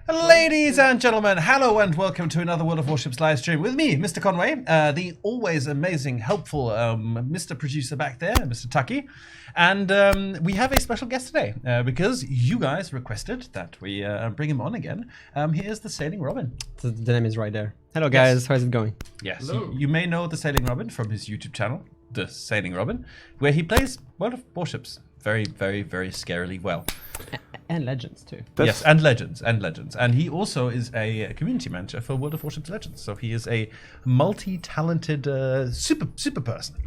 Ladies and gentlemen, hello and welcome to another World of Warships live stream with me, MrConway, the always amazing, helpful Mr. Producer back there, Mr. Tucky. And we have a special guest today because you guys requested that we bring him on again. Here's TheSailingRobin. The name is right there. Hello guys, yes. How's it going? Yes, you may know TheSailingRobin from his YouTube channel, TheSailingRobin, where he plays World of Warships very, very, very scarily well. And Legends too. Yes, and Legends. And he also is a community manager for World of Warships Legends. So he is a multi-talented super person.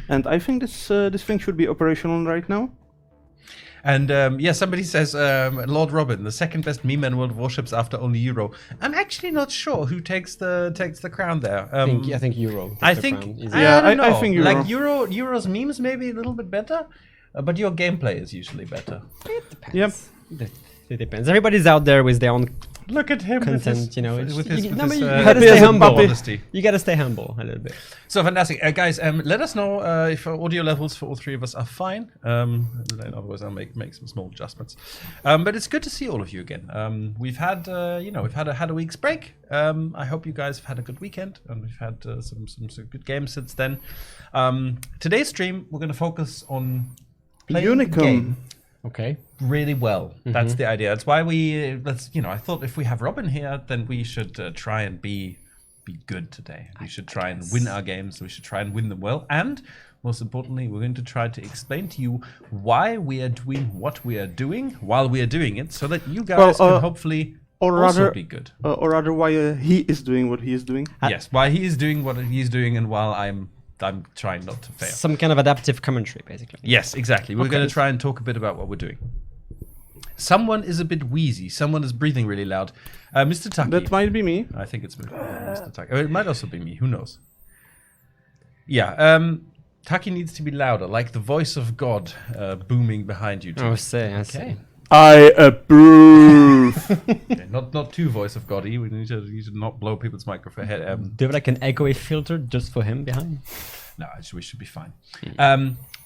And I think this thing should be operational right now. And yeah, somebody says Lord Robin, the second best meme in World of Warships after only Euro. I'm actually not sure who takes the crown there. I think Euro. I think I think Euro. Like Euro's memes maybe a little bit better, but your gameplay is usually better. It depends. Yep. It depends. Everybody's out there with their own look at him content, with his, you know. you gotta stay humble. You gotta stay humble a little bit. So fantastic, guys. Let us know if audio levels for all three of us are fine. Otherwise, I'll make some small adjustments. But it's good to see all of you again. We've had we've had a week's break. I hope you guys have had a good weekend, and we've had some good games since then. Today's stream, we're going to focus on playing the game. Okay. Really well. That's the idea. That's why I thought if we have Robin here, then we should try and be good today. We should try and win our games. We should try and win them well. And most importantly, we're going to try to explain to you why we are doing what we are doing while we are doing it, so that you guys can hopefully also be good. Or rather, why he is doing what he is doing. Yes, why he is doing what he's doing, and while I'm trying not to fail. Some kind of adaptive commentary, basically. Yes, exactly. We're going to try and talk a bit about what we're doing. Someone is a bit wheezy. Someone is breathing really loud. Mr. Tucky. That might be me. I think it's Mr. Tucky. It might also be me. Who knows? Yeah. Tucky needs to be louder, like the voice of God booming behind you. I see. I approve. Okay, not too voice of God-y. We need to not blow people's microphone head. Do you have like an echoey filter just for him behind? No, we should be fine.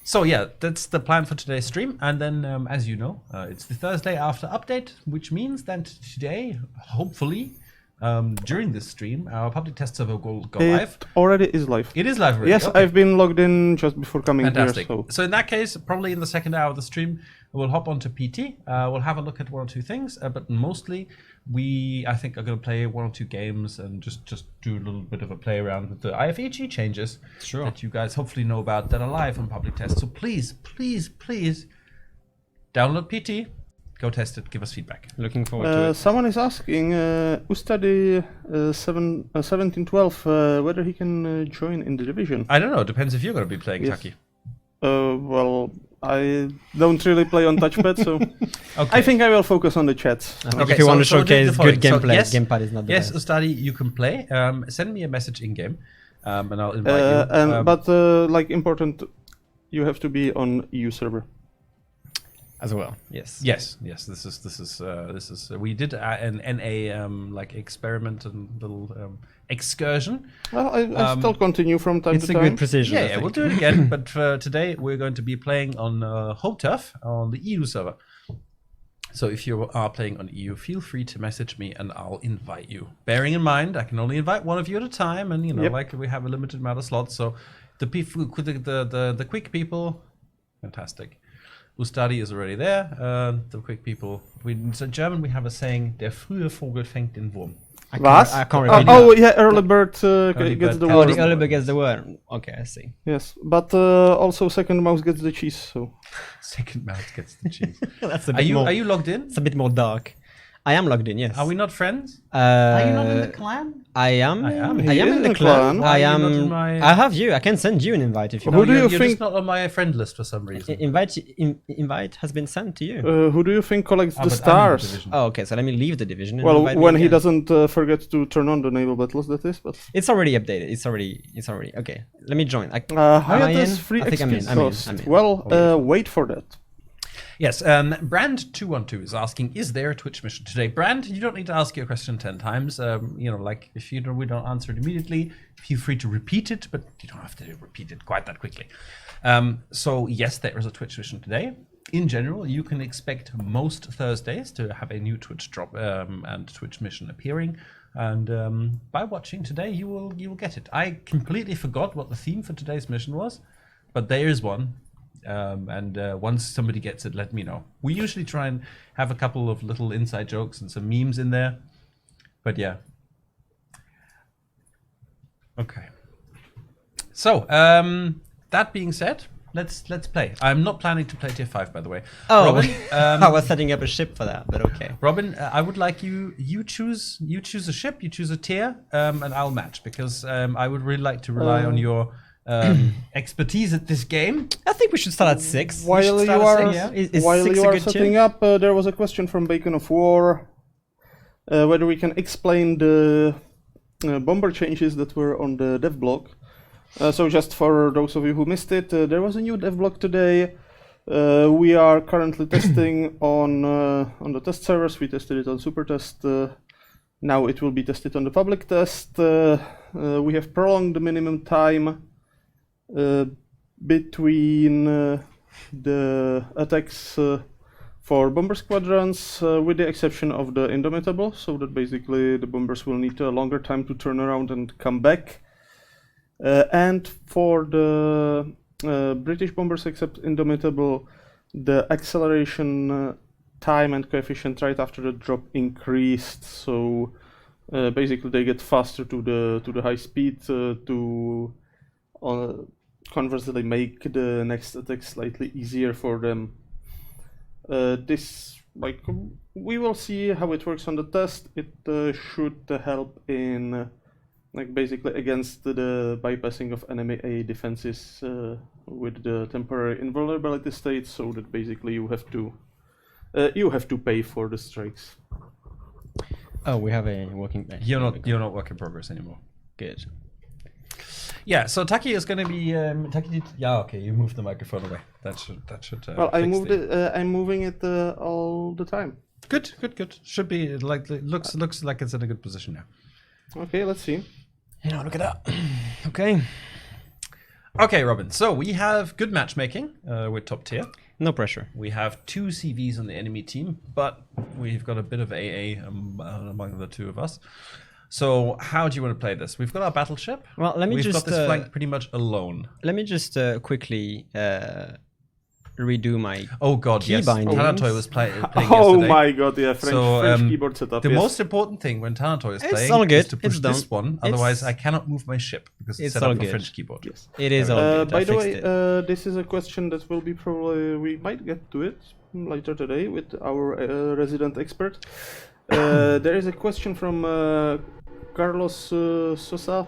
So yeah, that's the plan for today's stream. And then, as you know, it's the Thursday after update, which means that today, hopefully, during this stream, our public test server will go live. It already is live. It is live already. Yes, okay. I've been logged in just before coming Fantastic. here. So in that case, probably in the second hour of the stream, we'll hop onto PT. We'll have a look at one or two things, but mostly I think are going to play one or two games and just do a little bit of a play around with the IFEG changes that you guys hopefully know about that are live on public test. So please, please, please download PT. Go test it. Give us feedback. Looking forward to it. Someone is asking Ustadi 1712 whether he can join in the division. I don't know. It depends if you're going to be playing Tucky. Well, I don't really play on touchpad, so okay. I think I will focus on the chats. Okay, if you want to showcase good gameplay, gamepad is not the best. Yes, Ustadi, you can play. Send me a message in game, and I'll invite you. But like important, you have to be on EU server. As well, yes. This is. We did an NA like experiment and little excursion. Well, I still continue from time to time. It's a good precision. Yeah, we'll do it again. But for today, we're going to be playing on home turf on the EU server. So if you are playing on EU, feel free to message me and I'll invite you. Bearing in mind, I can only invite one of you at a time, and like we have a limited amount of slots. So the people, the quick people, fantastic. Ustadi is already there. The quick people. In German, we have a saying: "Der frühe Vogel fängt den Wurm." I can't remember. Early bird gets the worm. The early bird gets the worm. Okay, I see. Yes, but also second mouse gets the cheese. So second mouse gets the cheese. That's a bit Are you logged in? It's a bit more dark. I am logged in, yes. Are we not friends? Are you not in the clan? I am. I am in the clan. I am. I have you. I can send you an invite if you want. You're just not on my friend list for some reason. Invite has been sent to you. Who do you think collects the stars? Oh, okay. So let me leave the division. And well, when he doesn't forget to turn on the naval battles, that is. But it's already updated. It's already. Okay. Let me join. Hiatus free XP cost. Well, wait for that. Yes, Brand212 is asking, is there a Twitch mission today? Brand, you don't need to ask your question 10 times. Like if we don't answer it immediately, feel free to repeat it, but you don't have to repeat it quite that quickly. So yes, there is a Twitch mission today. in general, you can expect most Thursdays to have a new Twitch drop and Twitch mission appearing. And by watching today, you will get it. I completely forgot what the theme for today's mission was, but there is one. Once somebody gets it, let me know. We usually try and have a couple of little inside jokes and some memes in there. But yeah. Okay. So, that being said, let's play. I'm not planning to play tier 5, by the way. Oh, Robin, I was setting up a ship for that, but okay. Robin, I would like you choose a ship, you choose a tier, and I'll match, because I would really like to rely on your expertise at this game. I think we should start at 6. While you are setting tier? up, there was a question from Bacon of War, whether we can explain the bomber changes that were on the dev blog. So just for those of you who missed it, there was a new dev blog today. We are currently testing on the test servers. We tested it on super test. Now it will be tested on the public test. We have prolonged the minimum time between the attacks for bomber squadrons, with the exception of the Indomitable, so that basically the bombers will need a longer time to turn around and come back. And for the British bombers, except Indomitable, the acceleration time and coefficient right after the drop increased. So basically, they get faster to the high speed to conversely make the next attack slightly easier for them. We will see how it works on the test. It should help in basically against the bypassing of enemy A defenses with the temporary invulnerability state, so that basically you have to pay for the strikes. Oh, we have a working. You're not work in progress anymore. Good. Yeah, so Taki is going to be Taki. Yeah, okay, you moved the microphone away. That should. Well, I moved it. I'm moving it all the time. Good. Should be looks like it's in a good position now. Okay, let's see. Yeah, look at that. Okay. Okay, Robin. So we have good matchmaking with top tier. No pressure. We have 2 CVs on the enemy team, but we've got a bit of AA among the 2 of us. So how do you want to play this? We've got our battleship. Well, We've got this flank pretty much alone. Let me just quickly redo my yes. bindings. Tanatoy was playing yesterday. Oh my god, yeah, French keyboard setup. The most important thing when Tanatoy is playing all good. is to push this one, otherwise I cannot move my ship because it's set up for French keyboard. Yes. It is all good. By the way, this is a question that will be we might get to it later today with our resident expert. There is a question from Carlos Sosa.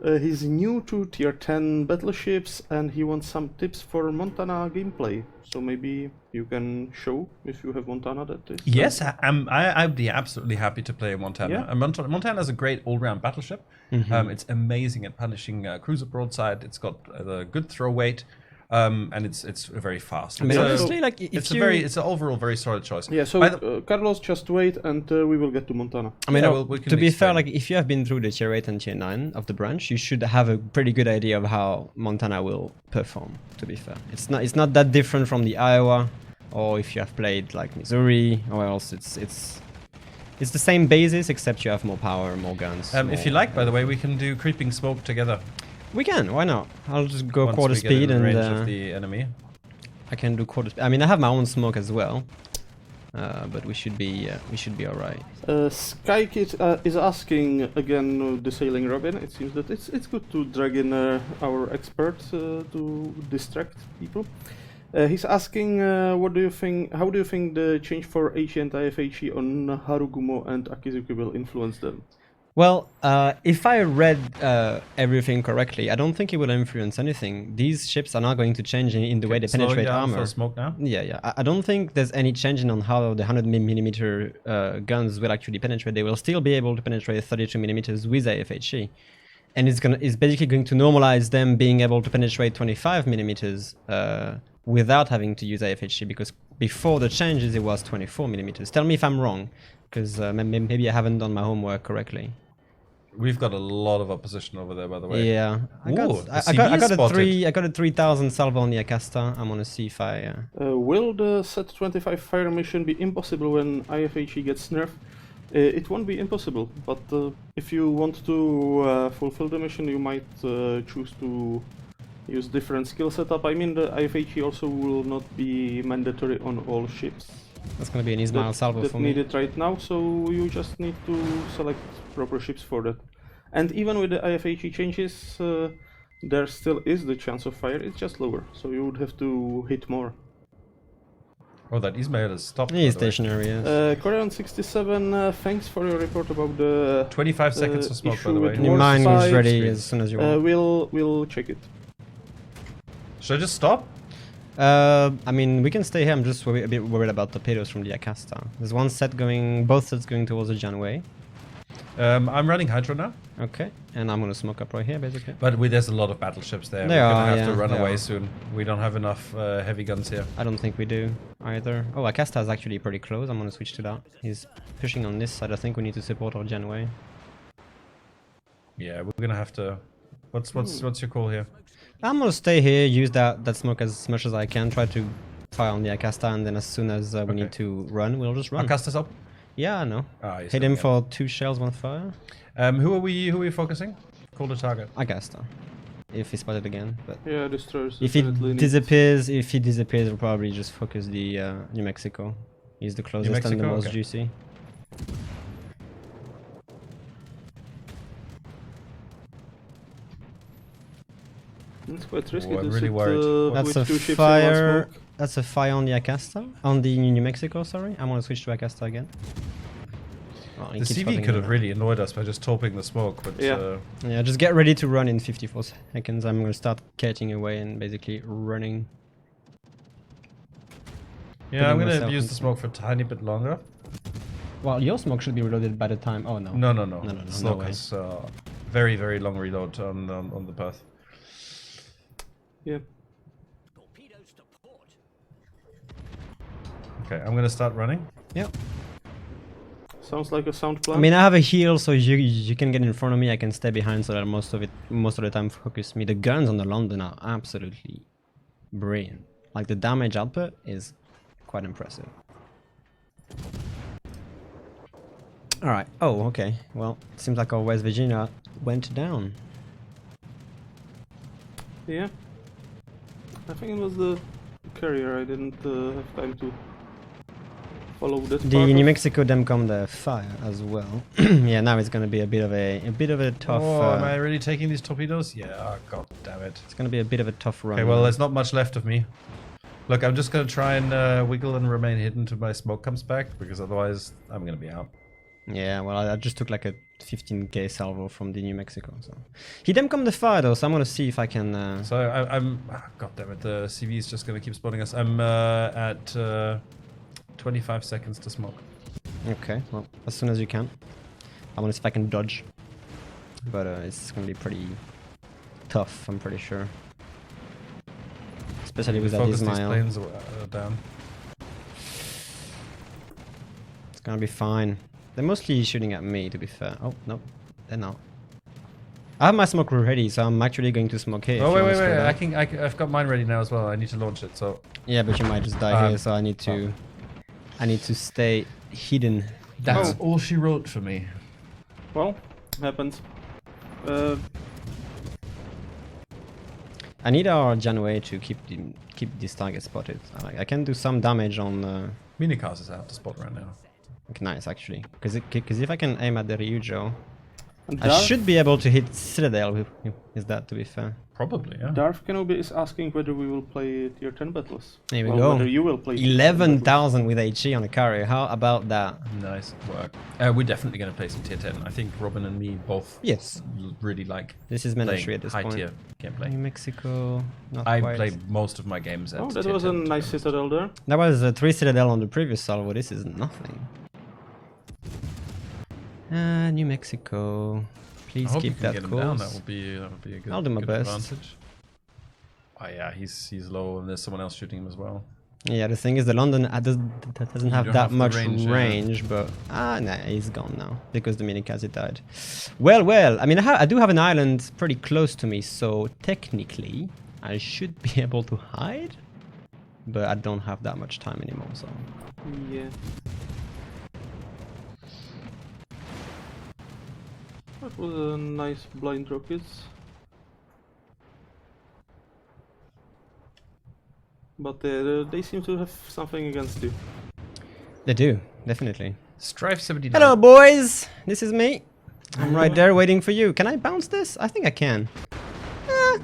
He's new to tier 10 battleships and he wants some tips for Montana gameplay. So maybe you can show if you have Montana that is. Yes, I'd be absolutely happy to play Montana. Yeah. Montana is a great all-round battleship. Mm-hmm. It's amazing at punishing cruiser broadside. It's got a good throw weight. And it's very fast. I mean, honestly, like it's an overall very solid choice. Yeah. So Carlos, just wait, and we will get to Montana. I mean, to be fair, like if you have been through the tier 8 and tier 9 of the branch, you should have a pretty good idea of how Montana will perform. To be fair, it's not that different from the Iowa, or if you have played like Missouri, or else it's the same basis except you have more power, more guns. If you like, by the way, we can do creeping smoke together. We can, why not? I'll just go Once quarter we get speed in and range of the enemy. I can do quarter speed. I mean, I have my own smoke as well, but we should be all right. Skykit is asking again, TheSailingRobin. It seems that it's good to drag in our expert to distract people. He's asking, what do you think? How do you think the change for HE and IFHE on Harugumo and Akizuki will influence them? Well, if I read everything correctly, I don't think it will influence anything. These ships are not going to change in the way they penetrate armor. For smoke now? Yeah. I don't think there's any changing on how the 100mm guns will actually penetrate. They will still be able to penetrate 32mm with IFHE. And it's basically going to normalize them being able to penetrate 25mm without having to use IFHE, because before the changes it was 24mm. Tell me if I'm wrong, because maybe I haven't done my homework correctly. We've got a lot of opposition over there, by the way. Yeah, I Ooh, got the I CV got is a spotted. 3000 salvo on the Acasta. I'm gonna see if I. Will the set 25 fire mission be impossible when IFHE gets nerfed? It won't be impossible, but if you want to fulfill the mission, you might choose to use different skill setup. I mean, the IFHE also will not be mandatory on all ships. That's gonna be an Ismail salvo that for need me. it right now, so you just need to select proper ships for that. And even with the IFHE changes, there still is the chance of fire, it's just lower, so you would have to hit more. Oh, that Ismail is stopped. He is stationary, yes. Korean 67, thanks for your report about the 25 seconds to smoke, by issue the way. with Your war mine is spikes. ready as soon as you want. We'll check it. Should I just stop? I mean, we can stay here. I'm just a bit worried about torpedoes from the Acasta. There's one set going, both sets going towards the Janway. I'm running Hydro now. Okay, and I'm gonna smoke up right here, basically. But there's a lot of battleships there. They We're are, gonna have to yeah, run they away are. soon. We don't have enough heavy guns here. I don't think we do either. Oh, Acasta is actually pretty close. I'm gonna switch to that. He's pushing on this side. I think we need to support our Janway. Yeah, we're gonna have to. What's your call here? I'm gonna stay here, use that smoke as much as I can, try to fire on the Acasta, and then as soon as we need to run, we'll just run. Acasta's up. Yeah, I know. Ah, he's Hit him coming for 2 shells, 1 fire. Who are we focusing? Call the target. Acasta. If he spotted again, but Yeah, destroyers. if he definitely need- disappears, we'll probably just focus the New Mexico. He's the closest and the Mexico? most Okay. juicy. It's quite risky Oh, I'm to really sit, worried. That's a with 2 ships in one fire. smoke. That's a fire on the Acasta. On the New Mexico, sorry. I'm gonna switch to Acasta again. Oh, he The keeps CV popping could in have there. really annoyed us by just torping the smoke, but Yeah. Yeah, just get ready to run in 54 seconds. I'm gonna start catching away and basically running. yeah, I'm putting gonna myself use the into- smoke for a tiny bit longer. Well, your smoke should be reloaded by the time. Oh no. No. No, Smoke way. has very, very long reload on the path. Yeah. Okay, I'm gonna start running. Yep. Sounds like a sound plan. I mean, I have a heal, so you can get in front of me. I can stay behind, so that most of the time focus me. The guns on the London are absolutely brilliant. Like the damage output is quite impressive. All right. Oh, okay. Well, it seems like our West Virginia went down. Yeah. I think it was the carrier. I didn't have time to follow that The part New of- Mexico them come the fire as well. Yeah, now it's gonna be a bit of a tough. Oh, am I really taking these torpedoes? Yeah, oh, god damn it. It's gonna be a bit of a tough run. Okay, well, there's not much left of me. Look, I'm just gonna try and wiggle and remain hidden till my smoke comes back, because otherwise I'm gonna be out. Yeah, well, I just took like a 15k salvo from the New Mexico. So he them come the fire though, so I'm gonna see if I can. So I'm god damn it, the CV is just gonna keep spawning us. I'm at 25 seconds to smoke. Okay, well, as soon as you can. I wanna see if I can dodge, but it's gonna be pretty tough. I'm pretty sure, especially with that Focus these Ismail. planes down. It's gonna be fine. They're mostly shooting at me, to be fair. Oh, no, they're not. I have my smoke ready, so I'm actually going to smoke here. if Oh you wait, wanna wait, spread wait! out. I've got mine ready now as well. I need to launch it. So Yeah, but you might just die here, so I need to stay hidden. that's all she wrote for me. Well, happens. I need our Janway to keep this target spotted. I can do some damage on. Minicars is out to spot right now. Okay, nice actually, because if I can aim at the Ryujo, And I should be able to hit Citadel with that, to be fair. Probably, yeah. Darth Kenobi is asking whether we will play tier 10 battles. There we Well, go. Whether you will play tier 10 battles. 11,000 with HE on a carrier. How about that? Nice work. We're definitely going to play some tier 10. I think Robin and me both Yes. really like This is mandatory playing at this high point. tier gameplay. New Mexico, not I quite. play most of my games at Oh, that tier was 10, a to be nice honest. citadel there. That was 3 Citadel on the previous salvo. This is nothing. New Mexico. I Please hope you keep can that get him down. That course. would be a good, I'll do my good best. advantage. Oh yeah, he's low and there's someone else shooting him as well. Yeah, the thing is, the London doesn't have don't that have the much range, range, yeah. but nah, he's gone now because the Minikaze died. Well, I mean, I do have an island pretty close to me, so technically I should be able to hide, but I don't have that much time anymore, so. Yeah. That was a nice blind rockets. But they seem to have something against you. They do, definitely. Strife 79. Hello, boys! This is me. I'm right there waiting for you. Can I bounce this? I think I can.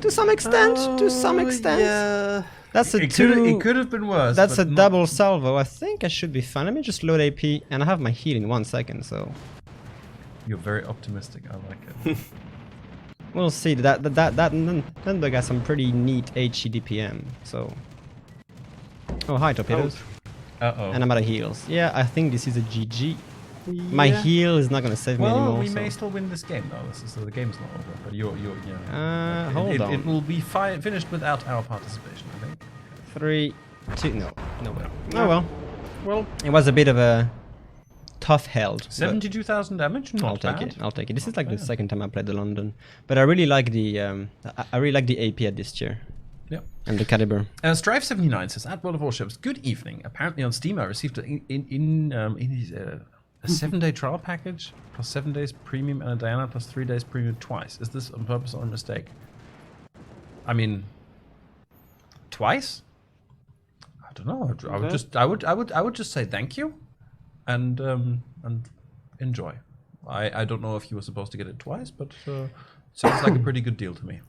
To some extent, to some extent. Yeah. That's a It two. could have been worse. That's but a not- double salvo. I think I should be fine. Let me just load AP, and I have my heal in 1 second, so You're very optimistic. I like it. we'll see. That Nunberg has some pretty neat HE DPM. So. Oh, hi, torpedoes. Uh-oh. And I'm out of heals. Yeah, I think this is a GG. My Yeah. heal is not gonna save me Well, anymore. we so. may still win this game though. So the game's not over. But you're yeah. Hold on. It will be finished without our participation, I think. 3, 2. No way. No. Oh well. Well, It was a bit of a tough held. but 72,000 damage. Not I'll take bad. it. I'll take it. This is like the bad. second time I played the London, but I really like the I really like the AP at this tier Yep. and the caliber. Strife 79 says at World of Warships. Good evening. Apparently on Steam I received a 7-day trial package plus 7 days premium and a Diana plus 3 days premium twice. Is this on purpose or a mistake? I mean, twice? I don't know. I would just say thank you, and enjoy. I don't know if you were supposed to get it twice, but sounds like a pretty good deal to me.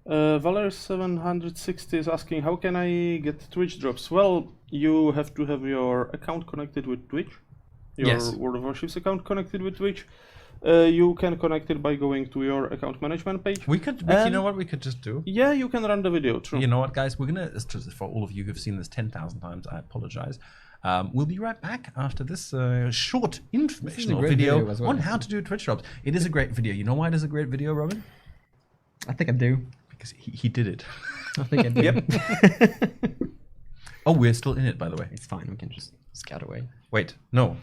Valor760 is asking, how can I get Twitch drops? Well, you have to have your account connected with Twitch. Your Yes. World of Warships account connected with Twitch. You can connect it by going to your account management page. You know what we could just do? Yeah, you can run the video, true. You know what, guys? We're gonna, for all of you who've seen this 10,000 times, I apologize. We'll be right back after this short informational great video, video as well. on how to do Twitch drops. It is a great video. You know why it is a great video, Robin? I think I do. Because he did it. I think I do. Yep. Oh, we're still in it, by the way. It's fine. We can just scout away. Wait, no.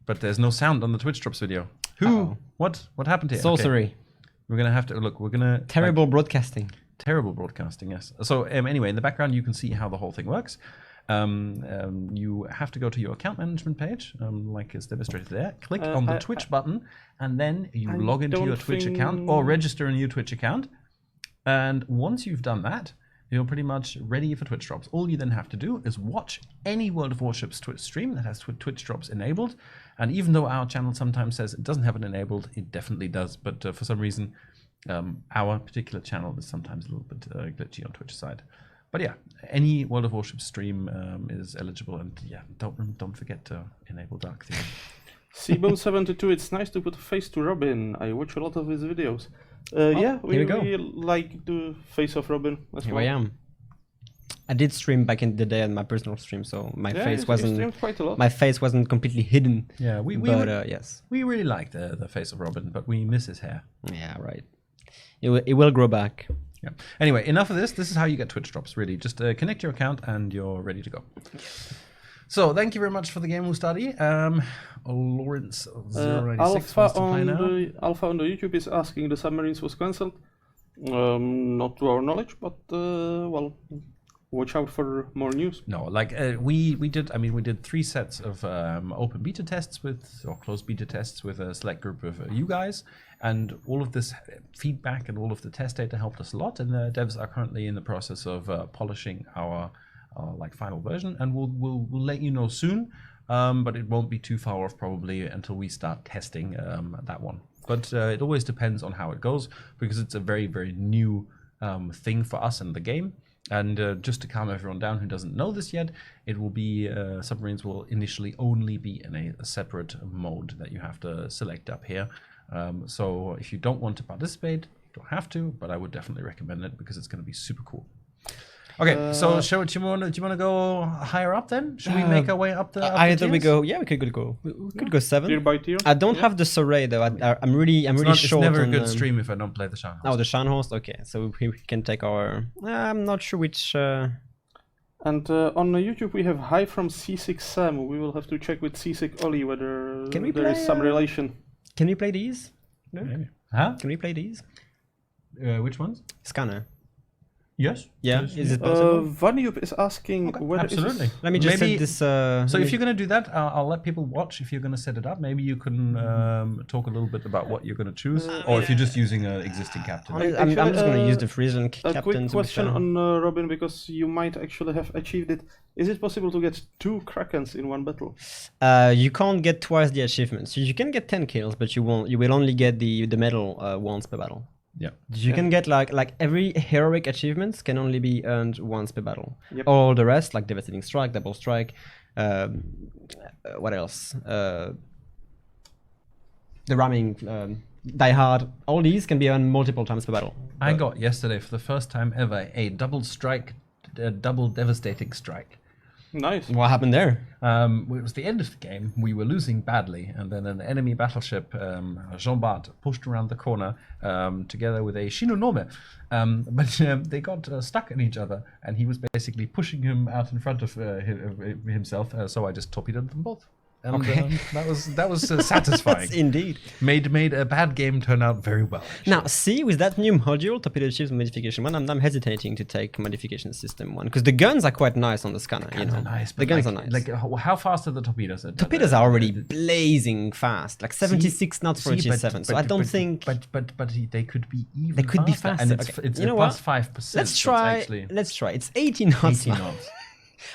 But there's no sound on the Twitch drops video. Uh-oh. What happened here? Sorcery. Okay. We're gonna have to look. We're gonna Terrible broadcasting. Terrible broadcasting, yes. So anyway, in the background, you can see how the whole thing works. You have to go to your account management page, like is demonstrated there. Click on the Twitch button, and then you log into your Twitch account or register a new Twitch account. And once you've done that, you're pretty much ready for Twitch drops. All you then have to do is watch any World of Warships Twitch stream that has Twitch drops enabled. And even though our channel sometimes says it doesn't have it enabled, it definitely does. But for some reason, our particular channel is sometimes a little bit glitchy on Twitch side. But yeah, any World of Warships stream is eligible. And yeah, don't forget to enable Dark Theme. Seabone72, it's nice to put a face to Robin. I watch a lot of his videos. Yeah, we go. like the face of Robin as Here well. I am. I did stream back in the day on my personal stream, so my face you wasn't streamed quite a lot. my face wasn't completely hidden. Yeah, Yes. we really like the face of Robin, but we miss his hair. Yeah, right. It will grow back. Yeah. Anyway, enough of this. This is how you get Twitch drops, really. Just connect your account and you're ready to go. So, thank you very much for the game, Mustadi. Lawrence 096 wants to play now. Alpha on the YouTube is asking the submarines was cancelled. Not to our knowledge, but well, watch out for more news. No, like we did. I mean, we did 3 sets of open beta tests or closed beta tests with a select group of you guys, and all of this feedback and all of the test data helped us a lot. And the devs are currently in the process of polishing our like final version, and we'll let you know soon. But it won't be too far off probably until we start testing that one. But it always depends on how it goes, because it's a very, very new thing for us in the game. And just to calm everyone down who doesn't know this yet, it will be submarines will initially only be in a separate mode that you have to select up here. So if you don't want to participate, you don't have to, but I would definitely recommend it because it's going to be super cool. Okay, so do you want to go higher up then? Should we make our way up the? Either we go. Yeah, we could go. We could go 7. Tier by tier. I don't have the Soray though. I'm really It's short. never a on, good stream if I don't play the Shan. Oh, the Shan host. Okay, so we can take our. I'm not sure which. And on YouTube we have Hi from C6 Sam. We will have to check with C6 Oli whether Can we there is play, some relation. Can we play these? No? Maybe. Huh? Can we play these? Which ones? Scanner. Yes. Yeah, Yes. is it possible? Vanyup is asking whether Absolutely. Let me just Maybe- set this. So if you're going to do that, I'll let people watch. If you're going to set it up, maybe you can talk a little bit about what you're going to choose, or if you're just using an existing captain. I'm just going to use the Frisian A captain. quick to be question fair. on Robin, because you might actually have achieved it. Is it possible to get 2 Krakens in one battle? You can't get twice the achievements. You can get 10 kills, but you won't. You will only get the medal once per battle. Yeah. You can get like every heroic achievements can only be earned once per battle. Yep. All the rest, like devastating strike, double strike, what else? The ramming, die hard. All these can be earned multiple times per battle. I got yesterday for the first time ever a double strike, double devastating strike. Nice. Mm. What happened there? It was the end of the game. We were losing badly, and then an enemy battleship, Jean-Bart, pushed around the corner together with a Shinonome. But they got stuck in each other, and he was basically pushing him out in front of himself. So I just torpedoed them both. And Okay. that was satisfying. Indeed. Made a bad game turn out very well. actually. Now, see, with that new module, Torpedo Ships Modification 1, I'm hesitating to take Modification System 1, because the guns are quite nice on the scanner, you Guns know. are nice, The but guns like, are nice. Like how fast are the torpedoes? Torpedoes are already blazing fast, like 76 knots for a See, but- G7, so but- I don't but- think... But they could be even. They could be faster, faster. and it's Okay, it's you know a what? plus 5%. Let's so it's try. It's 80 knots. 80 now. knots.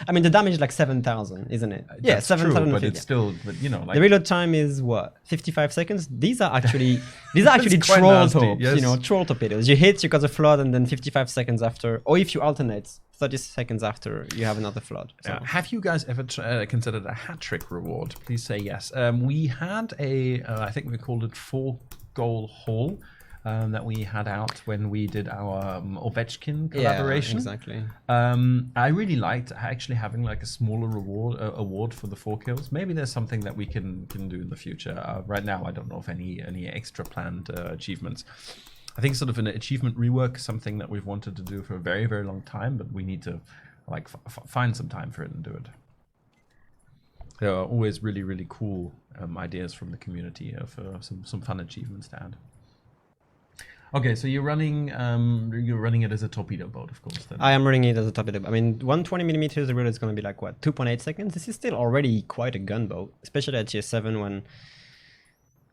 I mean, the damage is like 7,000, isn't it? Yeah, That's true, 7,000. but it's still, but you know, like The reload time is what? 55 seconds? These are actually quite troll nasty, torps, yes. you know, troll torpedoes. You hit, you got a flood, and then 55 seconds after, or if you alternate, 30 seconds after, you have another flood. So. Yeah. Have you guys ever considered a hat trick reward? Please say yes. We had I think we called it 4-goal haul. That we had out when we did our Ovechkin collaboration. Yeah, exactly. I really liked actually having like a smaller award for the 4 kills. Maybe there's something that we can do in the future. Right now, I don't know of any extra planned achievements. I think sort of an achievement rework is something that we've wanted to do for a very, very long time, but we need to like find some time for it and do it. There are always really, really cool ideas from the community of some fun achievements to add. Okay, so you're running it as a torpedo boat, of course. Then. I am running it as a torpedo. I mean, 120mm, the reload is going to be like, what, 2.8 seconds? This is still already quite a gunboat, especially at tier 7 when,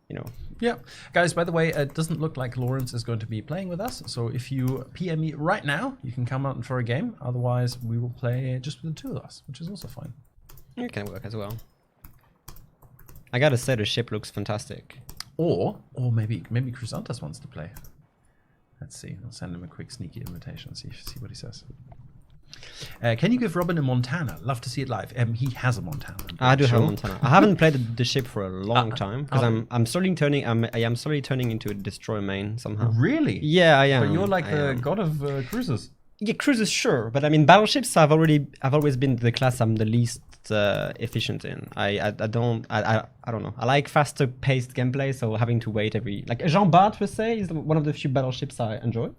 you know. Yeah, guys, by the way, it doesn't look like Lawrence is going to be playing with us. So if you PM me right now, you can come out for a game. Otherwise, we will play just with the 2 of us, which is also fine. It can work as well. I gotta say, the ship looks fantastic. Or maybe Chrysantas wants to play. Let's see. I'll send him a quick sneaky invitation. See what he says. Can you give Robin a Montana? Love to see it live. He has a Montana. I do Sure. have a Montana. I haven't played the ship for a long time because I'm slowly turning. I am slowly turning into a destroyer main somehow. Really? Yeah, I am. But you're like I the am. god of cruisers. Yeah, cruisers, sure, but I mean battleships. I've always been the class I'm the least efficient in. I don't know. I like faster paced gameplay, so having to wait like Jean-Bart per se is one of the few battleships I enjoy.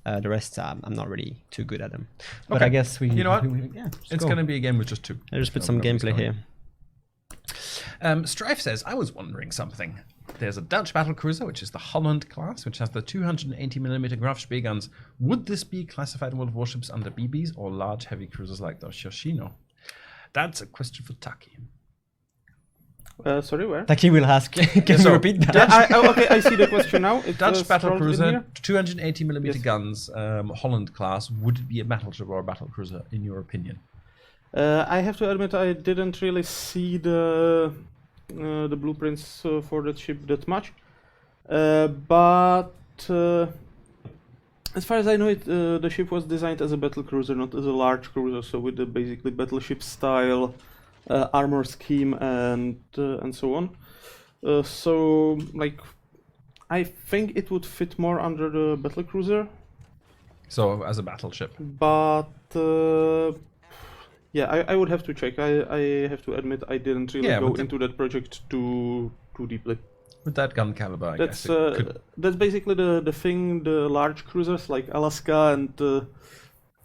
The rest I'm not really too good at them. But Okay. I guess we. You know what? Yeah, It's going to be a game with just 2. I'll just put So some nobody's gameplay going. here. Strife says, I was wondering something. There's a Dutch battle cruiser, which is the Holland class, which has the 280mm Graf guns. Would this be classified in World of Warships under BBs or large heavy cruisers like the Yoshino? That's a question for Taki. Sorry, where? Taki will ask. Can you so repeat that? Yeah, okay, I see the question now. It, Dutch battle scrolled in cruiser, here. 280mm Yes. guns, Holland class. Would it be a battleship or a battle cruiser, in your opinion? I have to admit I didn't really see the blueprints for that ship that much, but as far as I know, the ship was designed as a battle cruiser, not as a large cruiser. So with the basically battleship style armor scheme and so on. So like, I think it would fit more under the battle cruiser, So, as a battleship. but. Yeah, I would have to check. I have to admit I didn't really Yeah, go but into that project too deeply. With that gun caliber, I That's guess it could... that's basically the thing. The large cruisers like Alaska and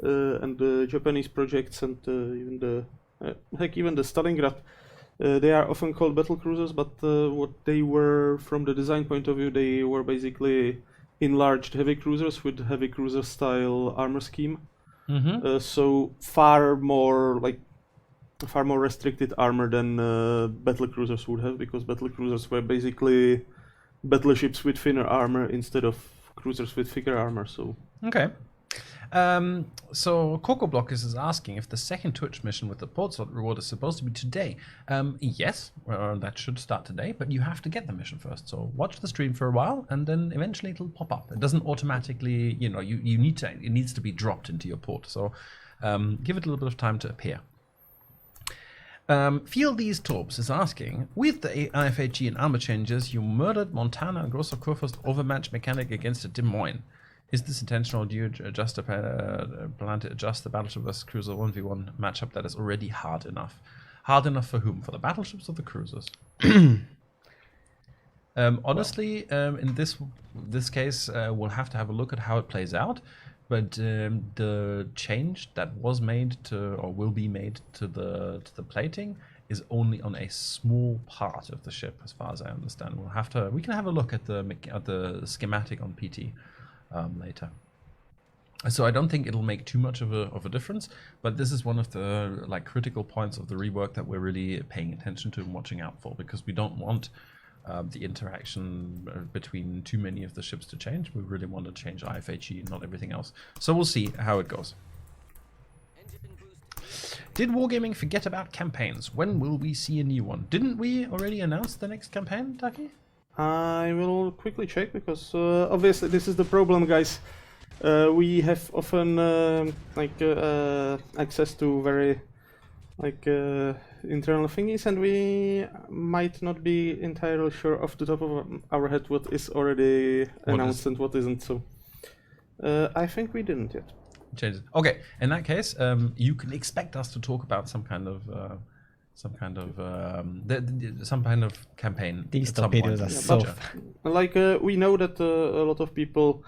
and the Japanese projects and even the even the Stalingrad. They are often called battle cruisers, but what they were from the design point of view, they were basically enlarged heavy cruisers with heavy cruiser style armor scheme. So far more restricted armor than battle cruisers would have, because battle cruisers were basically battleships with thinner armor instead of cruisers with thicker armor. So okay. So Coco Blockers is asking if the second Twitch mission with the port slot reward is supposed to be today. Yes, that should start today, but you have to get the mission first. So watch the stream for a while, and then eventually it'll pop up. It doesn't automatically, you know, you need to. It needs to be dropped into your port. So give it a little bit of time to appear. Feel These Torps is asking, with the IFHE and armor changes, you murdered Montana and Grosso Kurfürst overmatch mechanic against a Des Moines. Is this intentional? Do you adjust plan to adjust the battleship versus cruiser 1v1 matchup that is already hard enough? Hard enough for whom? For the battleships or the cruisers? Honestly, in this case, we'll have to have a look at how it plays out. But the change that was made to, or will be made to the plating, is only on a small part of the ship, as far as I understand. We can have a look at the schematic on PT later. So I don't think it'll make too much of a difference, but this is one of the critical points of the rework that we're really paying attention to and watching out for, because we don't want the interaction between too many of the ships to change. We really want to change IFHE, not everything else. So we'll see how it goes. Did Wargaming forget about campaigns? When will we see a new one? Didn't we already announce the next campaign, Taki? I will quickly check, because obviously this is the problem, guys. We have often access to very internal thingies, and we might not be entirely sure off the top of our head what is already announced and what isn't. So I think we didn't yet. Change it. Okay, in that case, you can expect us to talk about some kind of campaign. These at some torpedoes point. are so we know that a lot of people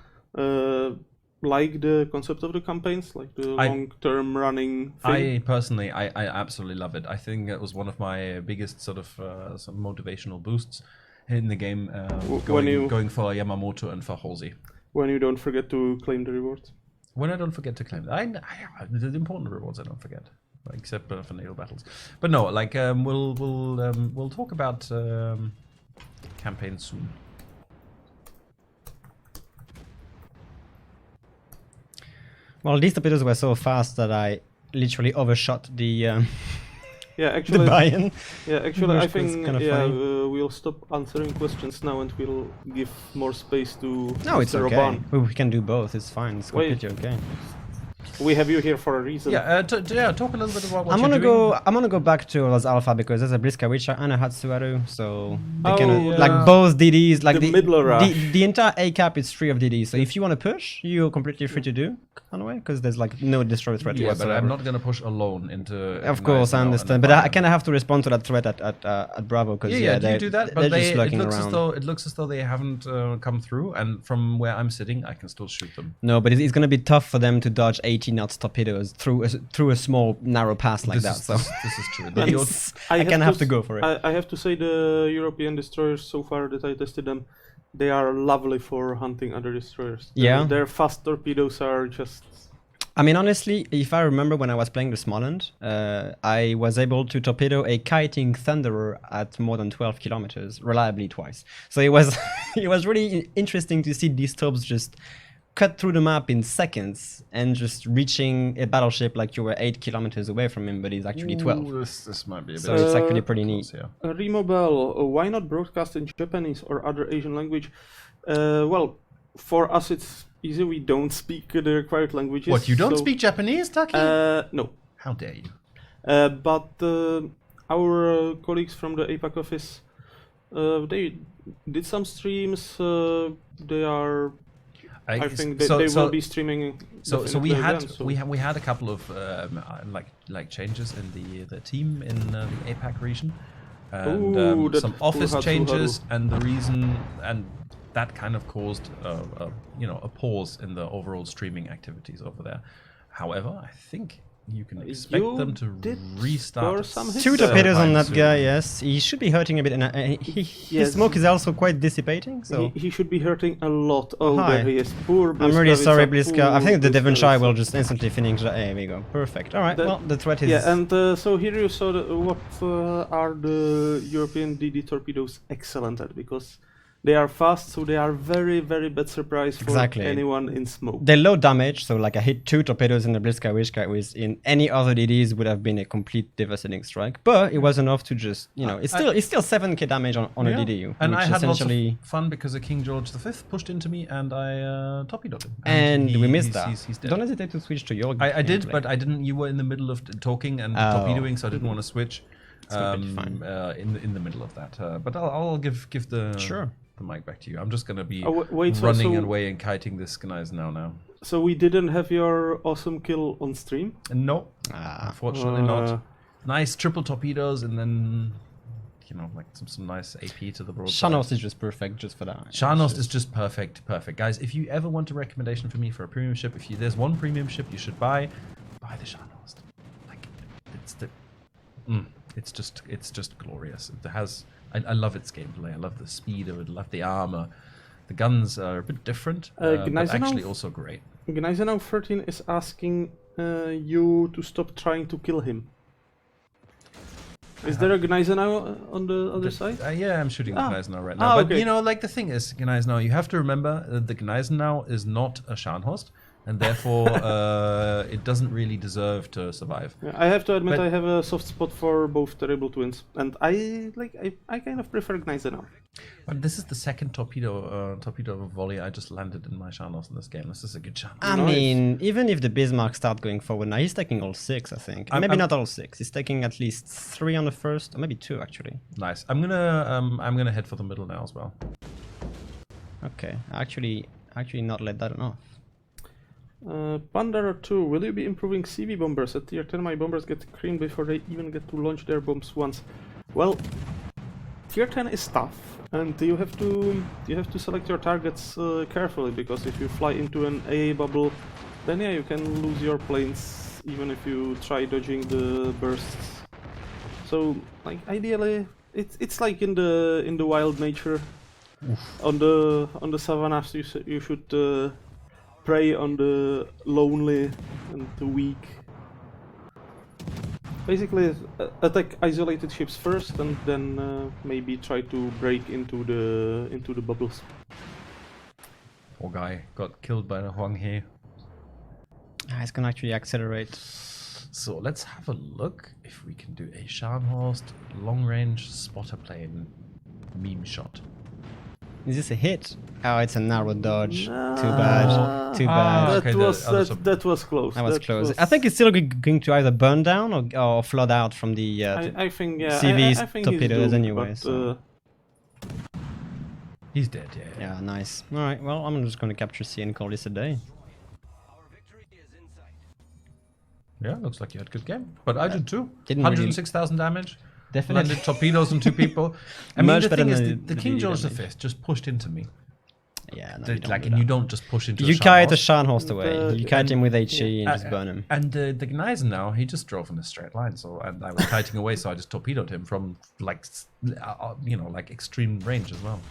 like the concept of the campaigns, like the long-term running thing. I absolutely love it. I think it was one of my biggest sort of some motivational boosts in the game, going for Yamamoto and for Halsey. When you don't forget to claim the rewards. When I don't forget to claim the important rewards, I don't forget, except for naval battles. But no, we'll talk about campaigns soon. Well, these torpedoes were so fast that I literally overshot the actually, the buy-in. Yeah, actually, I think we'll stop answering questions now and we'll give more space to No, it's okay. MrConway. We can do both. It's fine. It's completely okay. We have you here for a reason. Yeah, talk a little bit about what you're doing. I'm gonna go back to Los Alpha, because there's a Bliskawicha and a Hatsuharu, so they can both DDs, the entire A cap is free of DDs. So if you want to push, you're completely free to do, Conway, because there's no destroy threat whatsoever. But I'm not gonna push alone into. Of course, I understand, but I kind of have to respond to that threat at Bravo, because you do that, but it looks as though they haven't come through, and from where I'm sitting, I can still shoot them. No, but it's gonna be tough for them to dodge 80 knots torpedoes through a small narrow pass like that. So this is true. I kind of have to go for it. I have to say the European destroyers so far that I tested them, they are lovely for hunting other destroyers. Their fast torpedoes are just. I mean, honestly, if I remember when I was playing the Smolensk, I was able to torpedo a kiting Thunderer at more than 12 kilometers reliably twice. So it was really interesting to see these torps just cut through the map in seconds and just reaching a battleship like you were 8 kilometers away from him, but he's actually 12. This might be a bit. So it's actually pretty neat. Remobel, why not broadcast in Japanese or other Asian language? Well, for us it's easy. We don't speak the required languages. What, you don't speak Japanese, Taki? No. How dare you? But our colleagues from the APAC office, they did some streams. They are. I think they will be streaming. So we had a couple of changes in the team in the APAC region, and some office changes, and the reason that kind of caused a pause in the overall streaming activities over there. However, I think you can expect You them to did restart. score some hits Two there. torpedoes on that sometime guy, soon. yes. He should be hurting a bit, and his Yes. smoke is also quite dissipating, so... He should be hurting a lot. Oh, Hi. there he is. Poor Bliska. I'm really sorry, Bliska. I think the Bliska Devonshire will is- just instantly finish that. There we go. Perfect. Alright, That- well, the threat is... Yeah, and so here you saw what are the European DD torpedoes excellent at, because they are fast, so they are very, very bad surprise for Exactly. anyone in smoke. They're low damage, so like I hit 2 torpedoes in the Bliska, which in any other DDs would have been a complete devastating strike. But it was enough to just, you know, it's still 7k damage on a Yeah. DDU. And which I had lots of essentially... fun because a King George V pushed into me and I torpedoed him. And we missed he's- that. He's dead. Don't hesitate to switch to your I did, gameplay. but I didn't. You were in the middle of talking and Oh. torpedoing, so I didn't want to switch. completely fine. In the middle of that, but I'll give the Sure. the mic back to you. I'm just gonna be Wait, so- running so- away and kiting this guys now. So we didn't have your awesome kill on stream? No, Ah. unfortunately not. Nice triple torpedoes and then like some nice AP to the broadside. Shanos is just perfect just for that. Shanos is just perfect. Guys, if you ever want a recommendation for me for a premium ship, there's one premium ship you should buy the Shanos. Like, it's just glorious. It has, I love its gameplay. I love the speed of it. I love the armor. The guns are a bit different, but Gneisenau? actually also great. Gneisenau 13 is asking you to stop trying to kill him. Is there a Gneisenau on the other side? Yeah, I'm shooting the Ah. Gneisenau right now. But okay. like the thing is, Gneisenau, you have to remember that the Gneisenau is not a Scharnhorst, and therefore it doesn't really deserve to survive. Yeah, I have to admit But- I have a soft spot for both Terrible Twins, and I kind of prefer Gneisenau. But this is the second torpedo volley I just landed in my Scharnhorst in this game. This is a good chance. I Nice. mean, even if the Bismarck start going forward now, he's taking all 6, I think. Maybe not all 6. He's taking at least 3 on the first, or maybe 2 actually. Nice. I'm gonna head for the middle now as well. Okay, actually not let that off. Pandora 2, will you be improving CV bombers? At tier 10 my bombers get creamed before they even get to launch their bombs once. Well, tier 10 is tough, and you have to select your targets carefully, because if you fly into an AA bubble, then yeah, you can lose your planes even if you try dodging the bursts. So like ideally, it's like in the wild nature. On the savannas, you should prey on the lonely and the weak. Basically, attack isolated ships first, and then maybe try to break into the bubbles. Poor guy got killed by the Huang He. It's gonna actually accelerate. So let's have a look if we can do a Scharnhorst long-range spotter plane meme shot. Is this a hit? Oh, it's a narrow dodge. Nah. Too bad. Too bad. Okay, That was close. That was close. I think it's still going to either burn down or flood out from the I think yeah. CV's I think he's torpedoes doomed, anyway. but, So. He's dead, yeah. Yeah, nice. All right, well, I'm just going to capture C and call this a day. Yeah, looks like you had a good game. But I did too. Didn't really- 106,000 damage. Definitely. Landed torpedoes on 2 people. I mean, Much the better thing is, than the the King DD George damage. V just pushed into me. Yeah, no, you don't do And that. you don't just push into You a kite a Scharnhorst. Scharnhorst away. You kite him with HE and just burn him. And the Gneisenau, he just drove in a straight line. And I was kiting away, so I just torpedoed him from like extreme range as well.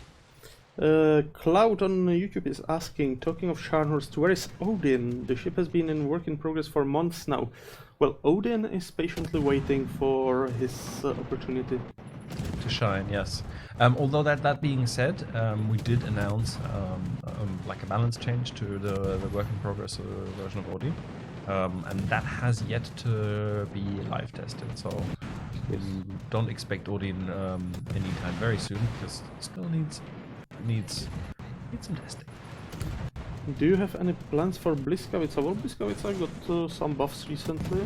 Cloud on YouTube is asking, talking of Scharnhorst, where is Odin? The ship has been in work in progress for months now. Well, Odin is patiently waiting for his opportunity. To shine, yes. Although that being said, we did announce like a balance change to the work in progress version of Odin, and that has yet to be live tested. So we don't expect Odin anytime very soon, because it still needs some testing. Do you have any plans for Bliskavica? Well, Bliskavica got some buffs recently.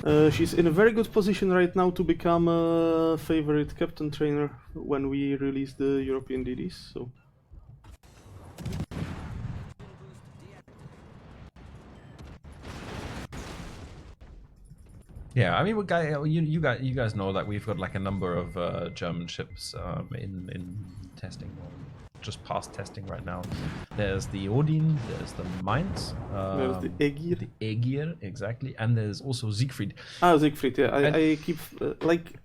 Oh, she's in a very good position right now to become a favorite captain trainer when we release the European DDs. So. Yeah, I mean, you guys know that we've got like a number of German ships in testing or just past testing right now. There's the Odin, there's the Mainz, There's the Aegir. the Aegir, exactly, and there's also Siegfried. Ah, Siegfried. Yeah, I keep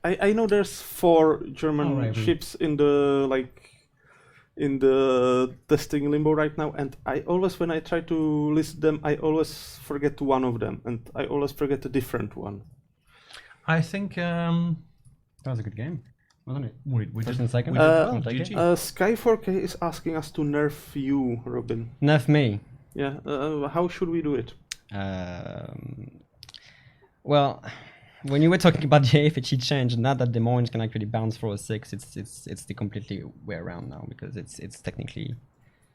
I know there's 4 German ships in the in the testing limbo right now, and I always, when I try to list them, I always forget one of them, and I always forget a different one. I think That was a good game, wasn't it? we First did and second. we did well. I'll take GG. Sky4K is asking us to nerf you, Robin. Nerf me. Yeah, how should we do it? Well, when you were talking about the AFHE change, now that the Moines can actually bounce for a 6, it's the completely way around now, because it's technically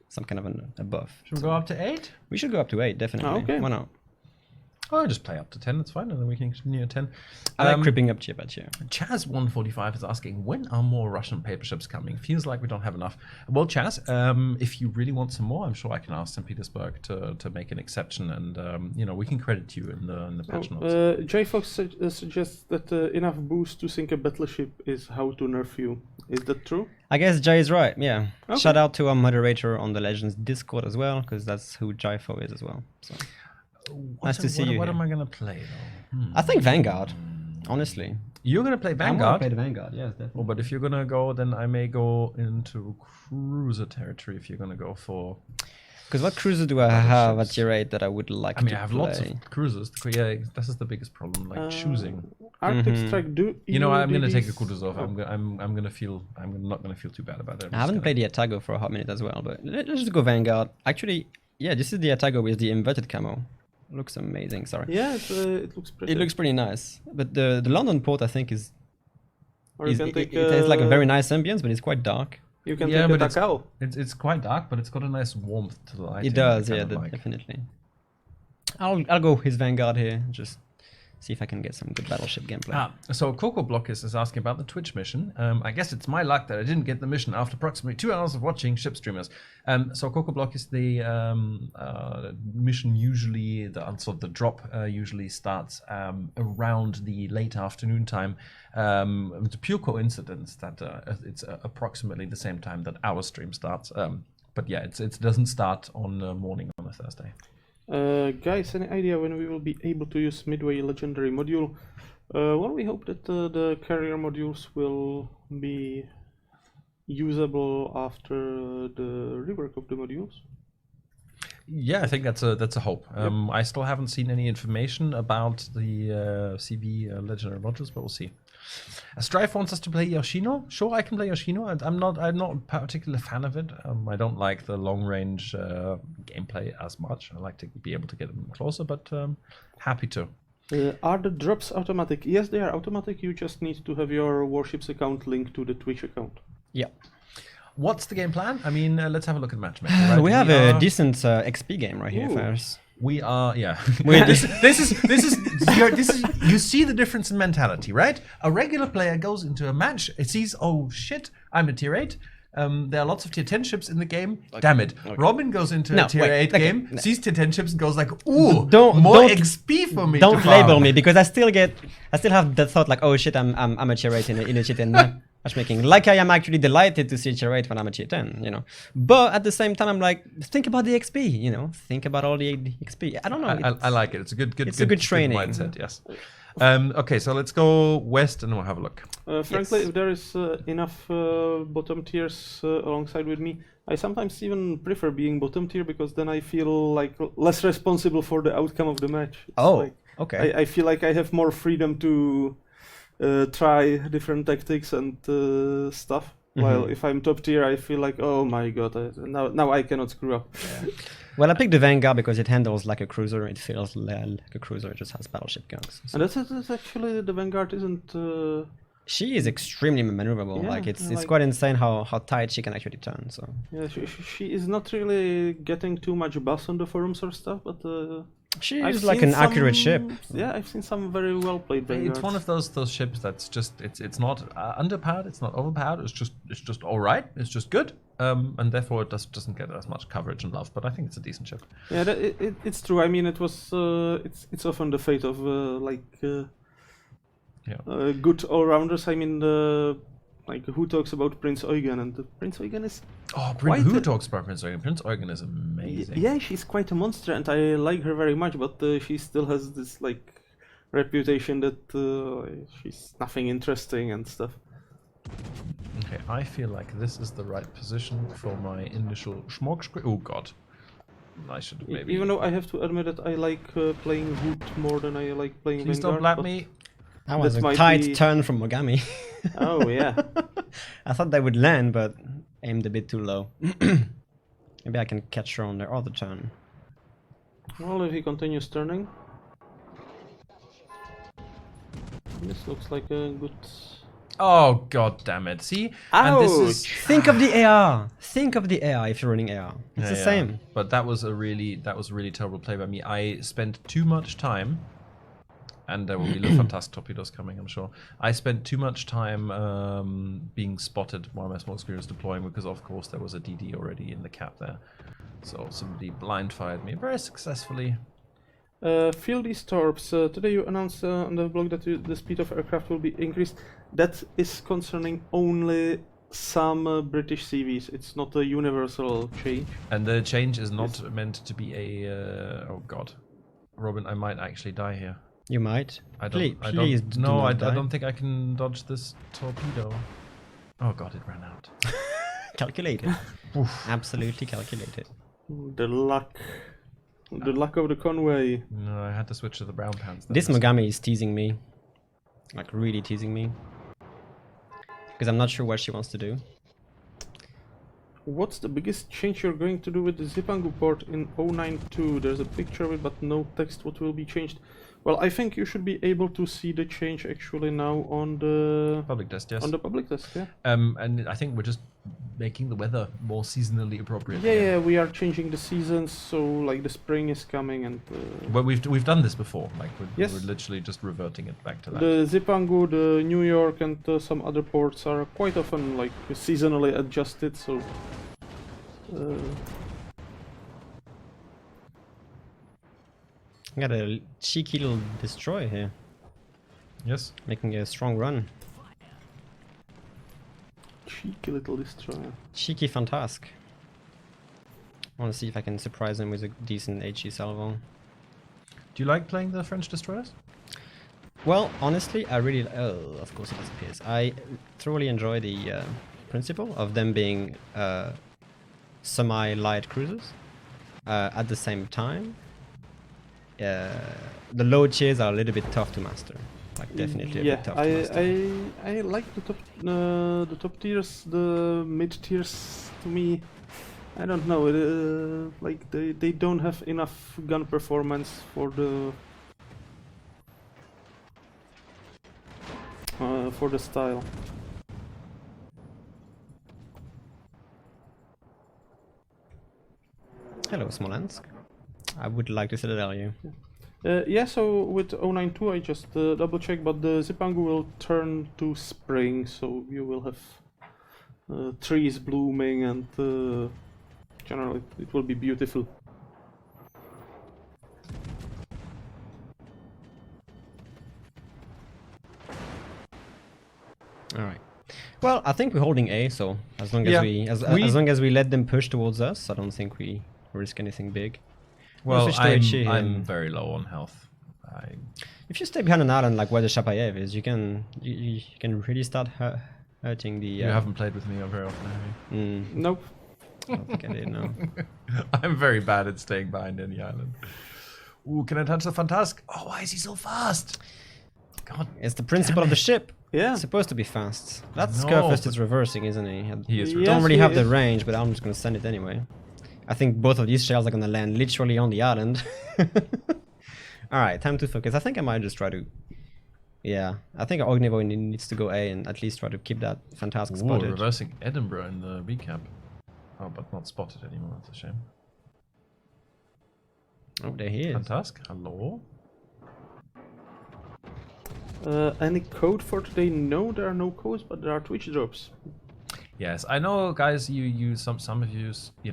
some kind of a buff. Should we go up to 8? We should go up to 8, definitely. Oh, okay. Why not? Oh, just play up to 10, that's fine, and then we can continue at 10. I like creeping up tier by tier. Chaz145 is asking, when are more Russian paper ships coming? Feels like we don't have enough. Well, Chaz, if you really want some more, I'm sure I can ask St. Petersburg to make an exception, and we can credit you in the patch notes. J Fox suggests that enough boost to sink a battleship is how to nerf you. Is that true? I guess Jay is right, yeah. Okay. Shout out to our moderator on the Legends Discord as well, because that's who Jifo is as well. So. Nice to see you. What here. am I going to play, though? I think Vanguard, honestly. You're going to play Vanguard? play the Vanguard, yes, definitely. Oh, but if you're going to go, then I may go into cruiser territory if you're going to go for... Because what cruiser do I have at tier 8 that I would like to play? I have lots of cruisers. Yeah, this is the biggest problem, choosing. Arctic Strike, I'm going to take a Kutuzov. I'm not going to feel too bad about it. I haven't played the Atago for a hot minute as well, but let's just go Vanguard. Actually, yeah, this is the Atago with the inverted camo. Looks amazing, sorry. Yeah, it looks pretty. It looks pretty nice. But the London port, I think, is... Or you can take, it has like a very nice ambience, but it's quite dark. You can take a Takao. It's quite dark, but it's got a nice warmth to the light. It does, yeah, definitely. I'll go his Vanguard here, just see if I can get some good battleship gameplay. So Coco Blockis is asking about the Twitch mission. I guess it's my luck that I didn't get the mission after approximately 2 hours of watching ship streamers. So Coco Blockis, the mission usually, the drop usually starts around the late afternoon time. It's a pure coincidence that it's approximately the same time that our stream starts. But yeah, it doesn't start on the morning on a Thursday. Guys, any idea when we will be able to use Midway Legendary module? Well, we hope that the carrier modules will be usable after the rework of the modules. Yeah, I think that's a hope. Yep. I still haven't seen any information about the CB Legendary modules, but we'll see. Strife wants us to play Yoshino. Sure, I can play Yoshino. I'm not a particular fan of it. I don't like the long range gameplay as much. I like to be able to get them closer, but happy to. Are the drops automatic? Yes, they are automatic. You just need to have your Warships account linked to the Twitch account. Yeah. What's the game plan? I mean, let's have a look at matchmaking. Right? We have a decent XP game right here, Ferris. We are, yeah. This is you see the difference in mentality, right? A regular player goes into a match, it sees, oh shit, I'm a tier 8. There are lots of tier 10 ships in the game. Okay. Damn it. Okay. Robin goes into a tier 8 game, sees tier 10 ships and goes like, ooh, more XP for me. Don't label me, because I still have that thought like, oh shit, I'm a tier 8 in a tier 10 matchmaking. Like I am actually delighted to see a tier 8 when I'm a tier 10, But at the same time, I'm like, think about the XP, Think about all the XP. I don't know. I like it. It's a good training mindset, yes. Okay, so let's go west and we'll have a look. Frankly, if there is enough bottom tiers alongside with me, I sometimes even prefer being bottom tier, because then I feel like less responsible for the outcome of the match. Okay. I feel like I have more freedom to try different tactics and stuff. Mm-hmm. While if I'm top tier, I feel like, oh my god, now I cannot screw up. Yeah. Well, I picked the Vanguard because it handles like a cruiser. It feels like a cruiser. It just has battleship guns. So. And that's actually, the Vanguard isn't... She is extremely maneuverable. Yeah, like it's quite insane how tight she can actually turn. So yeah, she is not really getting too much buzz on the forums or stuff, but she is like an accurate ship. Yeah, I've seen some very well played Vanguards. It's one of those ships that's just it's not underpowered, it's not overpowered. It's just all right. It's just good, and therefore it doesn't get as much coverage and love. But I think it's a decent ship. Yeah, it's true. I mean, it was it's often the fate of good all-rounders. I mean, like who talks about Prince Eugen, and Prince Eugen is Oh, who talks about Prince Eugen? Prince Eugen is amazing. yeah, she's quite a monster, and I like her very much. But she still has this like reputation that she's nothing interesting and stuff. Okay, I feel like this is the right position for my initial schmog. Oh god, I should maybe. Even though I have to admit that I like playing Hoot more than I like playing Please Vanguard. don't blab me. That was That a might tight be- turn from Mogami. Oh yeah. I thought they would land, but aimed a bit too low. Maybe I can catch her on their other turn. Well, if he continues turning, this looks like a good. Oh god damn it! See, and this is Think of the AR. Think of the AR if you're running AR. It's the same. But that was a really terrible play by me. I spent too much time, and there will be little fantastic torpedoes coming, I'm sure. I spent too much time being spotted while my smoke screen was deploying because, of course, there was a DD already in the cap there. So somebody blind fired me very successfully. Field these torps. Today you announced on the blog that the speed of aircraft will be increased. That is concerning only some British CVs. It's not a universal change. And the change is not meant to be a. Oh god, Robin, I might actually die here. You might. I don't. Please do no, not I die. don't think I can dodge this torpedo. Oh god, it ran out. Calculated. Absolutely calculated. The luck. The luck of the Conway. No, I had to switch to the brown pants. This Mogami is teasing me. Like, really teasing me. Because I'm not sure what she wants to do. What's the biggest change you're going to do with the Zipangu port in 092? There's a picture of it, but no text. What will be changed? Well, I think you should be able to see the change actually now on the public test, yes. On the public test, yeah. And I think we're just making the weather more seasonally appropriate. Yeah, we are changing the seasons, so like the spring is coming, and Well, we've done this before. Like Yes. we're literally just reverting it back to that. the Zipangu, the New York, and some other ports are quite often like seasonally adjusted. So. Got a cheeky little destroyer here, Yes. making a strong run. Cheeky little destroyer. Cheeky Fantask. I want to see if I can surprise him with a decent HE salvo. Do you like playing the French destroyers? Well, honestly, I really... Oh, of course it disappears. I thoroughly enjoy the principle of them being semi-light cruisers. At the same time, the low tiers are a little bit tough to master. Like, definitely a Yeah, bit tough to master. I like the top tiers. The mid tiers, to me, I don't know. Like they don't have enough gun performance for the style. Hello, Smolensk. I would like to citadel you. Yeah, so with 092 I just double check, but the Zipangu will turn to spring, so you will have trees blooming, and generally it will be beautiful. All right. Well, I think we're holding A, so as long as Yeah. as long as we let them push towards us, I don't think we risk anything big. Well, switch to HE I'm and- very low on health. If you stay behind an island like where the Chapayev is, you can really start hurting the. You haven't played with me very often, have you? Nope. I don't think I did, no. I'm very bad at staying behind any island. Ooh, can I touch the Fantask? Oh, why is he so fast? God, It's the principle of the ship. Yeah. It's supposed to be fast. That No, Scarfist is but- reversing, isn't he? he is. Yeah. Don't really he have the is. range, but I'm just gonna send it anyway. I think both of these shells are gonna land literally on the island. Alright, time to focus. I think I might just try to... Yeah, I think Ognivoy needs to go A and at least try to keep that fantastic Ooh, spotted. reversing Edinburgh in the recap. Oh, but not spotted anymore. That's a shame. Oh, there he is. Fantask, hello. Any code for today? No, there are no codes, but there are Twitch drops. Yes, I know, guys. Some of you,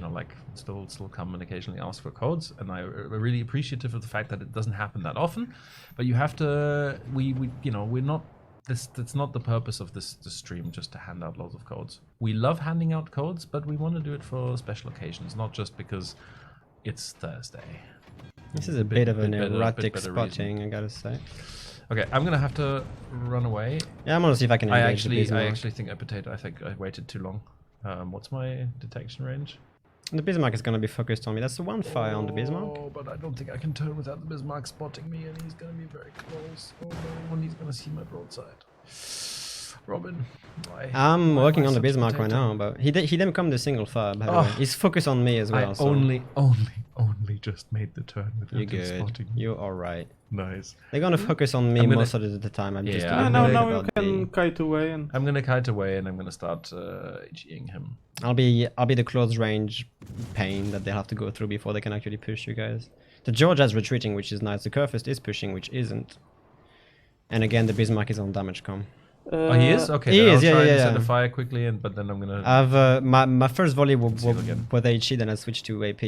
like still come and occasionally ask for codes, and I'm really appreciative of the fact that it doesn't happen that often. But you have to. We're not that's not the purpose of this stream, just to hand out loads of codes. We love handing out codes, but we want to do it for special occasions, not just because it's Thursday. This is a bit of an erratic better spotting, reason. I gotta say. Okay, I'm gonna have to run away. Yeah, I'm gonna see if I can engage the I Bismarck. actually think I think I waited too long. What's my detection range? The Bismarck is gonna be focused on me. That's the one fire on the Bismarck. Oh, but I don't think I can turn without the Bismarck spotting me, and he's gonna be very close. Oh no, and he's gonna see my broadside. Robin, why? I'm why working am I on the such a Bismarck right potato? now, but he didn't come the single fire, by the way. He's focused on me as well. I so only just made the turn without you're him good. spotting. You're alright. Nice. They're gonna focus on me I'm gonna- most of the time. I'm just Yeah, a now bit you about can the... kite away and I'm gonna kite away, and I'm gonna start HEing him. I'll be the close range pain that they have to go through before they can actually push you guys. The Georgia's retreating, which is nice. The Kurfürst is pushing, which isn't. And again, the Bismarck is on damage com. Oh, he is? Okay, he then is, I'll try yeah, and yeah, set a yeah. fire quickly, but then I'm gonna... I've my first volley was Seal again. HE, then I switched to AP.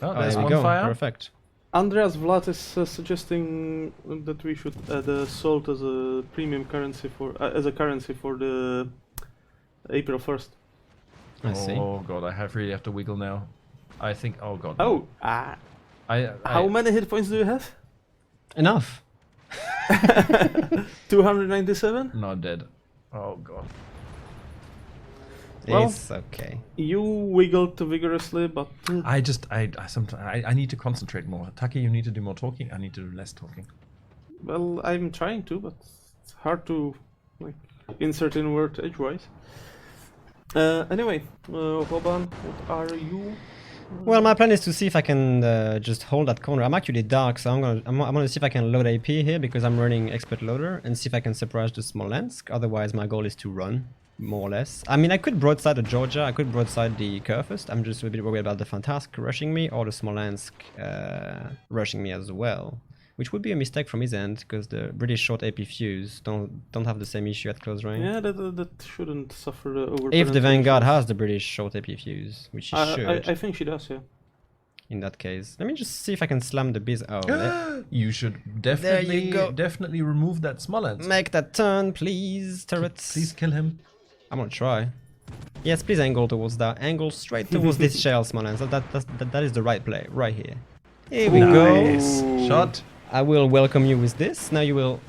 Oh, there's there we one go. fire. Perfect. Andreas Vlad is suggesting that we should add salt as a premium currency for the April 1st. I see. Oh god, I really have to wiggle now. I think... Oh god. Oh, how many hit points do you have? Enough. 297? Not dead. Oh god. Well- It's okay. You wiggled vigorously, but I need to concentrate more. Taki, you need to do more talking. I need to do less talking. well, I'm trying to, but it's hard to like insert in word edgewise. Anyway, Robin, what are you? Well, my plan is to see if I can just hold that corner. I'm actually dark, so I'm gonna see if I can load AP here because I'm running expert loader and see if I can surprise the Smolensk. Otherwise, my goal is to run, more or less. I mean, I could broadside the Georgia, I could broadside the Kurfürst. I'm just a bit worried about the Fantask rushing me or the Smolensk rushing me as well, which would be a mistake from his end because the British short AP fuse don't have the same issue at close range. Yeah, that shouldn't suffer over. If the Vanguard has the British short AP fuse, which it should. I think she does, yeah. In that case, let me just see if I can slam the biz. Oh, You should There you go. definitely remove that Smolensk. make that turn, please, turrets. Please kill him. I'm gonna try. Yes, please angle towards that. Angle straight towards this shell, Smolensk. That is the right play, right here. Here we Nice. go. Shot. I will welcome you with this. Now you will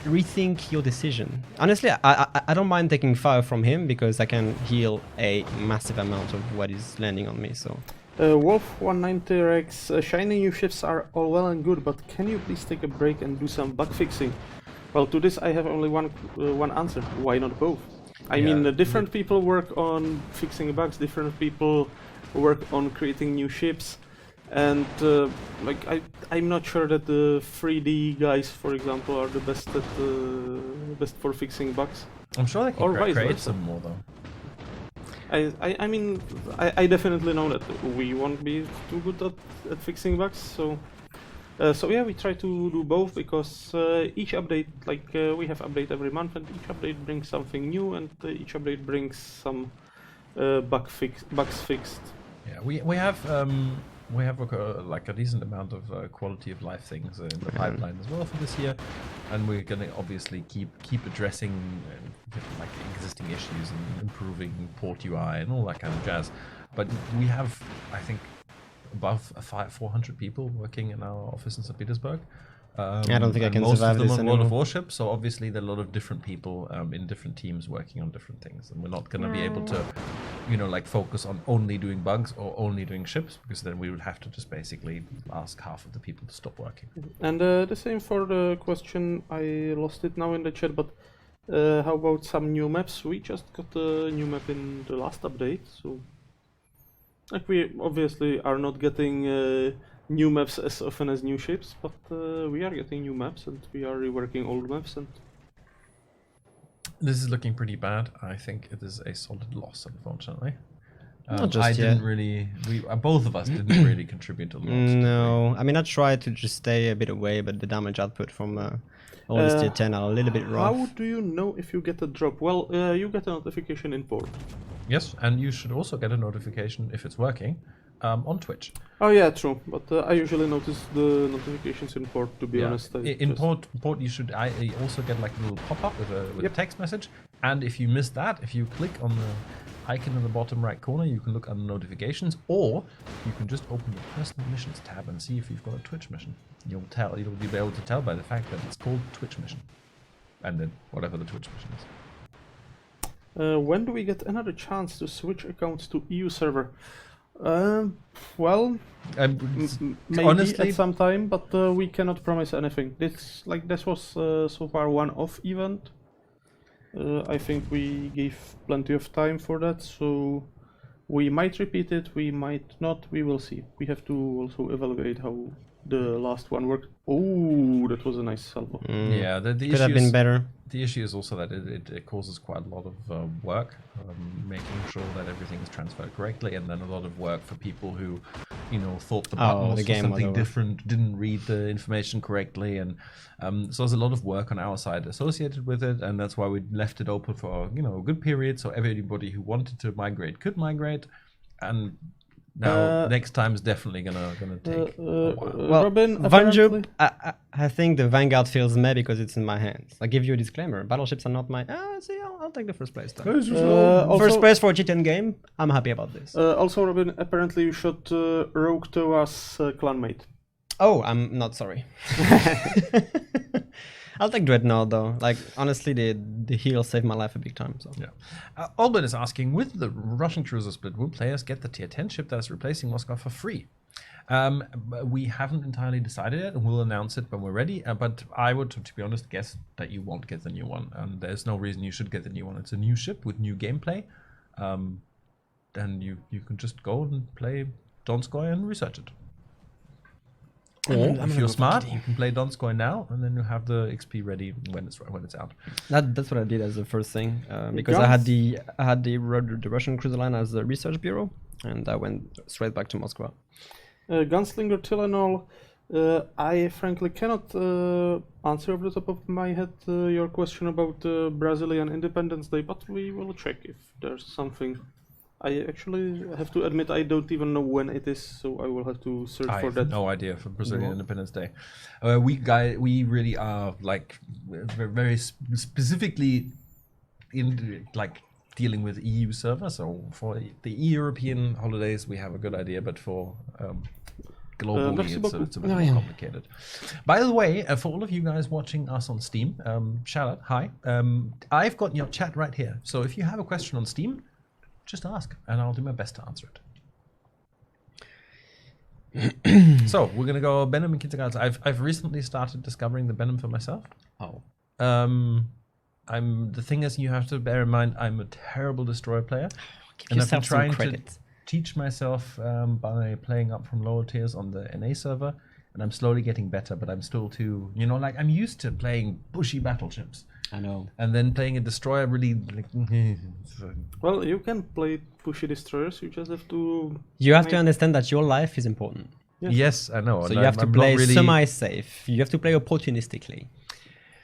rethink your decision. Honestly, I don't mind taking fire from him because I can heal a massive amount of what is landing on me. So. Wolf 190 Rex, shiny new ships are all well and good, but can you please take a break and do some bug fixing? Well, to this I have only one answer. Why not both? I mean, different people work on fixing bugs, different people work on creating new ships, and like I'm not sure that the 3D guys, for example, are the best at best for fixing bugs. I'm sure they Or can vice create versa. some more though. I mean, I definitely know that we won't be too good at fixing bugs, so yeah, we try to do both because each update, like we have update every month, and each update brings something new, and each update brings some bugs fixed. Yeah, we have like a decent amount of quality of life things in the pipeline as well for this year, and we're gonna obviously keep addressing like existing issues and improving port UI and all that kind of jazz. But we have, I think, above 400 people working in our office in St. Petersburg. I don't think I and can most survive of them this on World of anymore. Warships, so obviously there are a lot of different people in different teams working on different things, and we're not going to be able to, like focus on only doing bugs or only doing ships, because then we would have to just basically ask half of the people to stop working. And the same for the question, I lost it now in the chat, but how about some new maps? We just got a new map in the last update, so like we obviously are not getting new maps as often as new ships, but we are getting new maps and we are reworking old maps, and This is looking pretty bad. I think it is a solid loss, unfortunately. Not just I yet. didn't really. Both of us didn't really contribute a lot. No, I mean I tried to just stay a bit away, but the damage output from all this tier 10 are a little bit rough. how do you know if you get a drop? Well, you get a notification in port. Yes, and you should also get a notification if it's working. on Twitch. Oh yeah, true. But I usually notice the notifications in port. To be honest, In port, you should also get like a little pop-up with a text message. And if you miss that, if you click on the icon in the bottom right corner, you can look under notifications, or you can just open the personal missions tab and see if you've got a Twitch mission. You'll be able to tell by the fact that it's called Twitch mission, and then whatever the Twitch mission is. When do we get another chance to switch accounts to EU server? Well, maybe honestly, at some time, but we cannot promise anything. This was so far one-off event. I think we gave plenty of time for that, so we might repeat it, we might not, we will see. We have to also evaluate how the last one worked. Oh, that was a nice salvo. Yeah, the Could have been better. The issue is also that it causes quite a lot of work, making sure that everything is transferred correctly, and then a lot of work for people who, thought the button was for something different, didn't read the information correctly, and so there's a lot of work on our side associated with it, and that's why we left it open for a good period, so everybody who wanted to migrate could migrate, and now next time is definitely gonna take a while. Well, Robin, Vanjup, I think the Vanguard feels meh because it's in my hands. I give you a disclaimer. Battleships are not my... I'll take the first place then. First place for a G10 game. I'm happy about this. Also, Robin, apparently you should rogue to us clanmate. Oh, I'm not sorry. I'll take Dreadnought though. Like, honestly, the heal saved my life a big time. So. Yeah. Albert is asking, with the Russian cruiser split, will players get the tier 10 ship that is replacing Moscow for free? We haven't entirely decided yet, and we'll announce it when we're ready. But I would, to be honest, guess that you won't get the new one. And there's no reason you should get the new one. It's a new ship with new gameplay. Then you can just go and play Donskoy and research it. Or if you're smart, you can play Donskoy now, and then you have the XP ready when it's out. That's what I did as the first thing, because I had the Russian cruiser line as a research bureau, and I went straight back to Moscow. Gunslinger Tylenol, I frankly cannot answer off the top of my head your question about Brazilian Independence Day, but we will check if there's something. I actually have to admit I don't even know when it is, so I will have to search for that. I have no idea for Brazilian Independence Day. We really are like very specifically in like dealing with EU server. So for the European holidays, we have a good idea, but for globally, it's a bit more complicated. By the way, for all of you guys watching us on Steam, Charlotte, hi. I've got your chat right here. So if you have a question on Steam, just ask, and I'll do my best to answer it. So we're gonna go Benham and Kindergarten. I've recently started discovering the Benham for myself. Oh. The thing is, you have to bear in mind I'm a terrible destroyer player, and I've been trying to teach myself by playing up from lower tiers on the NA server, and I'm slowly getting better. But I'm still too, like I'm used to playing bushy battleships. I know. And then playing a destroyer really like. Well, you can play pushy destroyers. You just have to. You have to understand that your life is important. Yes, I know. So you have to play semi-safe. You have to play opportunistically.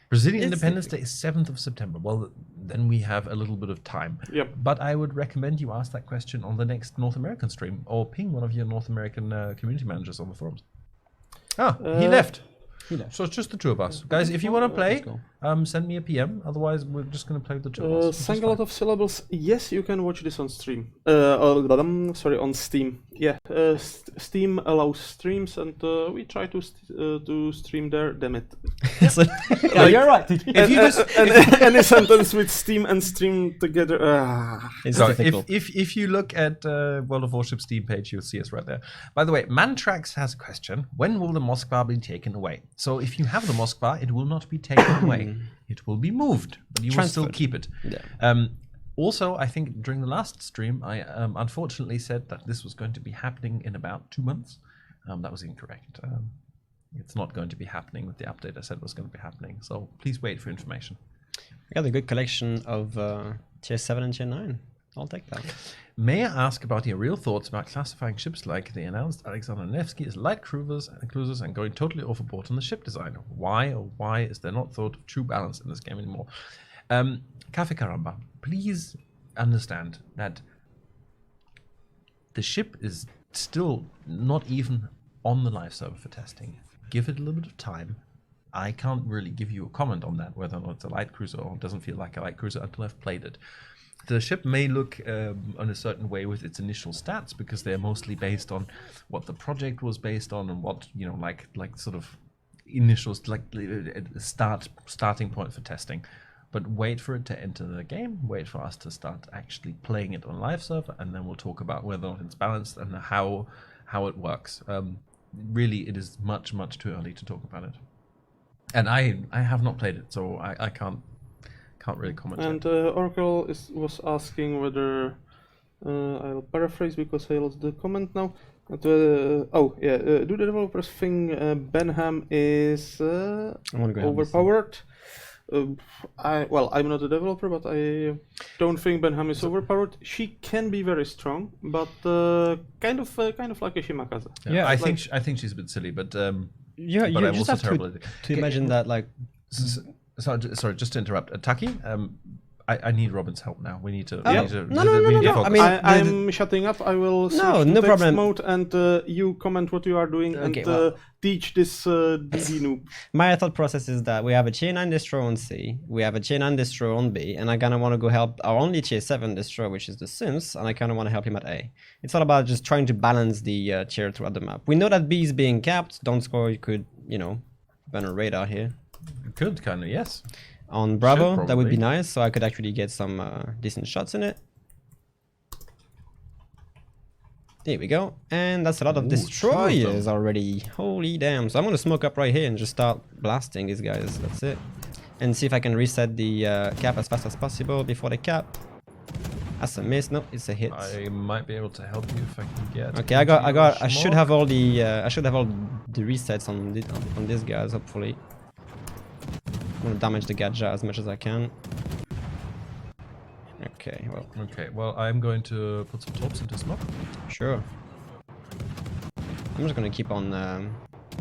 Brazilian Independence Day is 7th of September. Well, then we have a little bit of time. Yep. But I would recommend you ask that question on the next North American stream, or ping one of your North American community managers on the forums. He left. So it's just the two of us. Guys, if you want to play, send me a PM. Otherwise, we're just going to play with the two of us. Sang a lot of syllables. Yes, you can watch this on stream. On Steam. Yeah, Steam allows streams, and we try to stream there. Damn it. You're right. If you just any sentence with Steam and stream together. It's difficult. If you look at World of Warships Steam page, you'll see us right there. By the way, Mantrax has a question. When will the Moskva be taken away? So if you have the Moskva, it will not be taken away. It will be moved, but you will still keep it. Yeah. Also, I think during the last stream, I unfortunately said that this was going to be happening in about 2 months. That was incorrect. It's not going to be happening with the update I said was going to be happening. So please wait for information. I got a good collection of tier 7 and tier 9. I'll take that. May I ask about your real thoughts about classifying ships like the announced Alexander Nevsky as light cruisers and going totally overboard on the ship design? Why is there not thought of true balance in this game anymore? Cafe Caramba, please understand that the ship is still not even on the live server for testing. Give it a little bit of time. I can't really give you a comment on that, whether or not it's a light cruiser or doesn't feel like a light cruiser until I've played it. The ship may look on a certain way with its initial stats because they're mostly based on what the project was based on and what, you know, like sort of initials, like starting point for testing. But wait for it to enter the game, wait for us to start actually playing it on live server, and then we'll talk about whether or not it's balanced and how it works. Really, it is much too early to talk about it. And I have not played it, so I can't really comment. And Oracle was asking whether I'll paraphrase because I lost the comment now. Do the developers think Benham is overpowered? I'm not a developer, but I don't think Benham is overpowered. She can be very strong, but kind of like a Shimakaze. Yeah, I think she's a bit silly, but you I'm just also have terrible to imagine that, like. Sorry, just to interrupt. Taki, I need Robin's help now. We need to. No. Focus. I mean, I'm shutting up. I will switch to text problem. mode and you comment what you are doing and teach this DD noob. My thought process is that we have a tier 9 destroyer on C, we have a tier 9 destroyer on B, and I kind of want to go help our only tier 7 destroyer, which is the Sims, and I kind of want to help him at A. It's all about just trying to balance the tier throughout the map. We know that B is being capped. Donskoy could, you know, burn a radar here. Could kind of, yes. On Bravo, that would be nice, so I could actually get some decent shots in it. There we go, and that's a lot of destroyers already. Holy damn! So I'm gonna smoke up right here and just start blasting these guys. That's it, and see if I can reset the cap as fast as possible before the cap. That's a miss. No, it's a hit. I might be able to help you if I can get. Okay, I should have all the resets on these guys. Hopefully. I'm gonna damage the Gadja as much as I can. Okay, well, I'm going to put some torps into smoke. Sure. I'm just gonna keep on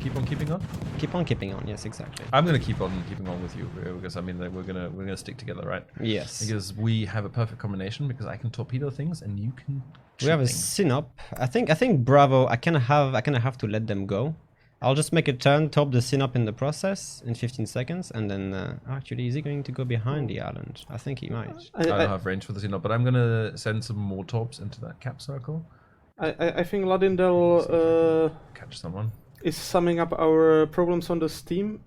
keeping on. Keep on keeping on. Yes, exactly. I'm gonna keep on keeping on with you because I mean we're gonna stick together, right? Yes. Because we have a perfect combination. Because I can torpedo things and you can. We have a Synop. I think Bravo. I kind of have to let them go. I'll just make a turn, top the Synop in the process in 15 seconds, and then actually, is he going to go behind the island? I think he might. I don't have range for the Synop, but I'm gonna send some more torps into that cap circle. I think Ladindel catch someone. Is summing up our problems on the stream.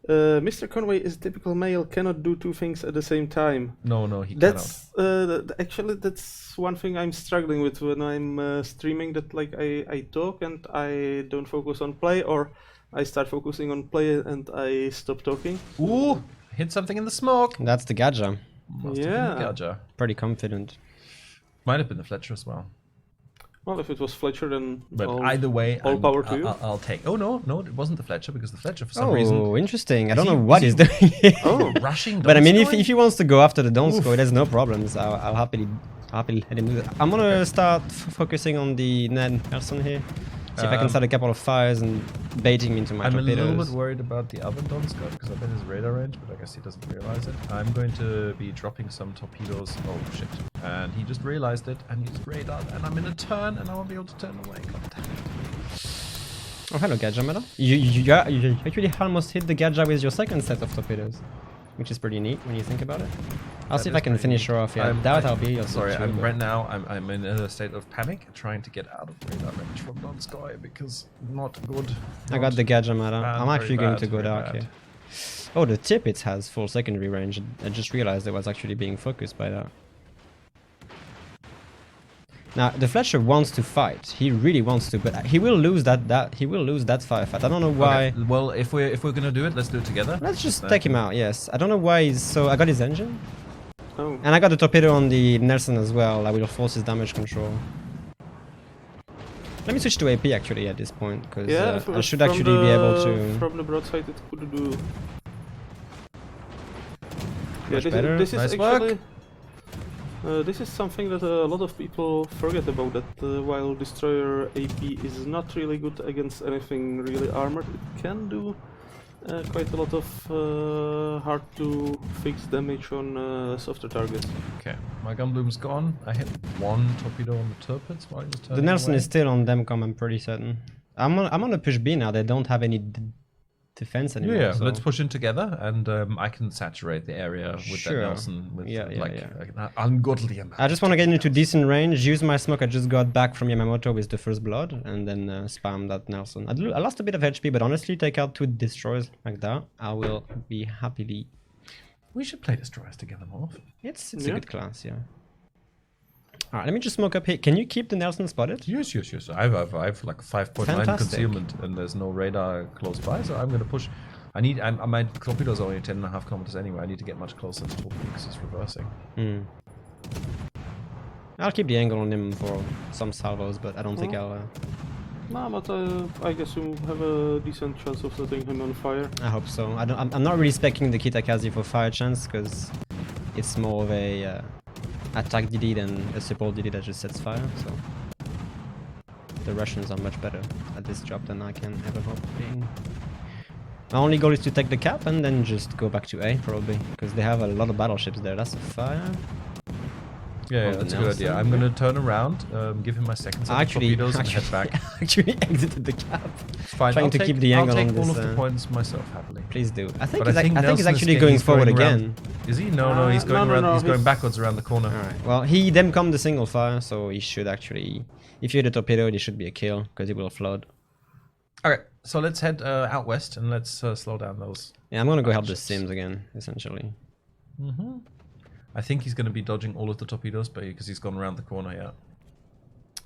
MrConway is a typical male, cannot do two things at the same time. No, he cannot. Actually, that's one thing I'm struggling with when I'm streaming. That like I talk and I don't focus on play, or I start focusing on play and I stop talking. Ooh, hit something in the smoke. That's the Gadja. Must have been the Gadja. Pretty confident. Might have been the Fletcher as well. Well, if it was Fletcher, then either way, all power to you. I'll take. Oh no, it wasn't the Fletcher because the Fletcher for some reason. Oh, interesting. I don't know what he's doing. Rushing. But I mean, if he wants to go after the Donskoy, there's no problems. I'll happily let him do that. I'm gonna start focusing on the Ned person here. See if I can start a couple of fires and baiting me into my torpedoes. I'm a little bit worried about the other Donskoy because I bet his radar range, but I guess he doesn't realize it. I'm going to be dropping some torpedoes. Oh shit. And he just realized it and he just radared and I'm in a turn and I won't be able to turn away. God damn it. Oh, hello Gadja Meta. You actually almost hit the Gadja with your second set of torpedoes, which is pretty neat when you think about it. I'll see if I can finish her off. Yeah, I doubt I'll be. Sorry, right now I'm in a state of panic, trying to get out of radar range from Donskoy because not good. I got the Gadja Meta. I'm actually going to go dark here. Oh, the Tippets has full secondary range. I just realized I was actually being focused by that. Now the Fletcher wants to fight. He really wants to, but he will lose that firefight. I don't know why. Okay. Well, if we're gonna do it, let's do it together. Let's just take him out. Yes. I don't know why he's so. I got his engine. Oh. And I got the torpedo on the Nelson as well. I will force his damage control. Let me switch to AP actually at this point because I should actually be able to. From the broadside, it could do. Much better. This is nice actually. work. This is something that a lot of people forget about, that while Destroyer AP is not really good against anything really armored, it can do Quite a lot of hard to fix damage on softer targets. Okay, my gun bloom's gone. I hit one torpedo on the turrets while he was turning The Nelson away. is still on Demcom, I'm pretty certain. I'm on the push B now, they don't have any defense anymore. Yeah, so. let's push in together, and I can saturate the area with Sure. that Nelson with Yeah, an ungodly amount. I just want to get into decent range, use my smoke I just got back from Yamamoto with the first blood, and then spam that Nelson. I lost a bit of HP, but honestly, take out 2 destroyers like that, I will be happily. We should play destroyers together more often. It's a good class, yeah. Alright, let me just smoke up here. Can you keep the Nelson spotted? Yes. I've like 5.9 Fantastic. concealment, and there's no radar close by, so I'm gonna push. My torpedoes are only 10.5 kilometers anyway. I need to get much closer to torpedo because it's reversing. I'll keep the angle on him for some salvos, but I don't think I'll. No, but I guess you have a decent chance of setting him on fire. I hope so. I'm not really specking the Kitakazi for fire chance because it's more of a attack DD than a support DD that just sets fire. So the Russians are much better at this job than I can ever hope being. My only goal is to take the cap and then just go back to A probably because they have a lot of battleships there. That's a fire. Yeah, the that's a good Nelson, idea. I'm gonna turn around, give him my second set of torpedoes and head back. Actually exited the cap. It's fine. Trying to keep the angle I'll on take all this, of the points myself happily. Please do. I think But he's Nelson actually is going he's forward around- again. Is he? No, he's going no, around. no, he's going he's- backwards around the corner. Alright, well, he demcommed the single fire, so he should actually... If you hit a torpedo, it should be a kill, because he will flood. Okay, so let's head out west and let's slow down those. Yeah, I'm gonna go help the ships. Sims again, essentially. I think he's going to be dodging all of the torpedoes, but because he's gone around the corner. Yeah.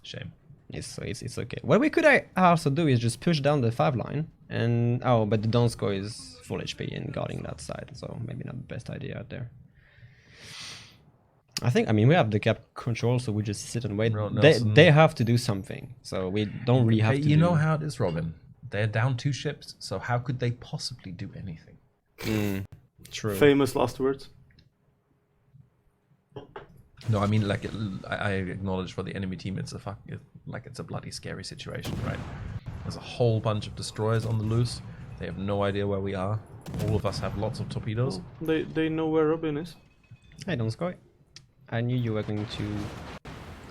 Shame. It's okay. What we could also do is just push down the 5 line, and... Oh, but the Donsko is full HP and guarding that side, so maybe not the best idea out there. I mean, we have the cap control, so we just sit and wait. Right, Nelson. They have to do something, so we don't really have Hey, to you do... know how it is, Robin. They're down 2 ships, so how could they possibly do anything? True. Famous last words. No, I mean, like, I acknowledge for the enemy team, it's a bloody scary situation, right? There's a whole bunch of destroyers on the loose. They have no idea where we are. All of us have lots of torpedoes. They know where Robin is. Hey, Donskoy. I knew you were going to...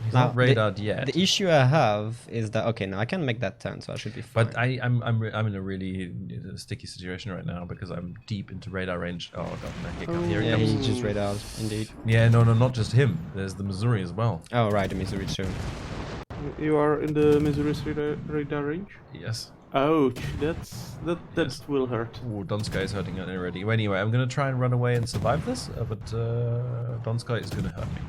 He's Now, not radared yet. The issue I have is that... Okay, now I can make that turn, so I should be fine. But I'm in a really sticky situation right now because I'm deep into radar range. Oh god, no, here he Yeah, comes. he just read out, indeed. Yeah, no, not just him. There's the Missouri as well. Oh, right, the Missouri too. You are in the Missouri's radar range. Yes. Ouch! That Yes. will hurt. Oh, Donskoy is hurting already. Well, anyway, I'm gonna try and run away and survive this, but Donskoy is gonna hurt me.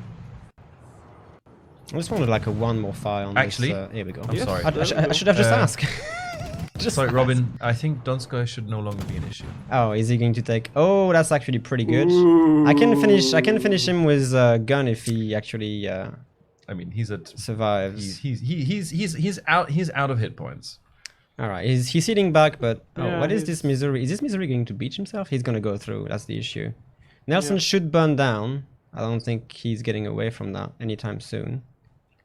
I just wanted like a 1 more fire on Actually, this. Here we go. I'm Yes. sorry. I should have just asked. Just Sorry, ask. Robin. I think Donskoy should no longer be an issue. Oh, is he going to take... Oh, that's actually pretty good. I can finish him with gun if he actually I mean, he's at survives. he's out of hit points. All right, he's sitting back, but Yeah, what is he's- this Missouri? Is this Missouri going to beach himself? He's gonna go through. That's the issue. Nelson Yeah. should burn down. I don't think he's getting away from that anytime soon.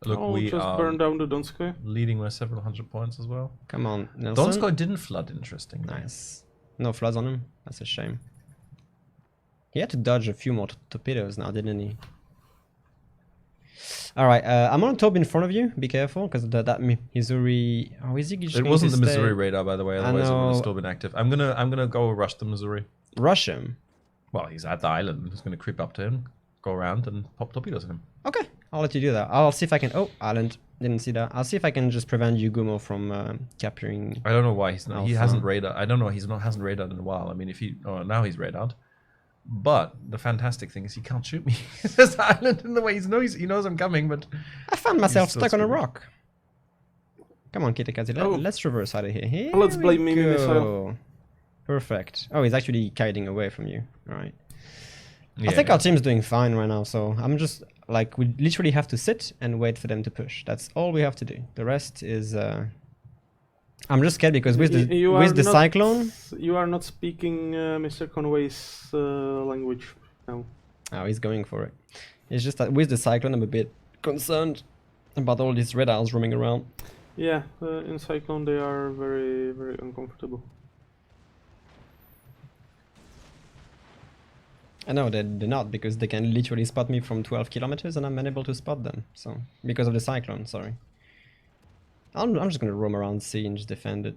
Look, we just are burn down the Donskoy. leading by several hundred points as well. Come on, Nelson. Donskoy didn't flood, interestingly. Nice. No floods on him. That's a shame. He had to dodge a few more torpedoes now, didn't he? All right, I'm on top in front of you. Be careful, because that Missouri. Oh, is he just It going wasn't to the stay? Missouri radar, by the way. Otherwise, it would know. have still been active. I'm gonna go rush the Missouri. Rush him. Well, he's at the island. I'm just gonna creep up to him, go around, and pop torpedoes at him. Okay, I'll let you do that. I'll see if I can. Oh, Island. Didn't see that. I'll see if I can just prevent Yugumo from capturing. I don't know why he's not. He Alpha. hasn't radar. I don't know. Hasn't radared in a while. I mean, if he. Oh, now he's radared. But the fantastic thing is he can't shoot me. There's the island in the way. He knows I'm coming, but I found myself still stuck on a screwed. rock. Come on, Kitakazi. Oh. Let's reverse out of here. Here Let's we blame Mimi go. missile. Perfect. Oh, he's actually kiting away from you. All right. yeah, I think our team's doing fine right now, so I'm just like we literally have to sit and wait for them to push. That's all we have to do. The rest is. I'm just scared because with the cyclone. You are not speaking Mr. Conway's language now. Oh, he's going for it. It's just that with the cyclone, I'm a bit concerned about all these radars roaming around. Yeah, in Cyclone they are very, very uncomfortable. No, they're not, because they can literally spot me from 12 kilometers and I'm unable to spot them. So, because of the cyclone, sorry. I'm just gonna roam around sea and just defend it.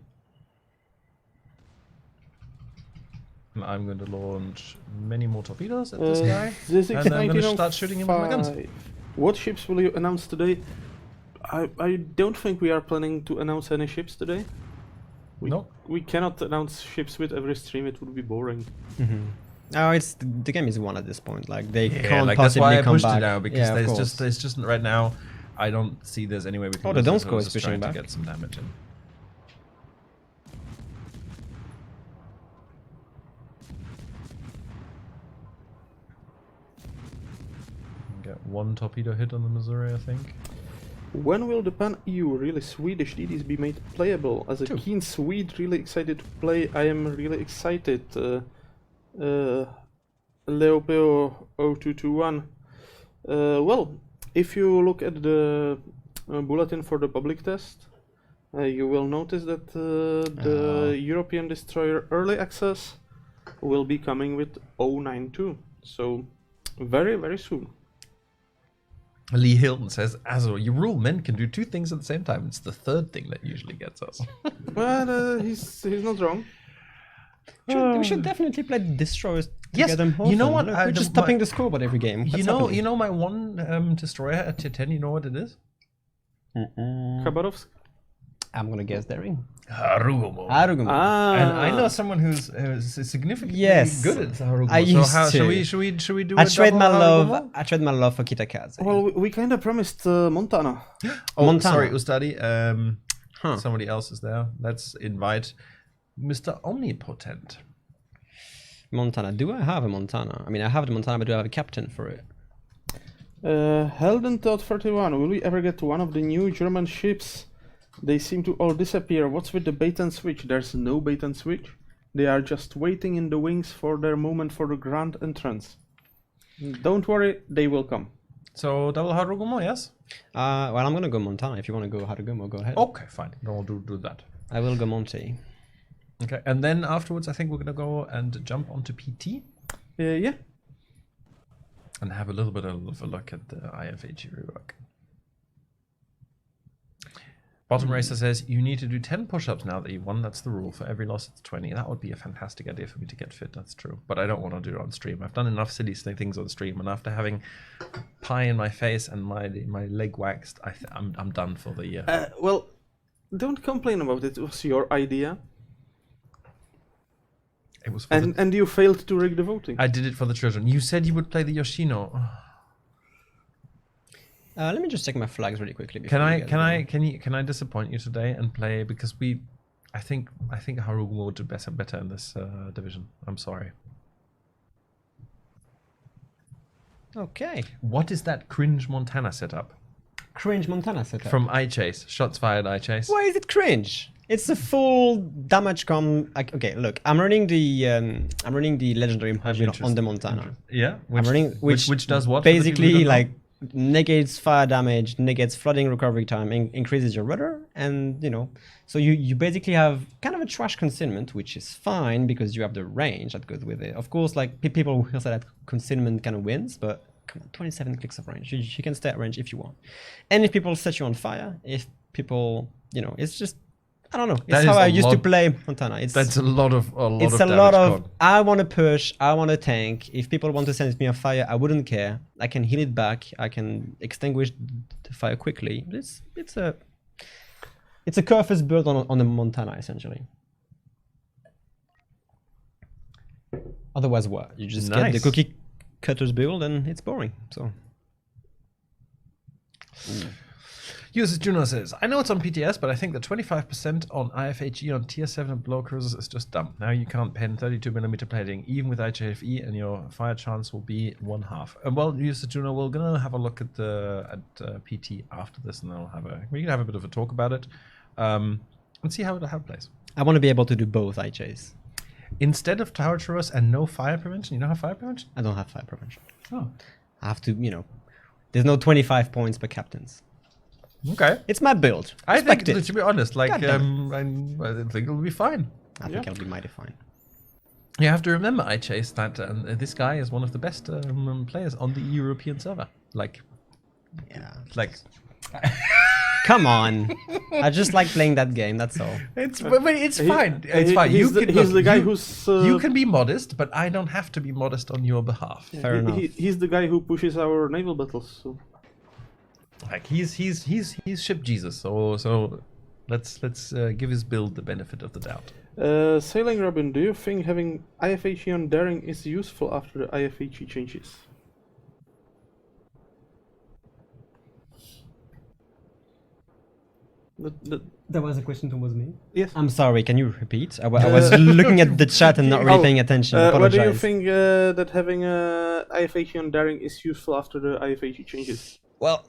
And I'm going to launch many more torpedoes at this guy. This And I'm going to start shooting him with my guns. What ships will you announce today? I don't think we are planning to announce any ships today. No. We cannot announce ships with every stream, it would be boring. Oh, it's the game is won at this point. Like they Yeah, can't like that's possibly why I come pushed back. it now, because Yeah, of there's just right now, I don't see there's any way we can. Oh, the lose Don't this, so I Score was is just pushing trying to back. get some damage in. Get one torpedo hit on the Missouri, I think. When will the pan-EU really Swedish DDs be made playable? As a keen Swede really excited to play, I am really excited. Leopeo 0221. Well, if you look at the bulletin for the public test, you will notice that the European Destroyer Early Access will be coming with 092. So, very, very soon. Lee Hilton says, Azor, you rule men can do two things at the same time. It's the third thing that usually gets us. Well, he's not wrong. We should definitely play Destroyers Yes, together. you know often. what, Look, we're just topping my- the scoreboard every game. You What's know, happening? you know my one destroyer at tier 10. You know what it is? Khabarovsk? I'm gonna guess Daring. Harugumo. Harugumo. And I know someone who's significantly Yes. good at Harugumo. I so used how, to. should we do? I a trade double my Harugumo? love. I trade my love for Kitakaze. Well, we kind of promised Montana. Oh, Montana. sorry, Ustadi. Huh. Somebody else is there. Let's invite Mr. Omnipotent. Montana. Do I have a Montana? I mean, I have the Montana, but do I have a captain for it? Heldentot 31. Will we ever get one of the new German ships? They seem to all disappear. What's with the bait and switch? There's no bait and switch. They are just waiting in the wings for their moment for the grand entrance. Don't worry, they will come. So double Harugumo, yes? Well, I'm gonna go Montana. If you want to go Harugumo, go ahead. Okay, fine. Then we'll do that. I will go Monty. Okay, and then afterwards, I think we're gonna go and jump onto PT Yeah. and have a little bit of a look at the IFHE rework. Bottom Racer says, you need to do 10 push-ups now that you won. That's the rule. For every loss, it's 20. That would be a fantastic idea for me to get fit. That's true. But I don't want to do it on stream. I've done enough silly things on stream. And after having pie in my face and my leg waxed, I'm done for the year. Well, don't complain about it. It was your idea. It was for And you failed to rig the voting. I did it for the children. You said you would play the Yoshino. Let me just check my flags really quickly. Can before we get going. I disappoint you today and play, because I think Harugumo would do better in this division. I'm sorry. Okay. What is that cringe Montana setup? Cringe Montana setup. From iChase. Shots fired iChase. Why is it cringe? It's a full damage okay, look, I'm running the legendary improvement on the Montana. Yeah. Which does what? for the people who Basically, don't know? like negates fire damage, negates flooding recovery time, increases your rudder, and so you basically have kind of a trash concealment, which is fine because you have the range that goes with it. Of course, like people will say that concealment kind of wins, but come on, 27 clicks of range. You can stay at range if you want. And if people set you on fire, if people, it's just, I don't know. It's how I used to play Montana. That's a lot of It's a damage lot of, con. I want to push, I want to tank. If people want to send me on fire, I wouldn't care. I can heal it back. I can extinguish the fire quickly. It's a Curfews build on the Montana, essentially. Otherwise, what? You just get the cookie cutters build and it's boring. So. Uses Juno says, I know it's on PTS, but I think the 25% on IFHE on tier 7 and below cruisers is just dumb. Now you can't pen 32mm plating, even with IHFE, and your fire chance will be 1/2. Well, Uses Juno, we're gonna have a look at PT after this, and then we can have a bit of a talk about it, and see how it plays. I want to be able to do both I chase. Instead of tower traverse and no fire prevention, you don't have fire prevention? I don't have fire prevention. Oh. I have to, there's no 25 points per captains. Okay. It's my build. I think, Respect it. to be honest, like, God damn I think it'll be fine. I think it'll be mighty fine. You have to remember, I chased that, and this guy is one of the best players on the European server. Like, Come on. I just like playing that game, that's all. it's fine. It's fine. He's the guy who's... you can be modest, but I don't have to be modest on your behalf. Fair enough. He's the guy who pushes our naval battles. So. Like he's ship Jesus. So let's give his build the benefit of the doubt. SailingRobin, do you think having IFHE on daring is useful after the IFHE changes? That was a question towards me? Yes. I'm sorry, can you repeat? I was looking at the chat and not really paying attention. What do you think that having IFHE on daring is useful after the IFHE changes? Well,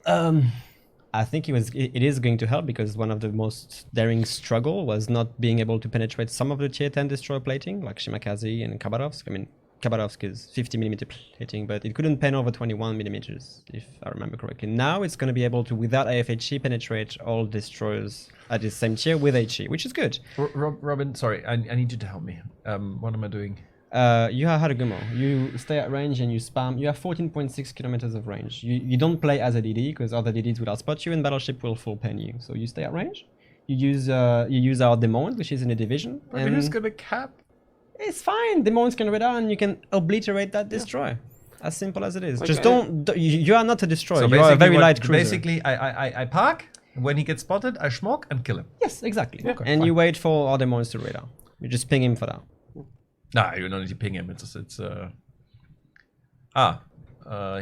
I think it is going to help because one of the most daring struggle was not being able to penetrate some of the tier 10 destroyer plating, like Shimakaze and Khabarovsk. I mean, Khabarovsk is 50mm plating, but it couldn't pen over 21mm, if I remember correctly. Now it's going to be able to, without IFHE, penetrate all destroyers at the same tier with HE, which is good. Robin, sorry, I need you to help me. What am I doing? You have Harugumo. You stay at range and you spam. You have 14.6 kilometers of range. You don't play as a DD because other DDs will outspot you and battleship will full pen you. So you stay at range. You use our Demon, which is in a division. And who's gonna cap? It's fine. Demons can radar and you can obliterate that destroyer. As simple as it is. Okay. Just don't. You are not a destroyer. So you are a very light cruiser. Basically, I park. When he gets spotted, I schmock and kill him. Yes, exactly. Okay, and fine. you wait for other demons to radar. You just ping him for that. Nah, you don't need to ping him.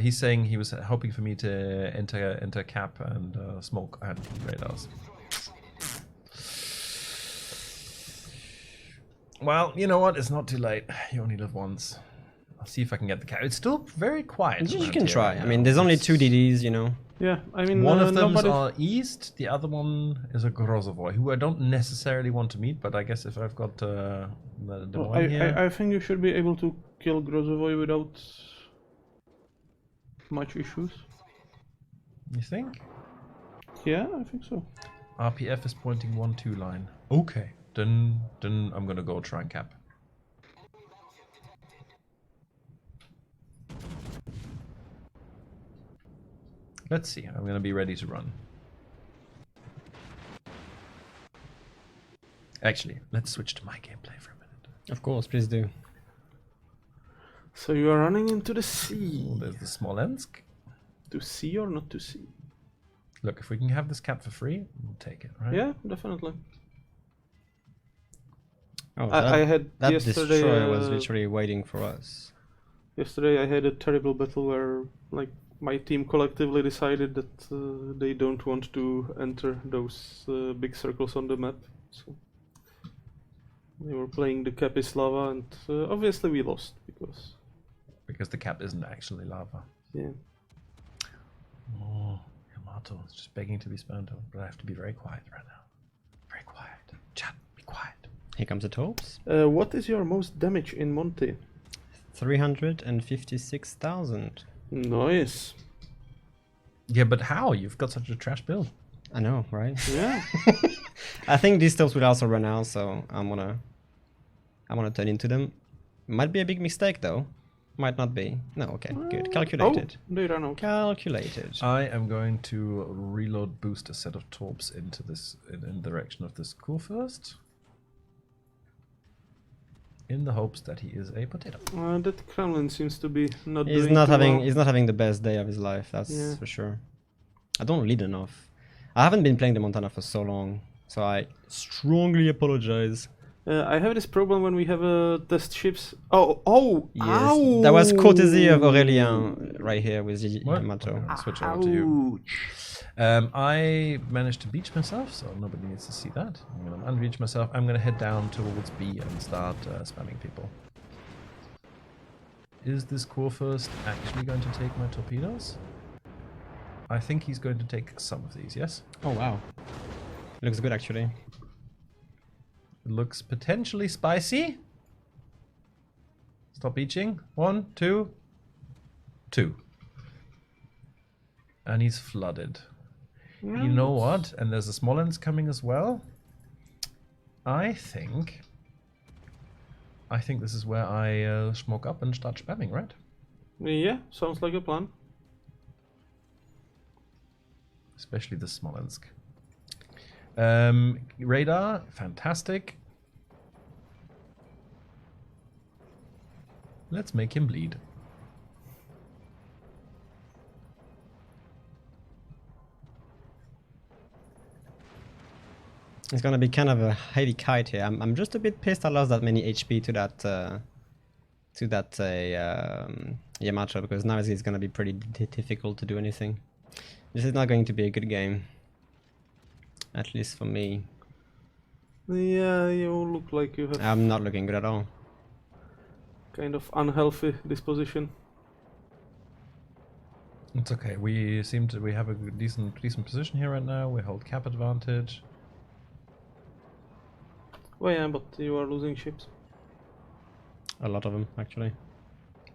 He's saying he was hoping for me to enter cap and smoke and radars. Well, you know what? It's not too late. You only live once. I'll see if I can get the cap. It's still very quiet. You around can here try. right I now. mean, there's only 2 DDs, you know. Yeah, I mean... One of them is east, the other one is a Grozovoy, who I don't necessarily want to meet, but I guess if I've got the one here... I think you should be able to kill Grozovoy without much issues. You think? Yeah, I think so. RPF is pointing 1-2 line. Okay, then I'm gonna go try and cap. Let's see, I'm gonna be ready to run. Actually, let's switch to my gameplay for a minute. Of course, please do. So you are running into the sea. Oh, there's the Smolensk. To sea or not to sea? Look, if we can have this cap for free, we'll take it, right? Yeah, definitely. Oh, I had that yesterday... destroyer was literally waiting for us. Yesterday I had a terrible battle where, like, my team collectively decided that they don't want to enter those big circles on the map. So they were playing the cap is lava, and obviously we lost Because the cap isn't actually lava. Yeah. Oh, Yamato is just begging to be spammed, but I have to be very quiet right now. Very quiet. Chat, be quiet. Here comes the taupes. What is your most damage in Monte? 356,000. Nice. Yeah, but how? You've got such a trash build. I know, right? Yeah. I think these taupes will also run out, so I'm gonna turn into them. Might be a big mistake though. Might not be. No, okay, good. Calculated. Oh, they ran out. Calculated. I am going to reload boost a set of torps into this in the direction of this school first. In the hopes that he is a potato. That Kremlin seems to be not He's doing not too having well. he's not having the best day of his life, that's for sure. I don't lead enough. I haven't been playing the Montana for so long, so I strongly apologize. I have this problem when we have test ships. Oh! Yes, Ow! that was courtesy of Aurelien right here with What? Yamato. I'll switch over to you. I managed to beach myself, so nobody needs to see that. I'm going to unbeach myself. I'm going to head down towards B and start spamming people. Is this Kurfürst actually going to take my torpedoes? I think he's going to take some of these, yes? Oh wow, looks good actually. It looks potentially spicy. Stop beaching. 1, 2, 2. And he's flooded. You know what? And there's a Smolensk coming as well. I think I think this is where I smoke up and start spamming, right? Yeah, sounds like a plan. Especially the Smolensk. Radar, fantastic. Let's make him bleed. It's gonna be kind of a heavy kite here. I'm just a bit pissed I lost that many HP to that Yamato, because now it's gonna be pretty difficult to do anything. This is not going to be a good game, at least for me. Yeah, you look like you have I'm not looking good at all. kind of unhealthy disposition. It's okay. We have a decent position here right now. We hold cap advantage. Well, yeah, but you are losing ships. A lot of them, actually.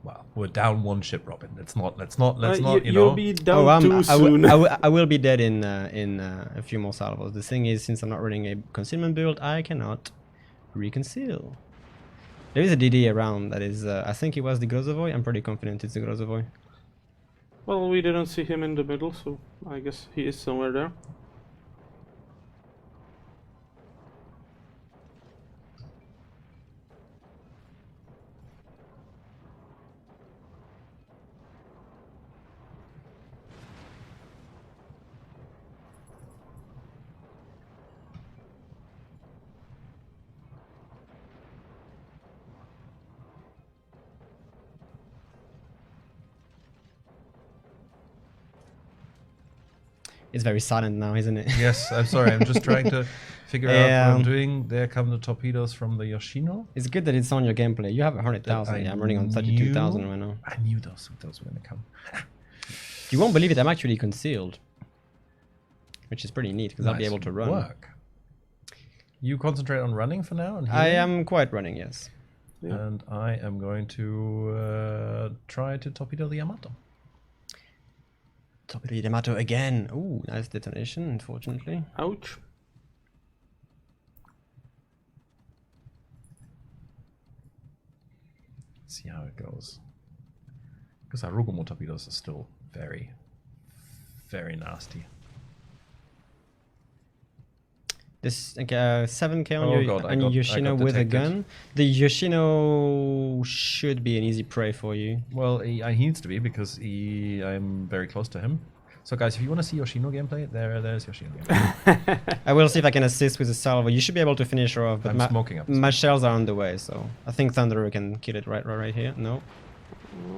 Well, we're down one ship, Robin. Let's not. You You'll know. be down too soon. I will be dead in a few more salvos. The thing is, since I'm not running a concealment build, I cannot reconceal. There is a DD around that is, I think it was the Grozovoy. I'm pretty confident it's the Grozovoy. Well, we didn't see him in the middle, so I guess he is somewhere there. It's very silent now, isn't it? Yes, I'm sorry. I'm just trying to figure out what I'm doing. There come the torpedoes from the Yoshino. It's good that it's on your gameplay. You have 100,000. Yeah, I'm running on 32,000 right now. I knew those were gonna come. You won't believe it. I'm actually concealed, which is pretty neat because I'll be able to run. Work. You concentrate on running for now. And I am quite running, yes. Yeah. And I am going to try to torpedo the Yamato. Torpedo Yamato again. Ooh, nice detonation, unfortunately. Ouch. See how it goes. Because our Rugomo torpedoes are still very, very nasty. This 7k on Oh your, God, on your Yoshino with a detected. gun. The Yoshino should be an easy prey for you. Well, he needs to be because I'm very close to him. So guys, if you want to see Yoshino gameplay, there's Yoshino gameplay. I will see if I can assist with the salvo. You should be able to finish her off, but I'm smoking up. my shells are on the way, so I think Thunderer can kill it right here. No.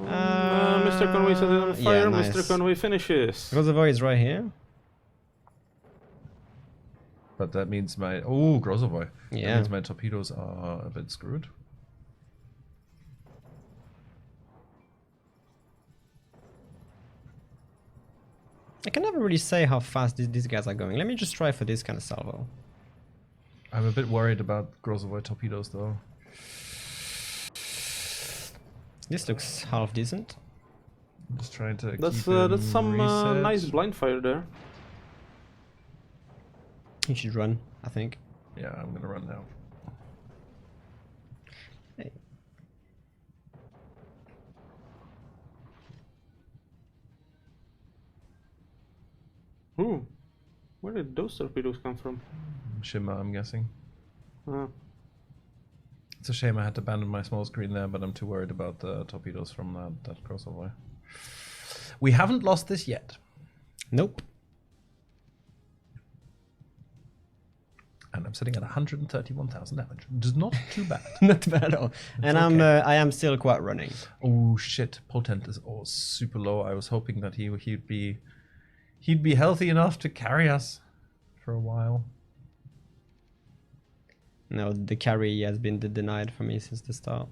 Mr. Conway set it on fire. Yeah, nice. Mr. Conway finishes. Grozovoy is right here. But that means my Grozovoy. That Yeah. means my torpedoes are a bit screwed. I can never really say how fast these guys are going. Let me just try for this kind of salvo. I'm a bit worried about Grozovoy torpedoes though. This looks half decent. I'm just trying to That's keep him some reset. nice blind fire there. You should run, I think. Yeah, I'm gonna run now. Hey. Ooh, where did those torpedoes come from? Shimmer, I'm guessing. Ah. It's a shame I had to abandon my small screen there, but I'm too worried about the torpedoes from that crossover. We haven't lost this yet. Nope. And I'm sitting at 131,000 damage. Which is not too bad. Not bad at all. And okay. I am still quite running. Oh shit, Potent is super low. I was hoping that he'd be healthy enough to carry us for a while. No, the carry has been denied for me since the start.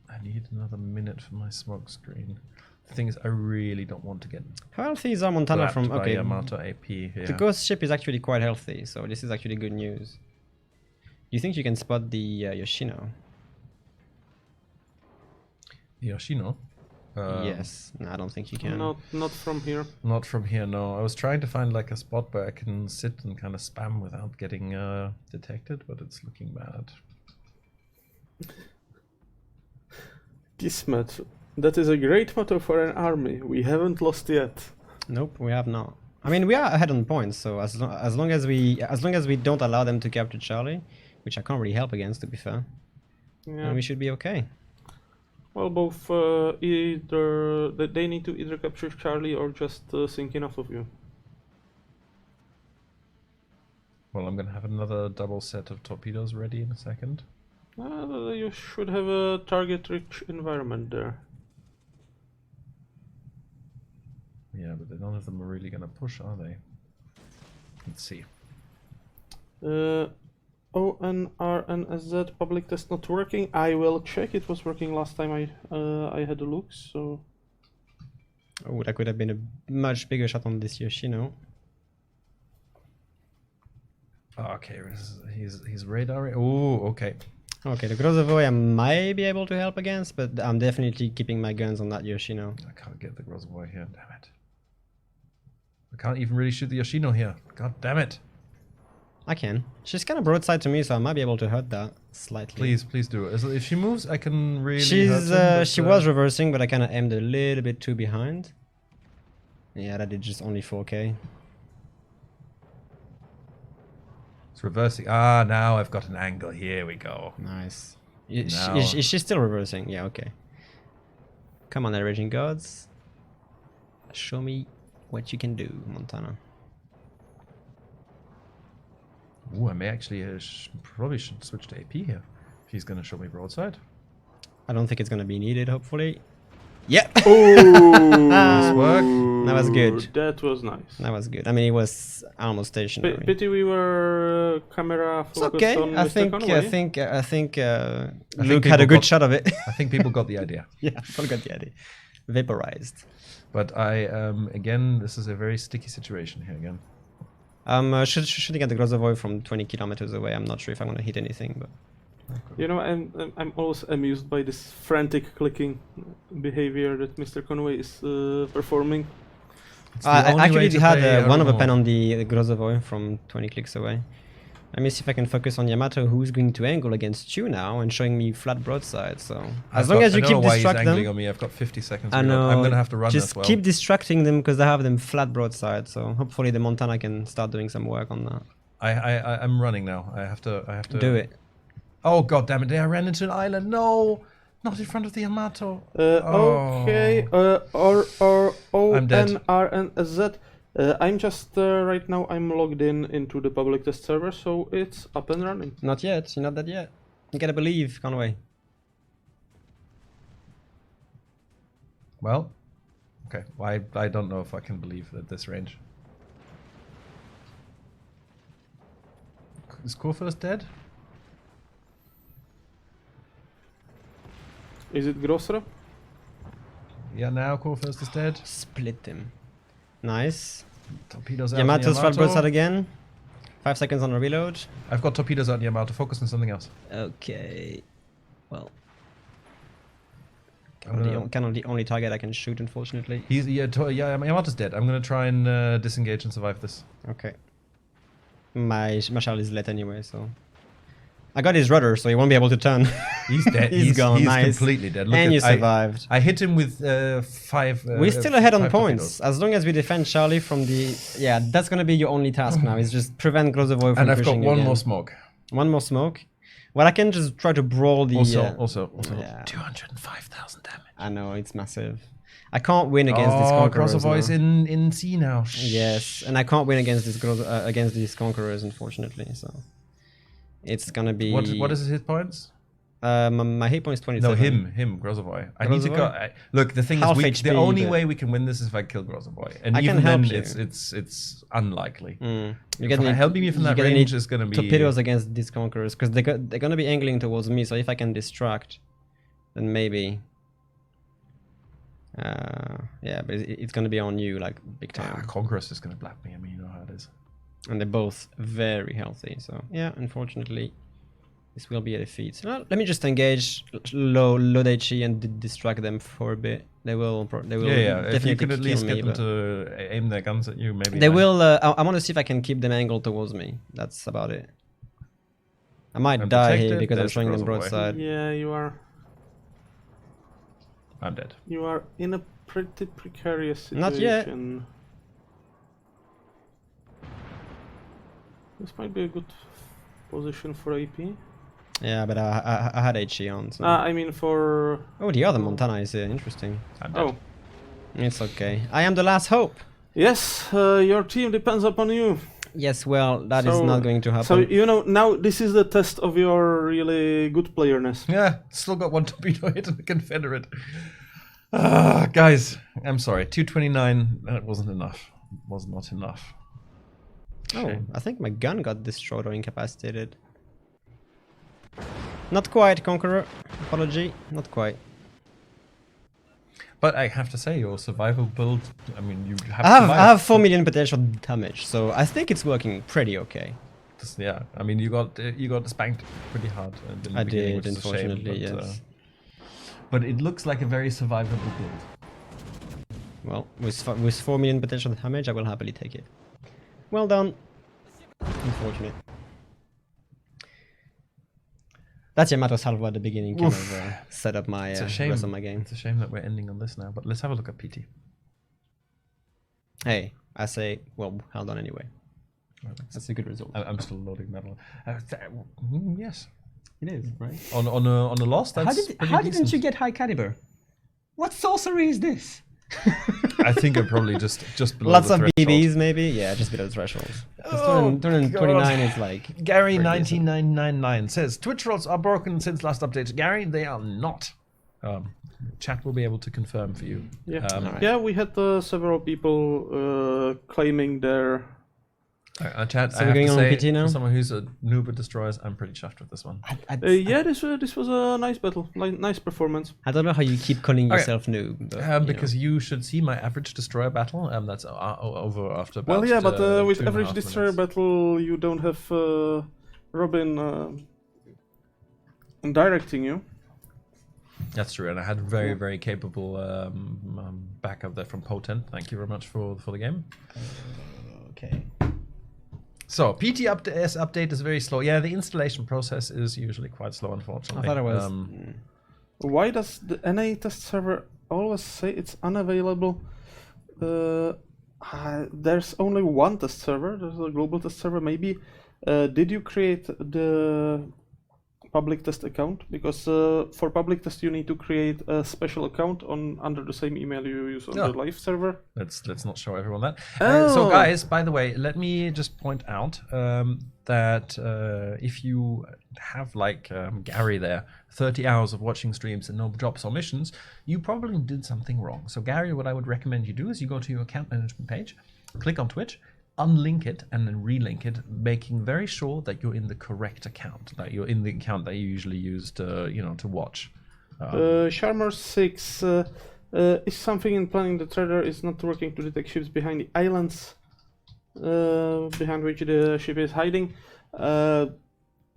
I need another minute for my smoke screen. The thing is, I really don't want to get How healthy is our Montana from... by Okay, Yamato AP here. the ghost ship is actually quite healthy, so this is actually good news. You think you can spot the Yoshino? Yoshino? Yes. No, I don't think you can. Not from here. Not from here, no. I was trying to find like a spot where I can sit and kind of spam without getting detected, but it's looking bad. This motto. That is a great motto for an army. We haven't lost yet. Nope, we have not. I mean, we are ahead on points, so as long as we don't allow them to capture Charlie, which I can't really help against, to be fair, Yeah. then we should be okay. Well, both either they need to either capture Charlie or just sink enough of you. Well, I'm gonna have another double set of torpedoes ready in a second. You should have a target-rich environment there. Yeah, but none of them are really gonna push, are they? Let's see. ONRNSZ public test not working. I will check. It was working last time I had a look. So. Oh, that could have been a much bigger shot on this Yoshino. Okay, he's radar. Oh, okay. Okay, the Grozovoy I might be able to help against, but I'm definitely keeping my guns on that Yoshino. I can't get the Grozovoy here. Damn it! I can't even really shoot the Yoshino here. God damn it! I can. She's kind of broadside to me, so I might be able to hurt that slightly. Please do it. If she moves, I can really. She's hurt him, but, she was reversing, but I kind of aimed a little bit too behind. Yeah, that did just only 4K. It's reversing. Ah, now I've got an angle. Here we go. Nice. Now- Is she still reversing? Yeah, okay. Come on, there, Raging Gods. Show me what you can do, Montana. Ooh, I may actually probably should switch to AP here. If he's going to show me broadside. I don't think it's gonna be needed, hopefully. Yep! Nice work. That was good. That was nice. That was good. I mean, it was almost stationary. Pity we were camera It's focused okay. on I Mr. think Conway. Luke had a people good got- shot of it. I think people got the idea. Yeah, I got the idea. Vaporized. But again, this is a very sticky situation here again. Shooting at the Grozovoy from 20 kilometers away. I'm not sure if I'm gonna hit anything, but You know, I'm always amused by this frantic clicking behavior that Mr. Conway is performing. It's the I only way actually to had play one of a Armor. pen on the Grozovoy from 20 clicks away. Let me see if I can focus on Yamato, who's going to angle against you now and showing me flat broadside. So as long as you keep distracting angling them, on me. I've got 50 seconds. I reload. know. I'm gonna have to run just as well. keep distracting them because they have them flat broadside. So hopefully the Montana can start doing some work on that. I'm running now. I have to Do it. Oh god damn it! I ran into an island. No, not in front of the Yamato. Okay, I'm dead. ONRNZ. I'm just right now. I'm logged into the public test server, so it's up and running. Not yet. You're not dead yet. You gotta believe, Conway. Well, okay. Well, I don't know if I can believe at this range. Is Kurfürst dead? Is it Grosser? Yeah, now Kurfürst is dead. Split them. Nice. Torpedoes out on Yamato's flat Yamato. broadside again. 5 seconds on a reload. I've got torpedoes out on Yamato. Focus on something else. Okay. Well. I'm gonna- Kind of the only target I can shoot, unfortunately. Yamato's dead. I'm gonna try and disengage and survive this. Okay. My shell is lit anyway, so. I got his rudder, so he won't be able to turn. He's dead. He's gone. He's Nice. completely dead. And you survived. I hit him with 5. We're still ahead on 5 points. torpedoes. As long as we defend Charlie from the... Yeah, that's going to be your only task now, is just prevent Grozovoy from And I've got pushing one again. more smoke. One more smoke. Well, I can just try to brawl the... Also, yeah. 205,000 damage. I know, it's massive. I can't win against these conquerors Grozovoy's now. in sea now. Yes, and I can't win against these conquerors, unfortunately, so... It's gonna be... What is his hit points? My hit point is 27. No, him, Grozovoy. I need to go. Grozovoy? Look, the thing Half is, the HP, only but- way we can win this is if I kill Grozovoy, and I can even then, help you. it's unlikely. Helping me from that range is gonna be torpedoes against these conquerors because they're gonna be angling towards me. So if I can distract, then maybe. Yeah, but it's gonna be on you like big time. Conqueror's just gonna blap me. I mean, you know how it is. And they're both very healthy. So yeah, unfortunately, this will be a defeat. So let me just engage load HE and distract them for a bit. They will Yeah. definitely If you could at kill least me, get them but to aim their guns at you, maybe they will. I want to see if I can keep them angled towards me. That's about it. I might I'm die protected, here because I'm there's the showing them reservoir. broadside. Yeah, you are. I'm dead. You are in a pretty precarious situation. Not yet. This might be a good position for AP. Yeah, but I had HE on. So. I mean for... Oh, the other Montana is here. Interesting. I'm dead. Oh. It's okay. I am the last hope. Yes, your team depends upon you. Yes, well, that is not going to happen. So, you know, now this is the test of your really good playerness. Yeah, still got one torpedo hit in the Confederate. Guys, I'm sorry. 229, that wasn't enough. Was not enough. Oh, Shame. I think my gun got destroyed or incapacitated. Not quite, Conqueror. Apology, not quite. But I have to say, your survival build, I mean, you have I have 4 million potential damage, so I think it's working pretty okay. Yeah, I mean, you got spanked pretty hard. In the I beginning, did, which is a shame, unfortunately, but, yes. But it looks like a very survivable build. Well, with 4 million potential damage, I will happily take it. Well done. Unfortunate. That's Yamato Salvo at the beginning kind of set up my rest of my game. It's a shame that we're ending on this now, but let's have a look at PT. Hey, I say, well, held on anyway. That's a good result. I'm still loading metal. Yes, It is, right? on a loss. That's How didn't you get high caliber? What sorcery is this? I think I'm probably just below Lots the of threshold. BBs, maybe. Yeah, just below the thresholds. Oh, 229 is like Gary pretty decent. 9999 says Twitch rolls are broken since last update. Gary, they are not. Chat will be able to confirm for you. Yeah, Alright. yeah. We had several people claiming their... Chat, So I we're have going to on say, PT now? for someone who's a noob at destroyers, I'm pretty chuffed with this one. yeah, this was a nice battle, nice performance. I don't know how you keep calling Okay. yourself noob. But, Because you should see my average destroyer battle. That's over after about Well, yeah, but with 2.5 average destroyer minutes. battle, you don't have Robin directing you. That's true, and I had very capable backup there from Potent. Thank you very much for the game. okay. So PT update is very slow. Yeah, the installation process is usually quite slow, unfortunately. I thought it was. Why does the NA test server always say it's unavailable? There's only one test server. There's a global test server. Maybe did you create the public test account? Because for public test you need to create a special account under the same email you use on the live server. Let's not show everyone that. Oh. So guys, by the way, let me just point out that if you have like Gary there, 30 hours of watching streams and no jobs or missions, you probably did something wrong. So Gary, what I would recommend you do is you go to your account management page, click on Twitch, unlink it and then relink it, making very sure that you're in the correct account, that you're in the account that you usually use to, to watch. Sharmer 6 is something in planning the trader is not working to detect ships behind the islands behind which the ship is hiding.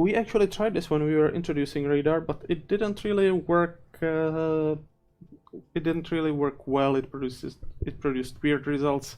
We actually tried this when we were introducing radar, but it didn't really work. It didn't really work well. It produced weird results.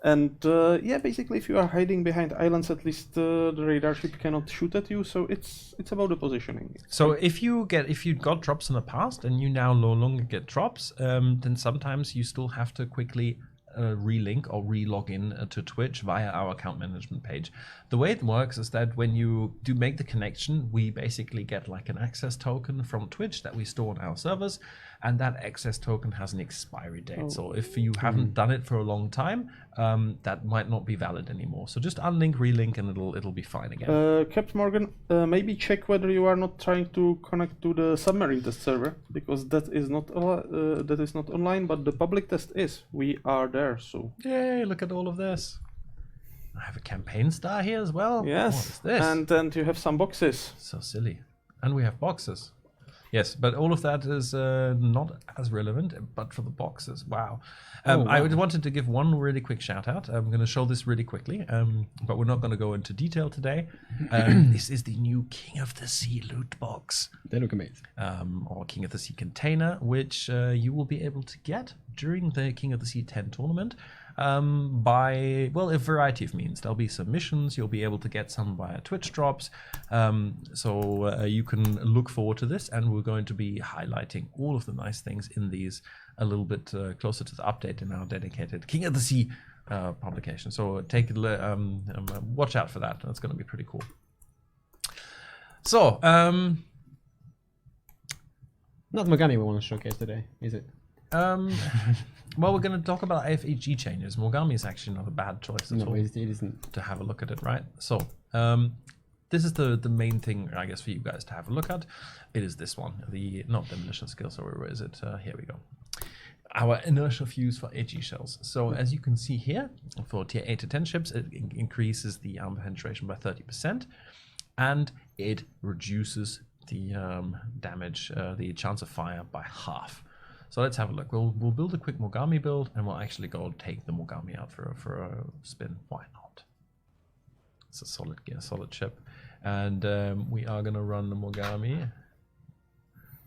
And yeah, basically, if you are hiding behind islands, at least the radar ship cannot shoot at you. So it's about the positioning. So if you got drops in the past and you now no longer get drops, then sometimes you still have to quickly relink or relog in to Twitch via our account management page. The way it works is that when you do make the connection, we basically get like an access token from Twitch that we store on our servers, and that access token has an expiry date. So if you haven't done it for a long time, that might not be valid anymore. So just unlink, relink, and it'll be fine again. Captain Morgan, maybe check whether you are not trying to connect to the submarine test server, because that is not online, but the public test is. We are there, so. Yay! Look at all of this. I have a campaign star here as well. Yes. What is this? And you have some boxes. So silly. And we have boxes. Yes, but all of that is not as relevant, but for the boxes. Wow. I wanted to give one really quick shout out. I'm going to show this really quickly, but we're not going to go into detail today. This is the new King of the Sea loot box. They look amazing. Or King of the Sea container, which you will be able to get during the King of the Sea 10 tournament. by, well, a variety of means. There'll be some missions. You'll be able to get some via Twitch drops. So you can look forward to this, and we're going to be highlighting all of the nice things in these a little bit closer to the update in our dedicated King of the Sea publication. So watch out for that. That's going to be pretty cool. So, not Mogami we want to showcase today, is it? well, we're going to talk about IFHE changes. Mogami is actually not a bad choice at all. It isn't. To have a look at it, right? So, this is the main thing, I guess, for you guys to have a look at. It is this one, not demolition skills, or where is it? Here we go. Our inertial fuse for HE shells. So, as you can see here, for tier 8 to 10 ships, it increases the armor penetration by 30%, and it reduces the damage, the chance of fire by half. So let's have a look. We'll build a quick Mogami build, and we'll actually go take the Mogami out for a spin. Why not? It's a solid ship, and we are gonna run the Mogami.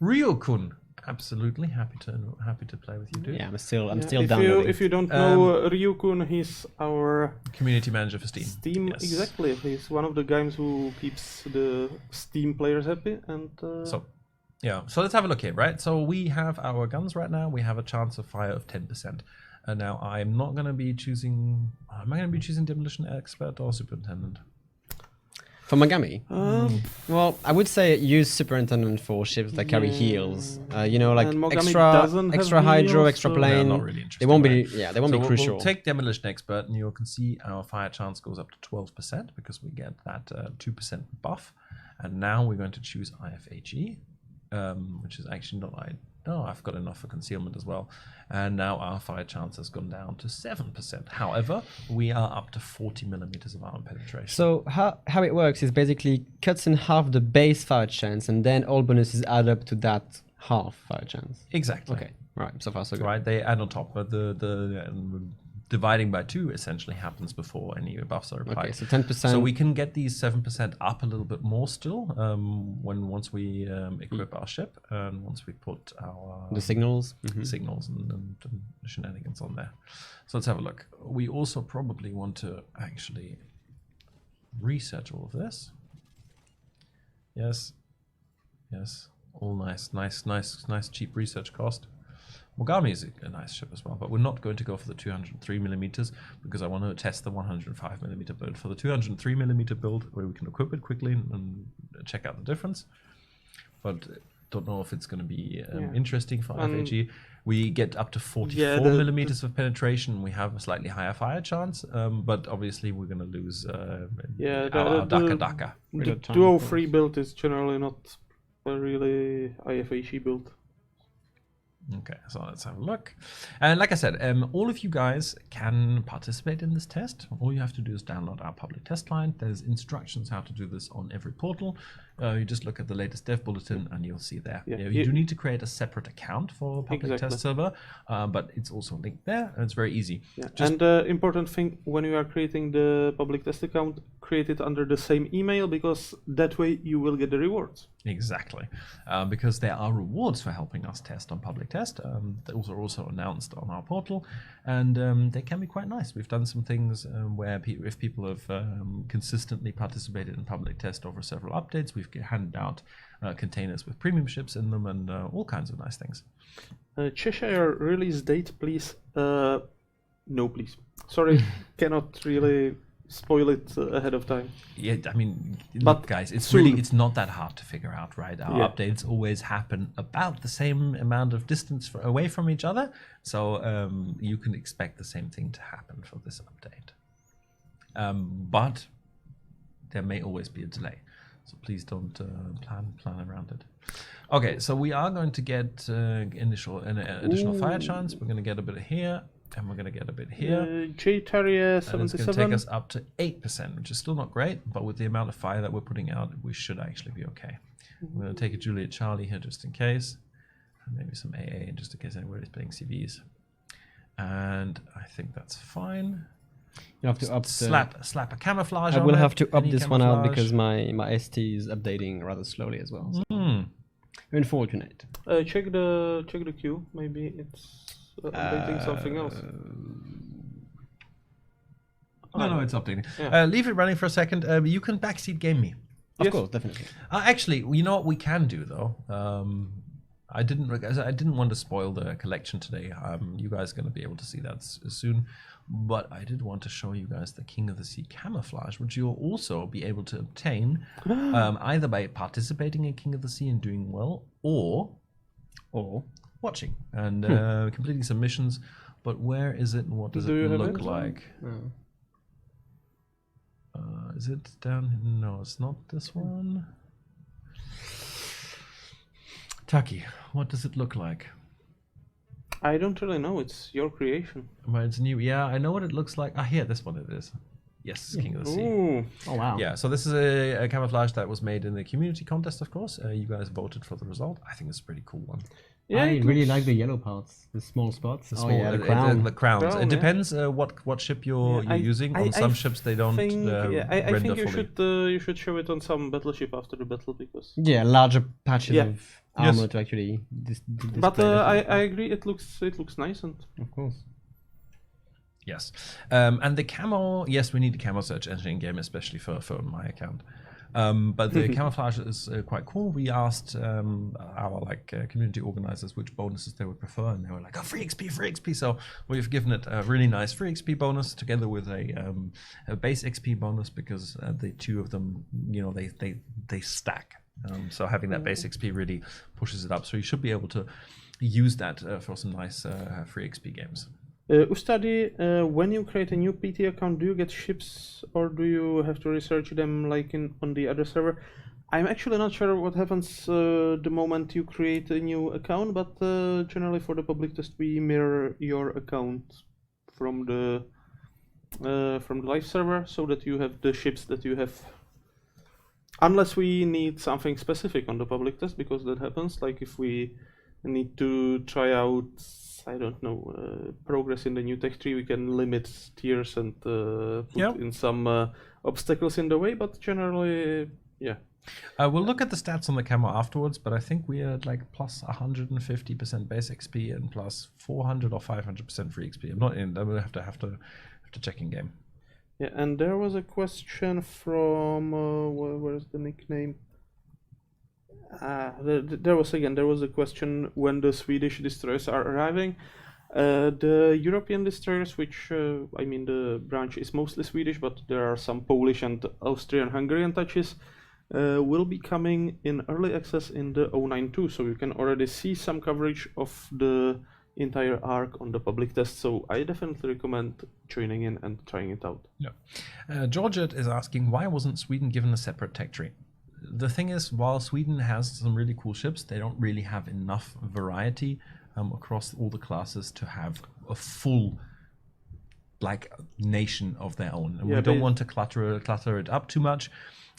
Ryokun, absolutely happy to play with you, dude. Yeah, I'm still if downloading. if you don't know Ryukun, he's our community manager for Steam. Yes. Exactly. He's one of the guys who keeps the Steam players happy, and So let's have a look here, right? So we have our guns right now. We have a chance of fire of 10%. And now I'm not going to be choosing... Am I going to be choosing Demolition Expert or Superintendent? For Mogami? Well, I would say use Superintendent for ships that carry heals. You know, like extra hydro, heals, extra so plane. Not really interesting, they won't right? they won't be crucial. We'll take Demolition Expert, and you can see our fire chance goes up to 12% because we get that 2% buff. And now we're going to choose IFHE. Which is actually not I've got enough for concealment as well. And now our fire chance has gone down to 7%. However, we are up to 40 millimeters of armor penetration. So how it works is basically cuts in half the base fire chance, and then all bonuses add up to that half fire chance. Exactly. Okay. Right. So far so good. Right, they add on top, but the dividing by 2 essentially happens before any buffs are applied. Okay, so 10%. So we can get these 7% up a little bit more still once we equip our ship and once we put our the signals, signals and shenanigans on there. So let's have a look. We also probably want to actually research all of this. Yes, all nice cheap research cost. Mogami is a nice ship as well, but we're not going to go for the 203 millimeters because I want to test the 105 millimeter build. For the 203 millimeter build, where we can equip it quickly and check out the difference, but don't know if it's going to be interesting for IFHE. We get up to 44 millimeters of penetration. We have a slightly higher fire chance, but obviously we're going to lose our Daka. The 203 build is generally not a really IFHE build. Okay, so let's have a look. And like I said, all of you guys can participate in this test. All you have to do is download our public test client. There's instructions how to do this on every portal. You just look at the latest dev bulletin and you'll see there. Yeah, you do need to create a separate account for public test server, but it's also linked there and it's very easy. Yeah. And the important thing, when you are creating the public test account, create it under the same email, because that way you will get the rewards. Exactly, because there are rewards for helping us test on public test. Those are also announced on our portal, and they can be quite nice. We've done some things where if people have consistently participated in public test over several updates, we've handed out containers with premium ships in them and all kinds of nice things. Cheshire release date, please. No, please. Sorry, cannot really spoil it ahead of time. Yeah, I mean, But look, guys, it's soon. it's not that hard to figure out, right? Our updates always happen about the same amount of distance away from each other, so you can expect the same thing to happen for this update. But there may always be a delay, so please don't plan around it. Okay, so we are going to get additional fire chance. We're going to get a bit here. And we're going to get a bit here. J Terrier 77. And it's going to take us up to 8%, which is still not great, but with the amount of fire that we're putting out, we should actually be okay. We're going to take a Juliet Charlie here just in case. And maybe some AA just in case anybody's playing CVs. And I think that's fine. You have to up slap a camouflage. I will have to up Any this one out camouflage? because my ST is updating rather slowly as well. So. Unfortunate. Check the queue. Maybe it's updating something else. No, it's updating. Yeah. Leave it running for a second. You can backseat game me. Of Yes. course, definitely. Actually, you know what we can do though. I didn't want to spoil the collection today. You guys are going to be able to see that soon. But I did want to show you guys the King of the Sea Camouflage, which you'll also be able to obtain either by participating in King of the Sea and doing well, or watching and completing some missions. But where is it and what does Do you it have look it? like? Is it down? No, it's not this one. Taki, what does it look like? I don't really know. It's your creation. Well, it's new. Yeah, I know what it looks like. Here, this one it is. Yes, King of the Sea. Ooh. Oh wow. Yeah, so this is a camouflage that was made in the community contest, of course. You guys voted for the result. I think it's a pretty cool one. Yeah, I it really looks- like the yellow parts, the small spots. The Oh, small, yeah, the the crown. crowns. Crown, It yeah. depends what ship you're using. On some ships, they don't I render think you fully. you should show it on some battleship after the battle because. Yeah, larger patches Yeah. of armor to actually display. But that. I agree. It looks nice and. Of course. Yes, and the camo. Yes, we need the camo search engine in game, especially for my account. But the camouflage is quite cool. We asked our community organizers which bonuses they would prefer, and they were like, "Oh, free XP!" So we've given it a really nice free XP bonus together with a base XP bonus because the two of them, they stack. So having that base XP really pushes it up. So you should be able to use that for some nice free XP games. Ustadi, when you create a new PT account, do you get ships or do you have to research them like on the other server? I'm actually not sure what happens the moment you create a new account, but generally for the public test we mirror your account from the live server so that you have the ships that you have. Unless we need something specific on the public test, because that happens, like if we need to try out, I don't know, progress in the new tech tree, we can limit tiers and put in some obstacles in the way, but generally, yeah. We'll look at the stats on the camo afterwards, but I think we are at like plus 150% base XP and plus 400 or 500% free XP. I'm not in. I will have to check in game. Yeah, and there was a question from where's the nickname? There was a question when the Swedish destroyers are arriving. The European destroyers, which the branch is mostly Swedish, but there are some Polish and Austrian-Hungarian touches, will be coming in early access in the 092, so you can already see some coverage of the entire arc on the public test. So I definitely recommend joining in and trying it out. Yeah. Georgette is asking, why wasn't Sweden given a separate tech tree? The thing is, while Sweden has some really cool ships, they don't really have enough variety across all the classes to have a full nation of their own. And we don't want to clutter it up too much.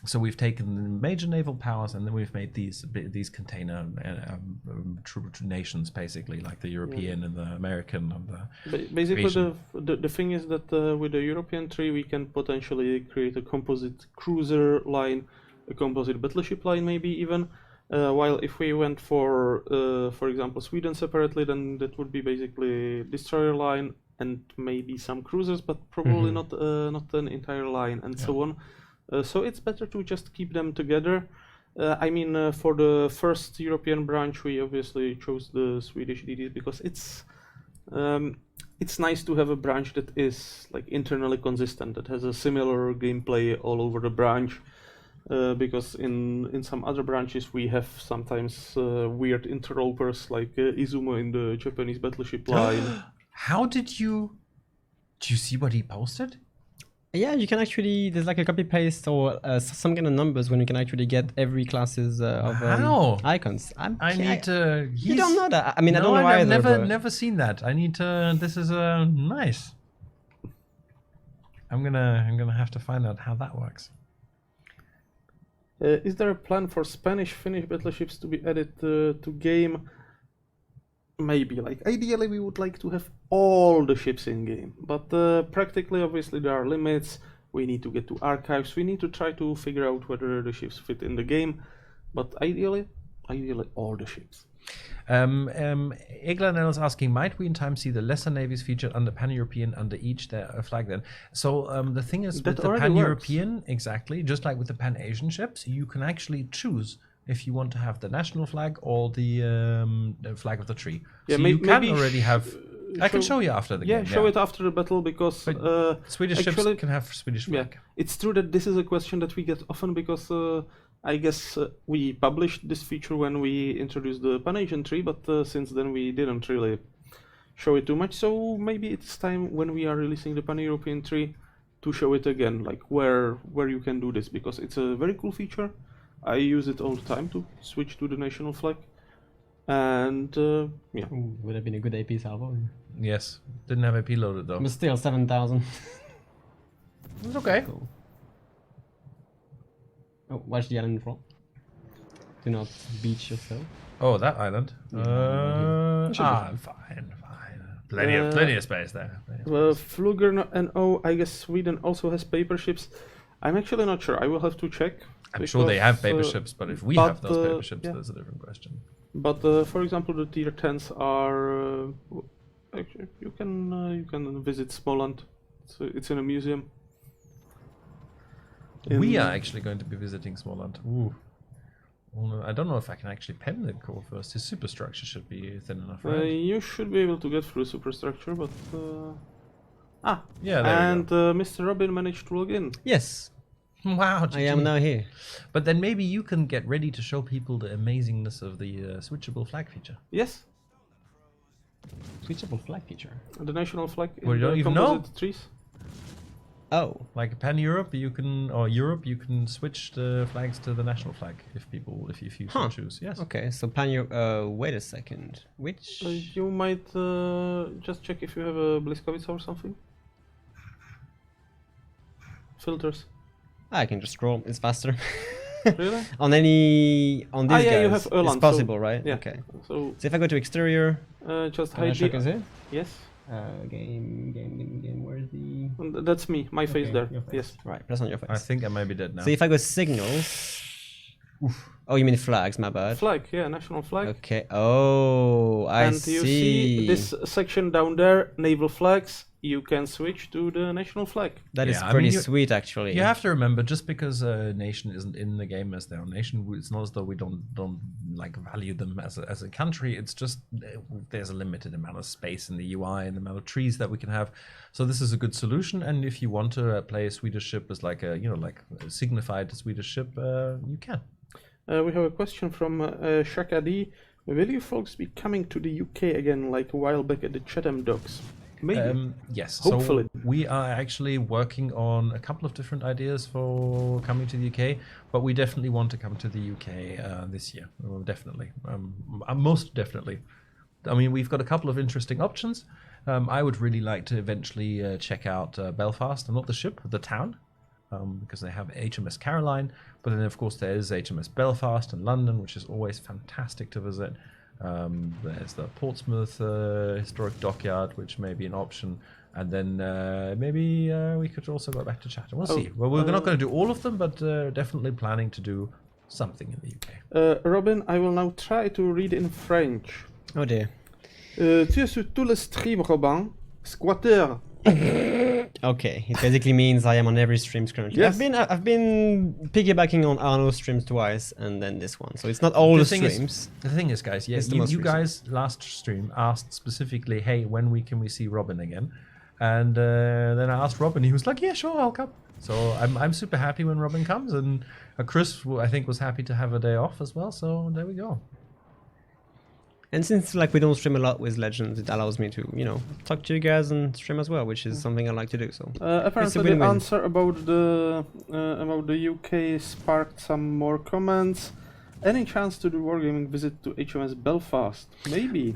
So we've taken the major naval powers and then we've made these container nations, basically, like the European and the American and the basically Asian. the thing is that with the European tree we can potentially create a composite cruiser line, a composite battleship line maybe even, while if we went for example Sweden separately, then that would be basically destroyer line and maybe some cruisers, but probably not an entire line and so on. So it's better to just keep them together. For the first European branch, we obviously chose the Swedish DD because it's nice to have a branch that is internally consistent, that has a similar gameplay all over the branch. Because in some other branches we have sometimes weird interlopers like Izumo in the Japanese battleship line. How did you see what he posted? Yeah, you can actually, there's like a copy paste or some kind of numbers when you can actually get every class's of icons. You don't know that. I don't know why. I've never seen that. I need to. This is nice. I'm gonna have to find out how that works. Is there a plan for Spanish-Finnish battleships to be added to game? Maybe. Ideally, we would like to have all the ships in game, but practically, obviously, there are limits. We need to get to archives. We need to try to figure out whether the ships fit in the game, but ideally all the ships. Eglanel is asking, might we in time see the lesser navies featured under Pan-European under each flag then? So the thing is, That with the already Pan-European, exactly, just like with the Pan-Asian ships, you can actually choose if you want to have the national flag or the flag of the tree. Yeah, so you can maybe already have... I can show you after the game. Show it after the battle, because Swedish actually, ships can have Swedish flag. Yeah, it's true that this is a question that we get often, because I guess we published this feature when we introduced the Pan-Asian tree, but since then we didn't really show it too much. So maybe it's time when we are releasing the Pan-European tree to show it again, like where you can do this, because it's a very cool feature. I use it all the time to switch to the national flag. And yeah. Ooh, would have been a good AP salvo. Yes, didn't have AP loaded though. But still, 7,000. It's okay. Cool. Oh, watch the island front. Do not beach yourself. Oh, that island. Fine. Plenty of space there. Fluger NO, I guess Sweden also has paper ships. I'm actually not sure. I will have to check. I'm sure they have paper ships, but if we have those paper ships, that's a different question. But for example, the tier 10s are actually you can visit Smoland. It's in a museum. We are actually going to be visiting Smoland. Ooh. I don't know if I can actually pen the core first. His superstructure should be thin enough, right? You should be able to get through superstructure, but yeah, there and MrRobin managed to log in. Yes, wow, I am now here. But then maybe you can get ready to show people the amazingness of the switchable flag feature. Yes, Switchable flag feature. the national flag. Well, you don't the even know? composite trees. Oh, Like Pan-Europe, you can switch the flags to the national flag if you so choose. Yes. okay. So wait a second. Which? You might just check if you have a Bliskovica or something. Filters. I can just scroll. It's faster. Really? on these yeah, you guys, have Erland, it's possible, right? Yeah. Okay. So So if I go to exterior, just can I hide check the. is it? Yes, Game. Where's the? and that's me. My face there. your face. Yes. Right. Press on your face. I think I might be dead now. So if I go signals. Oh, you mean flags? My bad. Flag. Yeah, national flag. Okay. Oh, I And you see this section down there, naval flags. You can switch to the national flag. That is Yeah, I pretty mean, sweet, actually. You have to remember, just because a nation isn't in the game as their own nation, it's not as though we don't like value them as a country. It's just there's a limited amount of space in the UI and the amount of trees that we can have. So this is a good solution. And if you want to play a Swedish ship as like a a signified Swedish ship, you can. We have a question from Shakadi. Will you folks be coming to the UK again, like a while back at the Chatham docks? Maybe. Yes. Hopefully. So we are actually working on a couple of different ideas for coming to the UK, but we definitely want to come to the UK this year. Definitely. Most definitely. I mean, we've got a couple of interesting options. I would really like to eventually check out Belfast, and not the ship, the town, because they have HMS Caroline. But then, of course, there is HMS Belfast and London, which is always fantastic to visit. There's the Portsmouth historic dockyard, which may be an option, and then maybe we could also go back to Chatham. We'll see. Well, we're not going to do all of them, but definitely planning to do something in the UK. Robin, I will now try to read in French. Oh dear. Tu es sur tout le stream, Robin. Squatter. Okay, it basically means I am on every stream currently. Yes. I've been piggybacking on Arno's streams twice, and then this one. So it's not all the streams. The thing is, guys, yes, It's the you most guys last stream asked specifically, hey, when can we see Robin again? And then I asked Robin, he was like, yeah, sure, I'll come. So I'm super happy when Robin comes, and Chris, I think, was happy to have a day off as well. So there we go. And since we don't stream a lot with Legends, it allows me to talk to you guys and stream as well, which is something I like to do. So Apparently the answer about the UK sparked some more comments. Any chance to do wargaming visit to HMS Belfast? Maybe.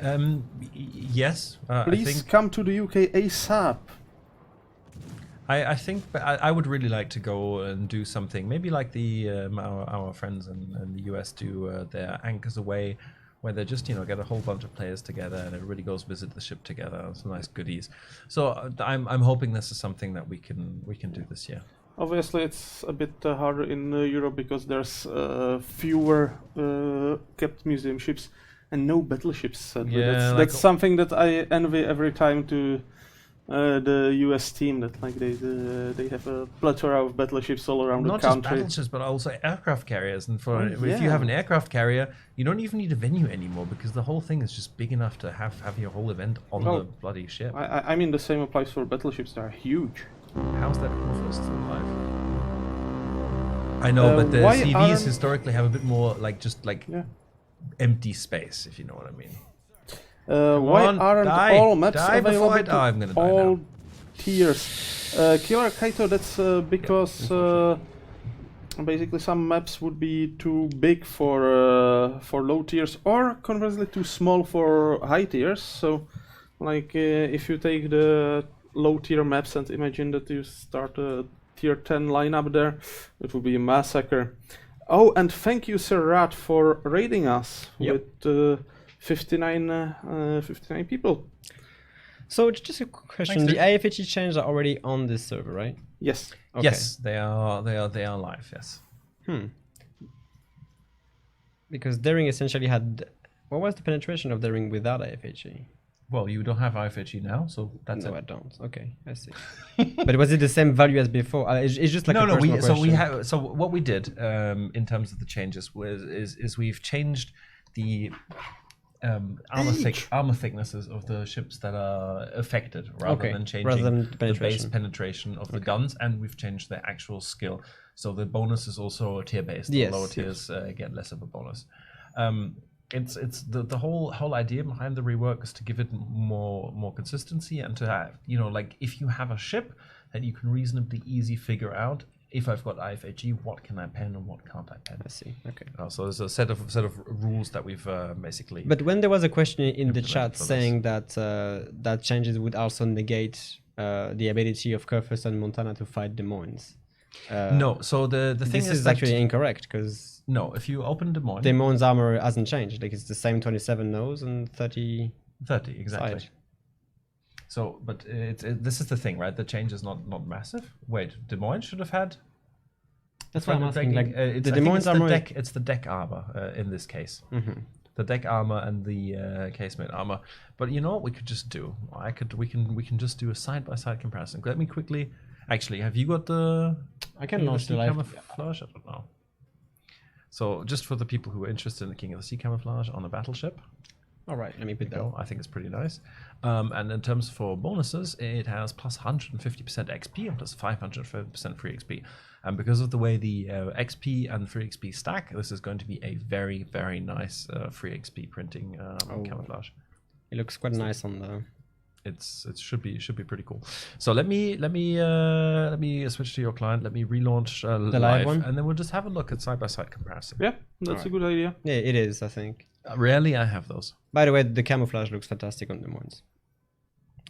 Yes. Please come to the UK ASAP. I think I would really like to go and do something, maybe like the our friends in the US do their Anchors Away, where they just get a whole bunch of players together and everybody goes visit the ship together. Some nice goodies. So I'm hoping this is something that we can do this year. Obviously, it's a bit harder in Europe because there's fewer kept museum ships. and no battleships. Sadly. Yeah, That's something that I envy every time to the US team. That like they have a plethora of battleships all around Not the just country. battleships, but also aircraft carriers. And for if yeah. you have an aircraft carrier, you don't even need a venue anymore because the whole thing is just big enough to have your whole event on Well, the bloody ship. I mean, the same applies for battleships. They are huge. How's that Corfu still alive? I know, but the why CVs aren't- historically have a bit more like Yeah. empty space, if you know what I mean. Why on, aren't die. all maps Die before available I die. I'm gonna to die all now. tiers? Killer Kaito, that's because basically some maps would be too big for low tiers, or conversely too small for high tiers. So, like if you take the low tier maps and imagine that you start a tier 10 lineup there, it would be a massacre. Oh, and thank you, Sir Rat, for raiding us with 59 people. So just a quick question: Thanks, the IFHE changes are already on this server, right? Yes. Okay. Yes, they are live. Yes. Because Daring essentially had. What was the penetration of Daring without IFHE? Well, you don't have IFHE now, so that's No, it. I don't. Okay, I see. But was it the same value as before? It's just like a personal question. So what we did in terms of the changes is we've changed the armor thicknesses of the ships that are affected rather than changing the base penetration of the guns, and we've changed the actual skill. So the bonus is also tier based. Yes, the lower tiers get less of a bonus. It's the whole idea behind the rework is to give it more consistency and to have, like if you have a ship that you can reasonably easy figure out, if I've got IFHE, what can I pen and what can't I pen? I see. Okay. So there's a set of rules that we've basically. But when there was a question in the chat for saying that that changes would also negate the ability of Curfus and Montana to fight Des Moines. No, so the thing This is is that actually incorrect because no, if you open Des Moines, Des Moines' armor hasn't changed. Like it's the same 27 nose and 30 exactly. side. So, but this is the thing, right? The change is not massive. Wait, Des Moines should have had. That's what I'm asking. Like the the Des Moines armor. It's the deck armor in this case. The deck armor and the casemate armor. But you know what we could just do? We can just do a side-by-side comparison. Let me quickly. Actually, have you got the? I can launch the Sea live. Camouflage. I don't know. So just for the people who are interested in the King of the Sea Camouflage on a battleship. All right, let me put that. Go. I think it's pretty nice. And in terms for bonuses, it has plus 150% XP and plus 500% free XP. And because of the way the XP and free XP stack, this is going to be a very, very nice free XP printing camouflage. It looks quite nice on the. It should be pretty cool. So let me switch to your client. Let me relaunch the live one, and then we'll just have a look at side-by-side comparison. Yeah, that's a good idea. Yeah, it is. I think. Rarely I have those. By the way, the camouflage looks fantastic on the ones.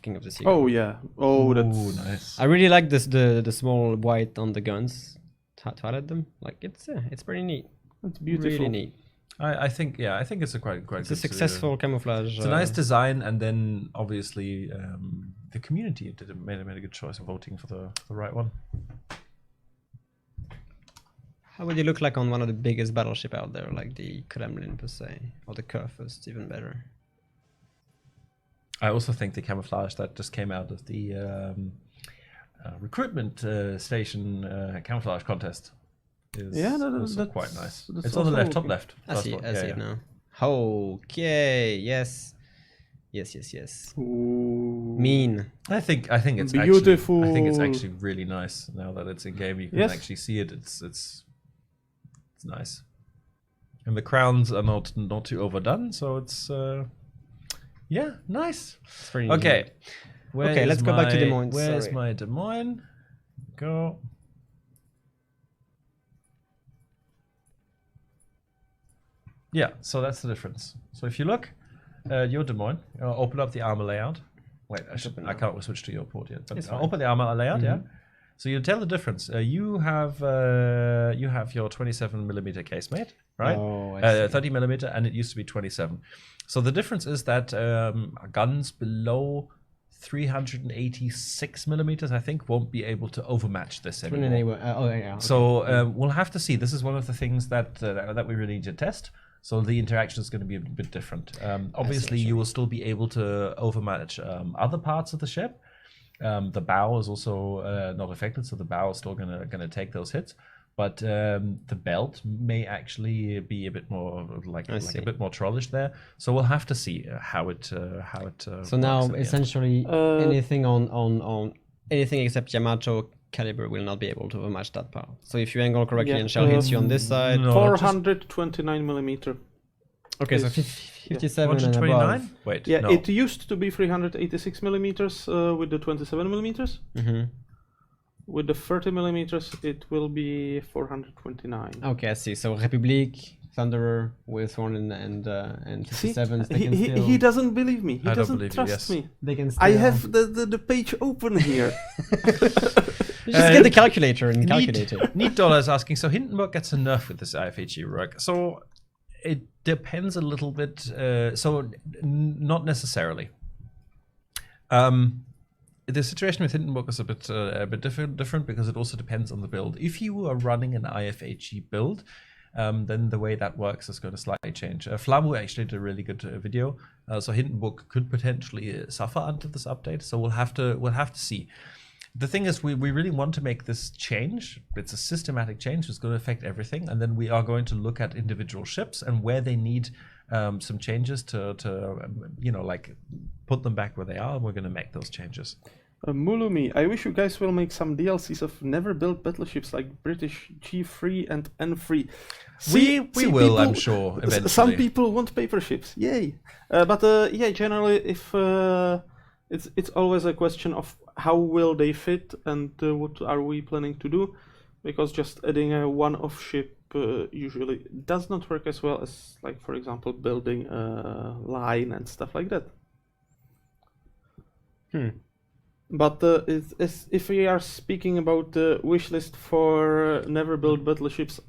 King of the Sea. Oh yeah. Oh, that's nice. I really like this the small white on the guns. To highlight them, like it's pretty neat. It's beautiful. Really neat. I think it's a quite It's a successful camouflage. It's a nice design, and then obviously the community made a good choice of voting for the right one. How would you look like on one of the biggest battleship out there, like the Kremlin per se, or the Kurfürst, even better? I also think the camouflage that just came out of the recruitment station camouflage contest is also quite nice. It's on the left, top left. I see it now. Okay, yes. Ooh. Mean. I think it's beautiful. I think it's actually really nice now that it's in game. You can actually see it. It's nice, and the crowns are not too overdone, so it's nice. It's pretty okay. Neat. Okay, let's go back to Des Moines. Where's my Des Moines? Go. Yeah, so that's the difference. So if you look, your Des Moines, open up the armor layout. Wait, I can't switch to your port yet. But open the armor layout, yeah. So you tell the difference. You have your 27mm casemate, right? Oh, 30mm, and it used to be 27. So the difference is that guns below 386mm, I think, won't be able to overmatch this anymore. Okay. So we'll have to see. This is one of the things that we really need to test. So the interaction is going to be a bit different. Obviously, you will still be able to overmatch other parts of the ship. The bow is also not affected, so the bow is still gonna take those hits. But the belt may actually be a bit more like a bit more trollish there. So we'll have to see how it. So now essentially anything on anything except Yamato caliber will not be able to overmatch that power. So if you angle correctly and shell hits you on this side, 429 millimeter. Okay, so 57 and above. Wait, Yeah, no. it used to be 386 millimeters with the 27 millimeters. With the 30 millimeters, it will be 429. Okay, I see. So Republic, Thunderer with 457. See, he doesn't believe me. He doesn't trust me. They can still... I have the page open here. Just get the calculator and calculate it. Neat Dollar is asking, so Hindenburg gets a nerf with this IFHE rug. So it depends a little bit. Not necessarily. The situation with Hindenburg is a bit different because it also depends on the build. If you are running an IFHE build, then the way that works is going to slightly change. Flamu actually did a really good video, so Hindenburg could potentially suffer under this update. So we'll have to see. The thing is, we really want to make this change. It's a systematic change. It's going to affect everything, and then we are going to look at individual ships and where they need some changes to like put them back where they are, and we're going to make those changes. Mulumi, I wish you guys will make some DLCs of never built battleships like British G3 and N3. We will, people, I'm sure, eventually. Some people want paper ships, yay! But yeah, generally, if it's always a question of how will they fit and what are we planning to do, because just adding a one-off ship usually does not work as well as, like, for example, building a line and stuff like that. But if we are speaking about the wish list for never built battleships,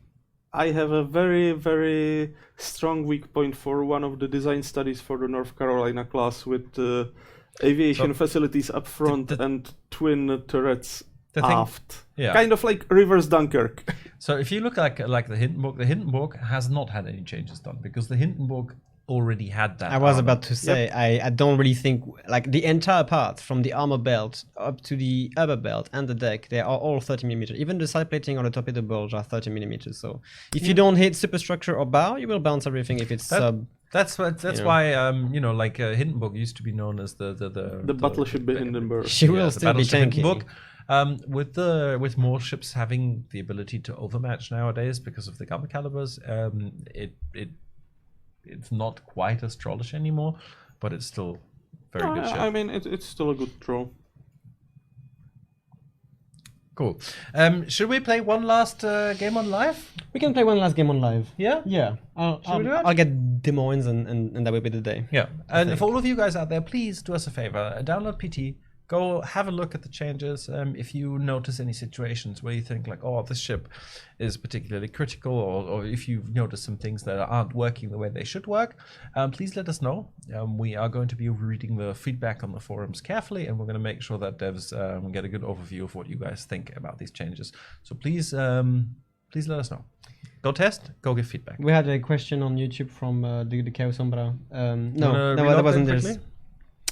I have a very, very strong weak point for one of the design studies for the North Carolina class with aviation facilities up front and twin turrets aft. Yeah. Kind of like reverse Dunkirk. So if you look like the Hindenburg has not had any changes done because the Hindenburg already had that. I was about to say, I don't really think, like, the entire part from the armor belt up to the upper belt and the deck, they are all 30 millimeters. Even the side plating on the torpedo bulge are 30 millimeters. So if you don't hit superstructure or bow, you will bounce everything if it's sub. That's why Hindenburg used to be known as the battleship Hindenburg. She will still be tanking. With more ships having the ability to overmatch nowadays because of the gun calibers, it's not quite as trollish anymore, but it's still very good ship. I mean, it's still a good draw. Cool. Should we play one last game on live? We can play one last game on live. Yeah? Yeah. I'll get Des Moines and that will be the day. Yeah. And for all of you guys out there, please do us a favor. Download PT. Go have a look at the changes. If you notice any situations where you think like, oh, this ship is particularly critical, or if you've noticed some things that aren't working the way they should work, please let us know. We are going to be reading the feedback on the forums carefully, and we're going to make sure that devs get a good overview of what you guys think about these changes. So please let us know. Go test, go give feedback. We had a question on YouTube from the Chaos Sombra. No, that wasn't this.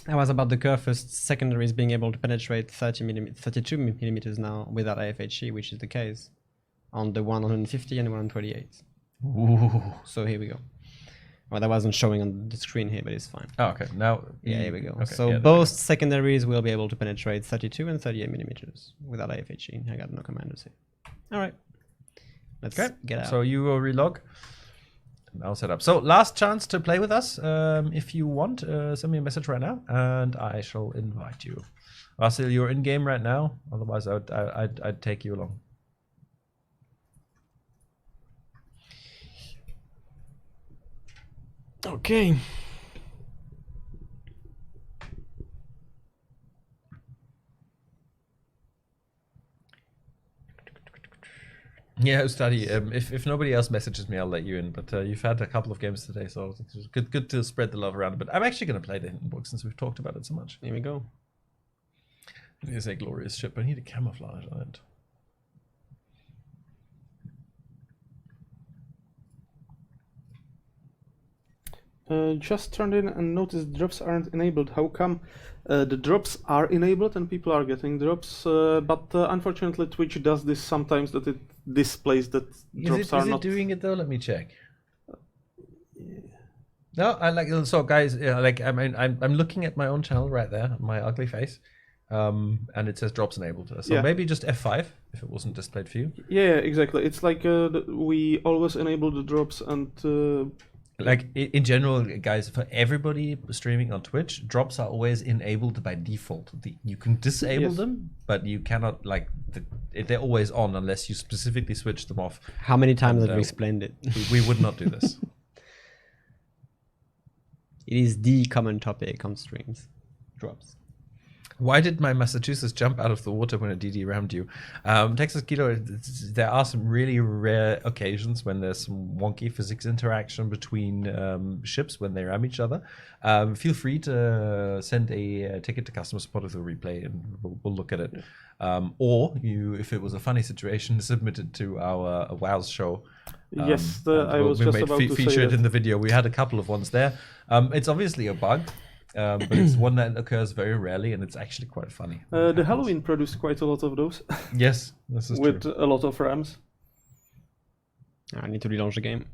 That was about the Curfest secondaries being able to penetrate 32 millimeters now without IFHE, which is the case on the 150 and 128. Ooh. So here we go. Well, that wasn't showing on the screen here, but it's fine. Oh, okay. Now, yeah, here we go. Okay, so yeah, both secondaries will be able to penetrate 32 and 38 millimeters without IFHE. I got no commanders here. All right. Let's get out. So you will relog. Now set up. So last chance to play with us. If you want, send me a message right now, and I shall invite you. Vasil, you're in game right now. Otherwise, I'd take you along. Okay. Yeah, Ustadi, if nobody else messages me, I'll let you in. But you've had a couple of games today, so it's good to spread the love around. But I'm actually going to play the Hindenburg since we've talked about it so much. Here we go. It is a glorious ship. I need a camouflage on it. Just turned in and noticed drops aren't enabled. How come? The drops are enabled and people are getting drops, but unfortunately Twitch does this sometimes, that it displays that drops are Is it not. doing it though? Let me check. No, I like so guys. Yeah, like I mean, I'm looking at my own channel right there, my ugly face, and it says drops enabled. So Yeah. maybe just F5 if it wasn't displayed for you. Yeah, exactly. It's like we always enable the drops, and Like in general, guys, for everybody streaming on Twitch, drops are always enabled by default. You can disable Yes. them, but you cannot they're always on unless you specifically switch them off. How many times And, have we explained it? We would not do this. It is the common topic on streams. Drops. Why did my Massachusetts jump out of the water when a DD rammed you? Texas Kilo, there are some really rare occasions when there's some wonky physics interaction between ships when they ram each other. Feel free to send a ticket to customer support of the replay and we'll look at it. Or you, if it was a funny situation, submit it to our WoW's show. yes, And I was we just made about to feature say it that. in the video. We had a couple of ones there. It's obviously a bug. But it's one that occurs very rarely, and it's actually quite funny. The Halloween produced quite a lot of those, Yes, this is with true. a lot of rams. I need to relaunch the game.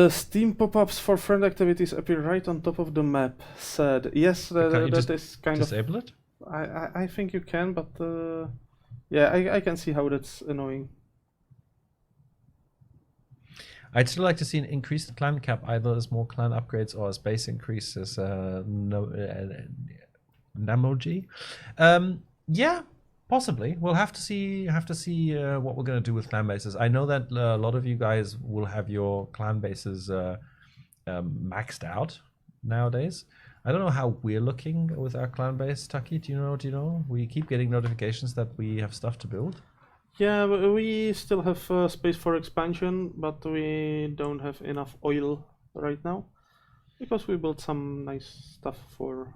Steam pop-ups for friend activities appear right on top of the map. Sad. Yes, Can't you that just is kind of. Disable it? I think you can, but yeah, I can see how that's annoying. I'd still like to see an increased clan cap, either as more clan upgrades or as base increases. Namoji. Yeah, possibly. We'll have to see. What we're going to do with clan bases. I know that a lot of you guys will have your clan bases maxed out nowadays. I don't know how we're looking with our clan base, Taki. Do you know? We keep getting notifications that we have stuff to build. Yeah, we still have space for expansion, but we don't have enough oil right now because we built some nice stuff for.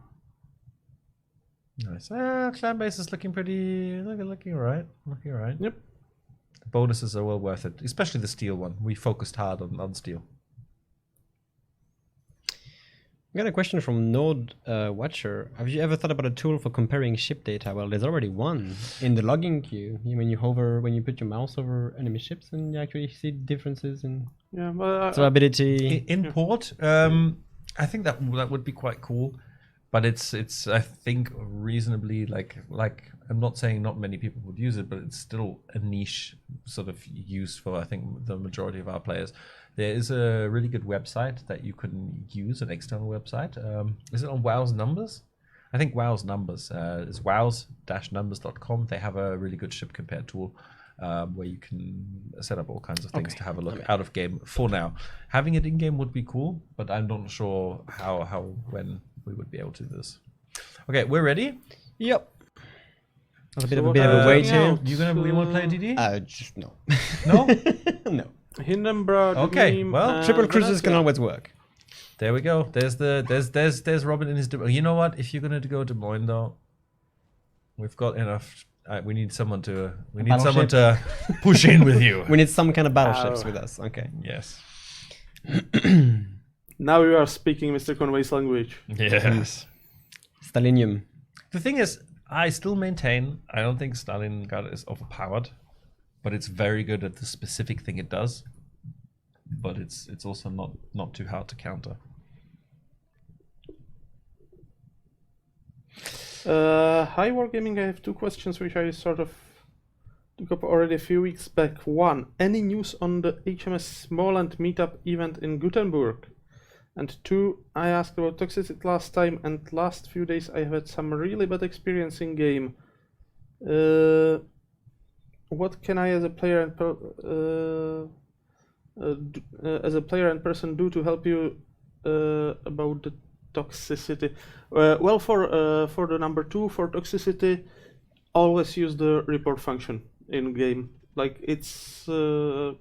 Nice. Clan base is looking pretty. Looking alright. Looking alright. Yep. The bonuses are well worth it, especially the steel one. We focused hard on steel. I got a question from Node Watcher. Have you ever thought about a tool for comparing ship data? Well, there's already one in the logging queue. When you put your mouse over enemy ships, and you actually see differences in Yeah, well, survivability. In port, I think that would be quite cool, but it's I think reasonably like I'm not saying not many people would use it, but it's still a niche sort of use for I think the majority of our players. There is a really good website that you can use, an external website. Is it on WoW's Numbers? I think WoW's Numbers is wows-numbers.com. They have a really good ship compare tool where you can set up all kinds of things to have a look out of game for now. Having it in game would be cool, but I'm not sure when we would be able to do this. Okay, we're ready. Yep. That's a bit So of a wait here. You want to play DD? Just no. No? No. Hindenburg. Okay, Dream, well, and Triple cruisers can Venezia. always work. There we go. There's Robin in his. You know what? If you're gonna go Des Moines though, we've got enough. We need someone to. We need someone to push in with you. We need some kind of battleships with us. Okay. Yes. Now you are speaking Mr. Conway's language. Yes. Stalinium. The thing is, I still maintain I don't think Stalingrad is overpowered, but it's very good at the specific thing it does. But it's also not too hard to counter. Hi Wargaming, I have two questions which I sort of took up already a few weeks back. One, any news on the HMS Smoland meetup event in Gothenburg? And two, I asked about toxicity last time, and last few days I have had some really bad experience in game. What can I as a player and person do to help you about the toxicity? Well, for the number two, for toxicity, always use the report function in game. Like it's a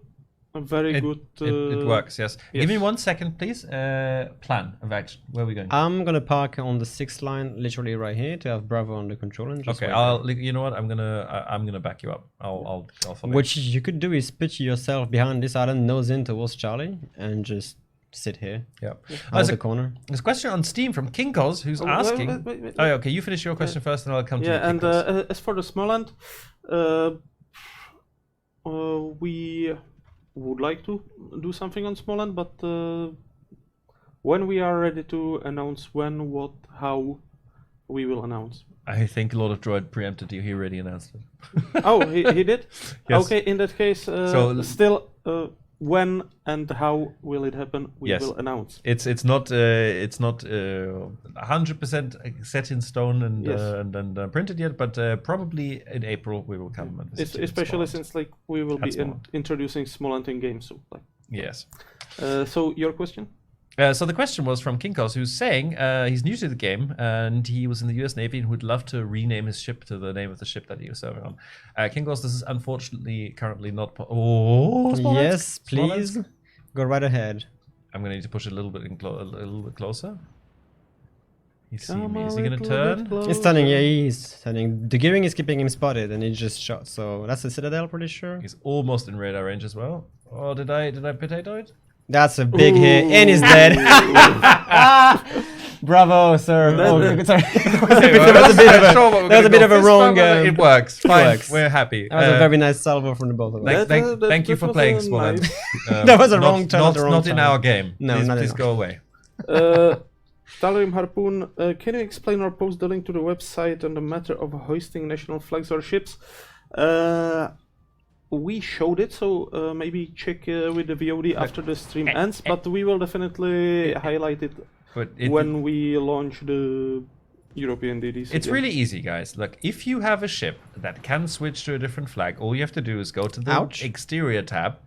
very good. It works. Yes. Yes. Give me 1 second, please. Plan of action. Where are we going? I'm gonna park on the 6th line, literally right here, to have Bravo on the control and just Okay. wait. You know what? I'm gonna back you up. I'll follow. What you could do is put yourself behind this island, nose in towards Charlie, and just sit here. Yeah. Out the corner. There's a question on Steam from Kinkos who's asking. Wait. Oh, yeah, okay. You finish your question first, and I'll come to you. Yeah, and Kinkos. as for the Smolensk, we would like to do something on Smolensk, but when we are ready to announce when, what, how, we will announce. I think Lord of Droid preempted you. He already announced it. Oh, he did? Yes. Okay, in that case, still, when and how will it happen? We will announce. It's not 100% set in stone and printed yet, but probably in April we will come and visit. Especially since like we will be introducing Smolensk in games. So like. Yes. So your question? So the question was from Kinkos, who's saying he's new to the game and he was in the US Navy and would love to rename his ship to the name of the ship that he was serving on. Kinkos, this is unfortunately currently not... Yes, please. Go right ahead. I'm going to need to push it a little bit closer. Is he going to turn? He's turning, yeah, he's turning. The gearing is keeping him spotted and he just shot. So that's a Citadel, pretty sure. He's almost in radar range as well. Oh, did I potato it? That's a big hit, and he's dead. Bravo, sir. Sorry. That was a bit of a wrong. It works. Fine. We're happy. That was a very nice salvo from the both of us. Thank you for playing, Smolensk. That was a wrong turn. Not in our game. No, please go away. Talrim Harpoon, can you explain or post the link to the website on the matter of hoisting national flags or ships? We showed it, so maybe check with the VOD after the stream ends, but we will definitely highlight it when we launch the European DDs. It's really easy, guys. Look, if you have a ship that can switch to a different flag, all you have to do is go to the exterior tab,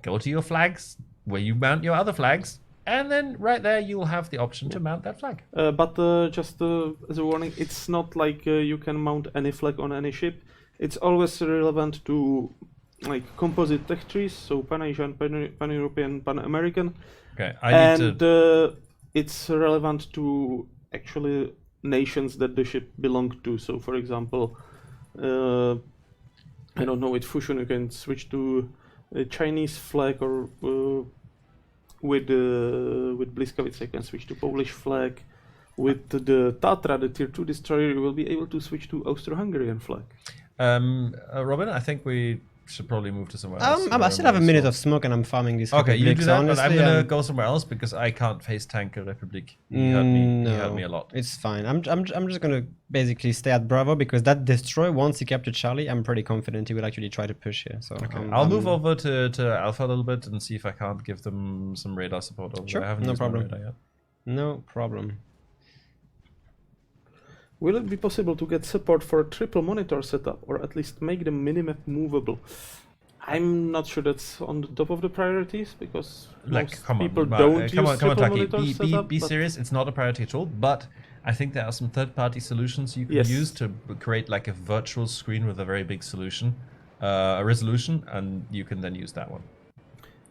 go to your flags, where you mount your other flags, and then right there you'll have the option to mount that flag. But just as a warning, it's not like you can mount any flag on any ship. It's always relevant to like composite tech trees, so Pan-Asian, Pan-European, Pan-American. Okay, it's relevant to actually nations that the ship belonged to. So, for example, I don't know, with Fusion you can switch to a Chinese flag, or with Bliskavice you can switch to Polish flag. With the Tatra, the Tier 2 destroyer, you will be able to switch to Austro-Hungarian flag. Robin, I think we should probably move to somewhere else. I still have a minute of smoke and I'm farming this. Okay, you do that, but I'm honestly, gonna go somewhere else because I can't face tank Republic. He hurt me a lot. It's fine. I'm just gonna basically stay at Bravo because that destroy, once he captured Charlie, I'm pretty confident he will actually try to push here. So I'll move over to Alpha a little bit and see if I can't give them some radar support over there. I haven't used my radar yet. No problem. Will it be possible to get support for a triple monitor setup, or at least make the minimap movable? I'm not sure that's on the top of the priorities, because most people don't use triple monitor setup. Be serious, it's not a priority at all, but I think there are some third-party solutions you can use to create like a virtual screen with a very big solution, a resolution, and you can then use that one.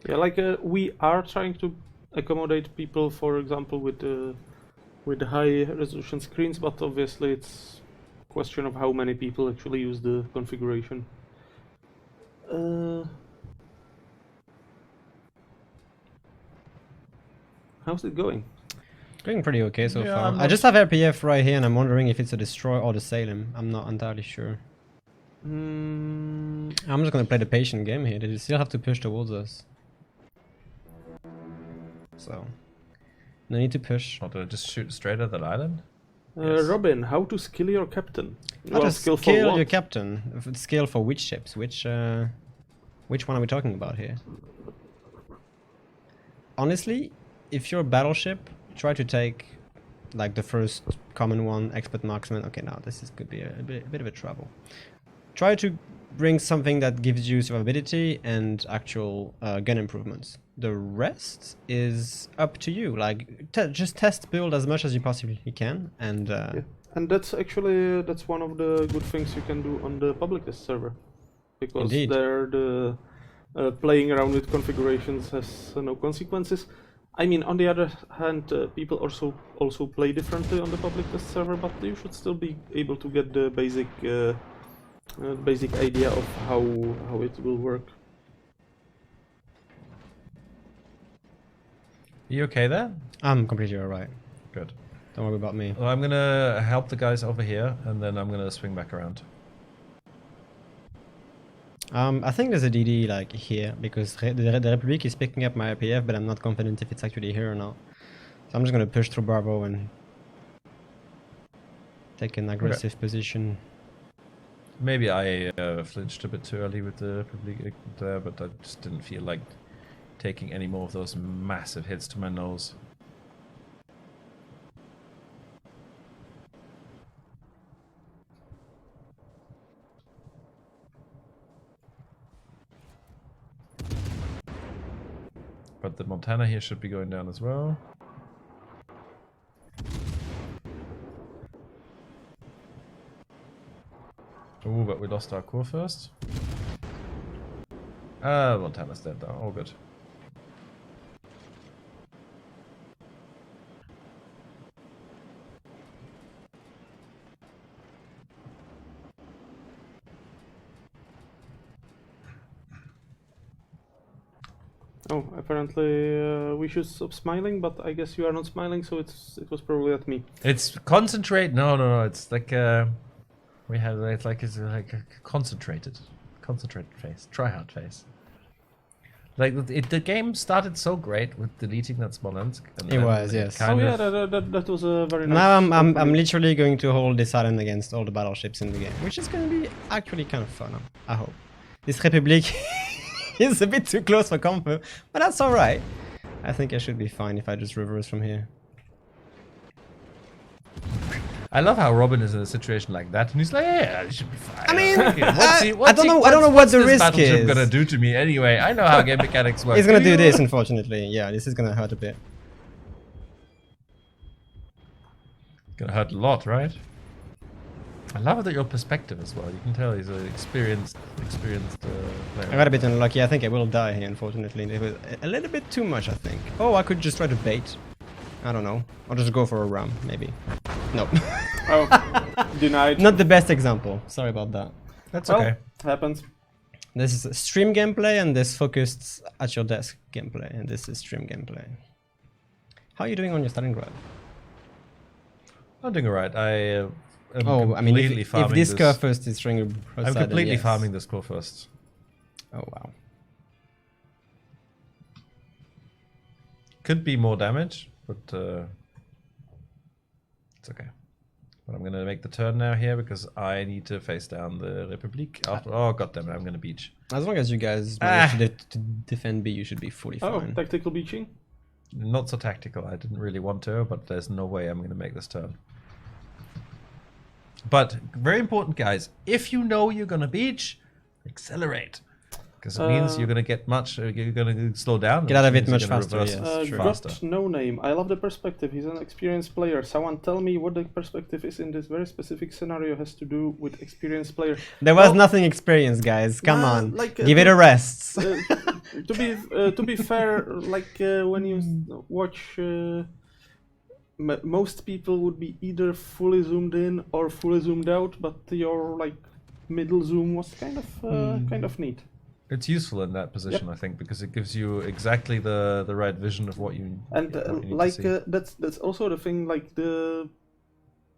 Yeah, like we are trying to accommodate people, for example, with the high resolution screens, but obviously it's a question of how many people actually use the configuration. How's it going? Going pretty okay so far. I just have RPF right here and I'm wondering if it's a destroy or the Salem. I'm not entirely sure. I'm just gonna play the patient game here. They still have to push towards us. So no need to push. Or do I just shoot straight at that island? Robin, how to skill your captain? How to skill your captain? Skill for which ships? Which one are we talking about here? Honestly, if you're a battleship, try to take like the first common one, expert marksman. Okay, now this could be a bit of a trouble. Try to bring something that gives you survivability and actual gun improvements. The rest is up to you. Like just test build as much as you possibly can, and and that's actually one of the good things you can do on the public test server, because there the playing around with configurations has no consequences. I mean, on the other hand, people also play differently on the public test server, but you should still be able to get the basic idea of how it will work. you okay there? I'm completely alright. Good. Don't worry about me. Well, I'm gonna help the guys over here, and then I'm gonna swing back around. I think there's a DD like here because the Republic is picking up my IPF, but I'm not confident if it's actually here or not. So I'm just gonna push through Bravo and take an aggressive position. Maybe I flinched a bit too early with the Republic there, but I just didn't feel like taking any more of those massive hits to my nose. But the Montana here should be going down as well. Oh, but we lost our core first. Montana's dead now. All good. Oh, apparently we should stop smiling, but I guess you are not smiling, so it was probably at me. It's concentrate. No. It's like we have. It's like a concentrated face, try hard face. Like the game started so great with deleting that Smolensk. And It was, yes. Oh yeah, that was a very nice. Now I'm literally going to hold this island against all the battleships in the game, which is going to be actually kind of fun. I hope. This Republic is a bit too close for comfort, but that's all right. I think I should be fine if I just reverse from here. I love how Robin is in a situation like that, and he's like, "Yeah, it should be fine." I mean, I don't know what what's the this risk battleship is. gonna do to me anyway? I know how game mechanics work. He's gonna do you? this, unfortunately. Yeah, this is gonna hurt a bit. Gonna hurt a lot, right? I love that your perspective as well. You can tell he's an experienced player. I got a bit unlucky. I think I will die here, unfortunately. It was a little bit too much, I think. Oh, I could just try to bait. I don't know. I'll just go for a ram, maybe. No. Oh, denied. Not the best example. Sorry about that. That's Well, okay. happens. This is stream gameplay, and this focused at your desk gameplay, and this is stream gameplay. How are you doing on your Stalingrad? I'm doing alright. I am Oh, I mean, completely if farming this car first is showing I'm completely farming this core first. Oh wow. Could be more damage, but it's okay. But I'm gonna make the turn now here because I need to face down the Republic. After oh goddammit, I'm gonna beach. As long as you guys manage to defend B, you should be fully Oh, fine. tactical beaching. Not so tactical. I didn't really want to, but there's no way I'm gonna make this turn. But very important, guys. If you know you're gonna beach, accelerate. Because it means you're gonna get much. You're gonna slow down. Get out of which it means much you're gonna faster, reverse yes. True. faster. Got no name. I love the perspective. He's an experienced player. Someone tell me what the perspective is in this very specific scenario has to do with experienced player. There was Well, nothing experienced, guys. Come nah, on. like, Give it a rest. To be fair, like when you watch, most people would be either fully zoomed in or fully zoomed out, but your like middle zoom was kind of neat. It's useful in that position, I think, because it gives you exactly the right vision of what you And what you need like to see. that's also the thing. Like the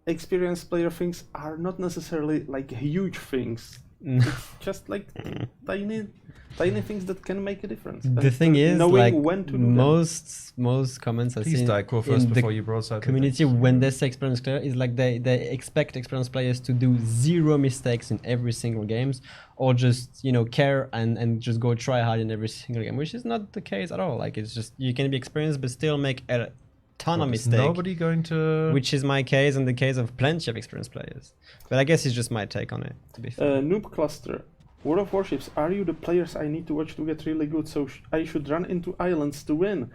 experienced player things are not necessarily like huge things. It's just like tiny things that can make a difference. The And thing is, knowing like when to do them. most comments I've Please seen die core first in before the you broadside. community when they say experienced player is like they expect experienced players to do zero mistakes in every single games, or just care and just go try hard in every single game, which is not the case at all. Like it's just you can be experienced but still make a ton of mistakes. Nobody going to. Which is my case and the case of plenty of experienced players. But I guess it's just my take on it, to be fair. Noob cluster. World of Warships, are you the players I need to watch to get really good? So I should run into islands to win.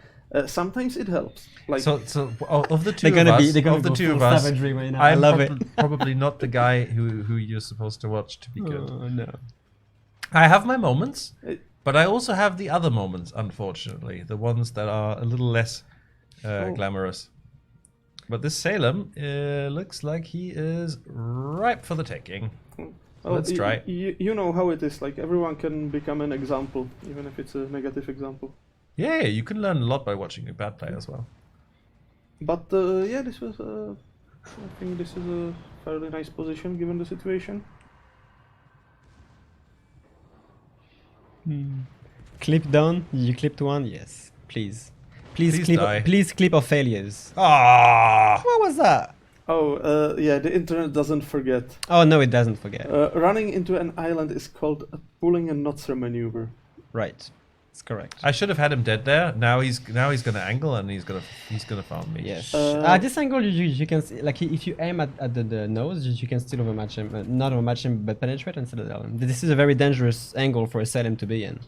Sometimes it helps. Like So of the two They're gonna of be- us, they're gonna of the go two full of us, savagery right now. I'm I love it. probably not the guy who you're supposed to watch to be good. Oh no. I have my moments, It- but I also have the other moments. Unfortunately, the ones that are a little less glamorous. But this Salem looks like he is ripe for the taking. well, Let's try. You know how it is. Like everyone can become an example, even if it's a negative example. Yeah, you can learn a lot by watching a bad play as well. But yeah, this was. I think this is a fairly nice position given the situation. Clip down. You clipped one. Yes, please. Please Please clip. die. Please clip our failures. Ah! What was that? Oh, yeah, the internet doesn't forget. Oh no, it doesn't forget. Running into an island is called a pulling a notcher maneuver. Right, it's correct. I should have had him dead there. Now he's gonna angle and he's gonna farm me. Yes. Uh, At this angle, you can see, like if you aim at the nose, you can still overmatch him. Not overmatch him, but penetrate and citadel him. This is a very dangerous angle for a Salem to be in.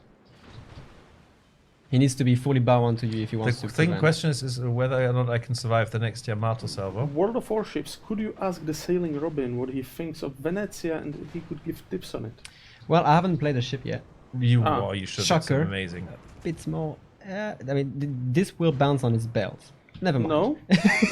He needs to be fully bound to you if he wants The to. thing prevent. question is whether or not I can survive the next Yamato salvo. World of Warships, could you ask the Sailing Robin what he thinks of Venezia and if he could give tips on it? Well, I haven't played the ship yet. You should. Shocker. It's amazing. It's more. I mean, this will bounce on his belt. Never mind. No?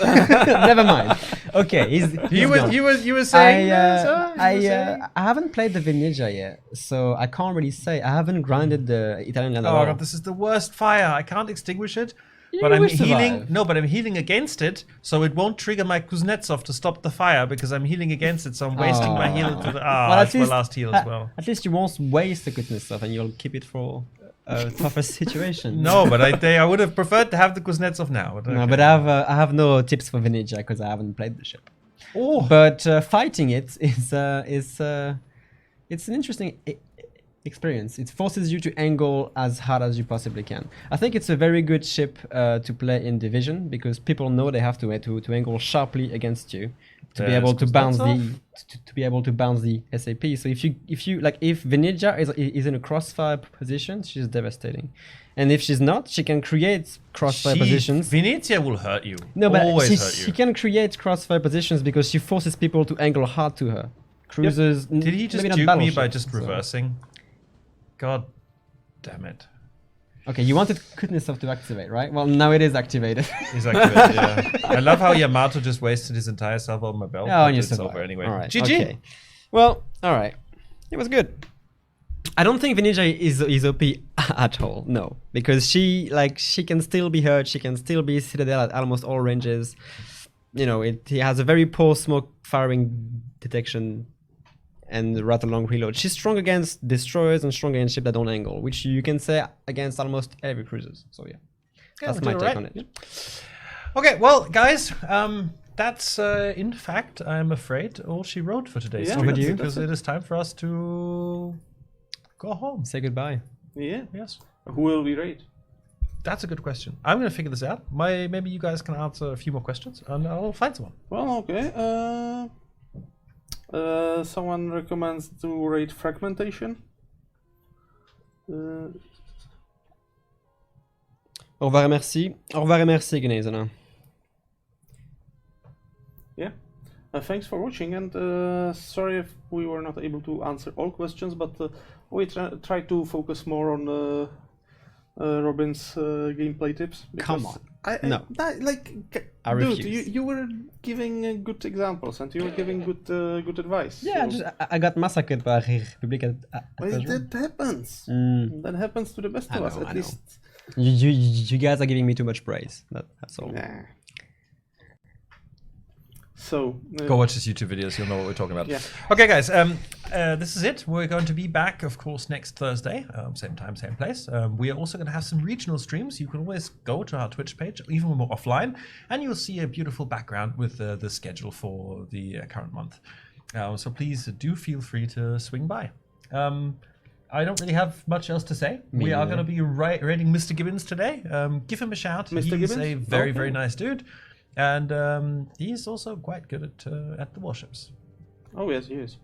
Never mind. Okay, he's gone. You were saying. I haven't played the Venezia yet, so I can't really say. I haven't grinded the Italian land at Oh all. god, this is the worst fire. I can't extinguish it. You But I'm will healing. survive. No, but I'm healing against it, so it won't trigger my Kuznetsov to stop the fire because I'm healing against it. So I'm wasting my heal to the. Well, That's my last heal as well. At least you won't waste the goodness stuff, and you'll keep it for a tougher situation. No, but I would have preferred to have the Kuznetsov now. No, okay. but I have no tips for Venezia because I haven't played the ship. Oh, But fighting it is it's an interesting experience. It forces you to angle as hard as you possibly can. I think it's a very good ship to play in division because people know they have to angle sharply against you to be Yes, able to 'cause bounce that's to be able to bounce the SAP. So if you like if Venezia is in a crossfire position, she's devastating. And if she's not, she can create crossfire positions. Venezia will hurt you. No, but always hurt she you. can create crossfire positions because she forces people to angle hard to her. Cruisers. Did he just maybe not duke me by battleships, just so- reversing? God damn it. Okay, you wanted Kuznetsov to activate, right? Well, now it is activated. He's activated, yeah. I love how Yamato just wasted his entire salvo on my belt. Oh, but and you it's survived. over anyway. All right. GG. Okay. Well, all right. It was good. I don't think Venezia is OP at all. No, because she can still be hurt. She can still be citadel at almost all ranges. You know, he has a very poor smoke firing detection and rather long reload. She's strong against destroyers and strong against ships that don't angle, which you can say against almost every cruisers. So yeah, that's my take on it. Okay, well, guys, that's in fact, I'm afraid, all she wrote for today's Yeah, stream, that's it, because it is time for us to go home. Say goodbye. Yeah. Yes, Who will we rate? that's a good question. I'm going to figure this out. Maybe you guys can answer a few more questions, and I'll find someone. Well, okay. Someone recommends to rate fragmentation. Au revoir et merci. Au revoir et merci, Gnezana. Yeah. Thanks for watching, and sorry if we were not able to answer all questions, but we try to focus more on Robin's gameplay tips. Come on. Dude, refuse. you were giving good examples and you were giving good advice. Yeah, so- I got massacred by Republic at Well, Tajwan. that happens. That happens to the best I of us, know, at I know. least. You guys are giving me too much praise. That's all. Nah. So Go watch his YouTube videos, you'll know what we're talking about. Yeah. Okay, guys, this is it. We're going to be back, of course, next Thursday, same time, same place. We are also going to have some regional streams. You can always go to our Twitch page, even when we're offline, and you'll see a beautiful background with the schedule for the current month. So please do feel free to swing by. I don't really have much else to say. We are going to be rating Mr. Gibbons today. Give him a shout. Mr. He's Gibbons? a very, Okay. very nice dude. And he's also quite good at the warships. Oh yes, he is.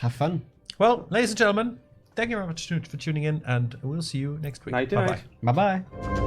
Have fun. Well, ladies and gentlemen, thank you very much for tuning in, and we'll see you next week. Nighty Bye-bye. night. Bye bye.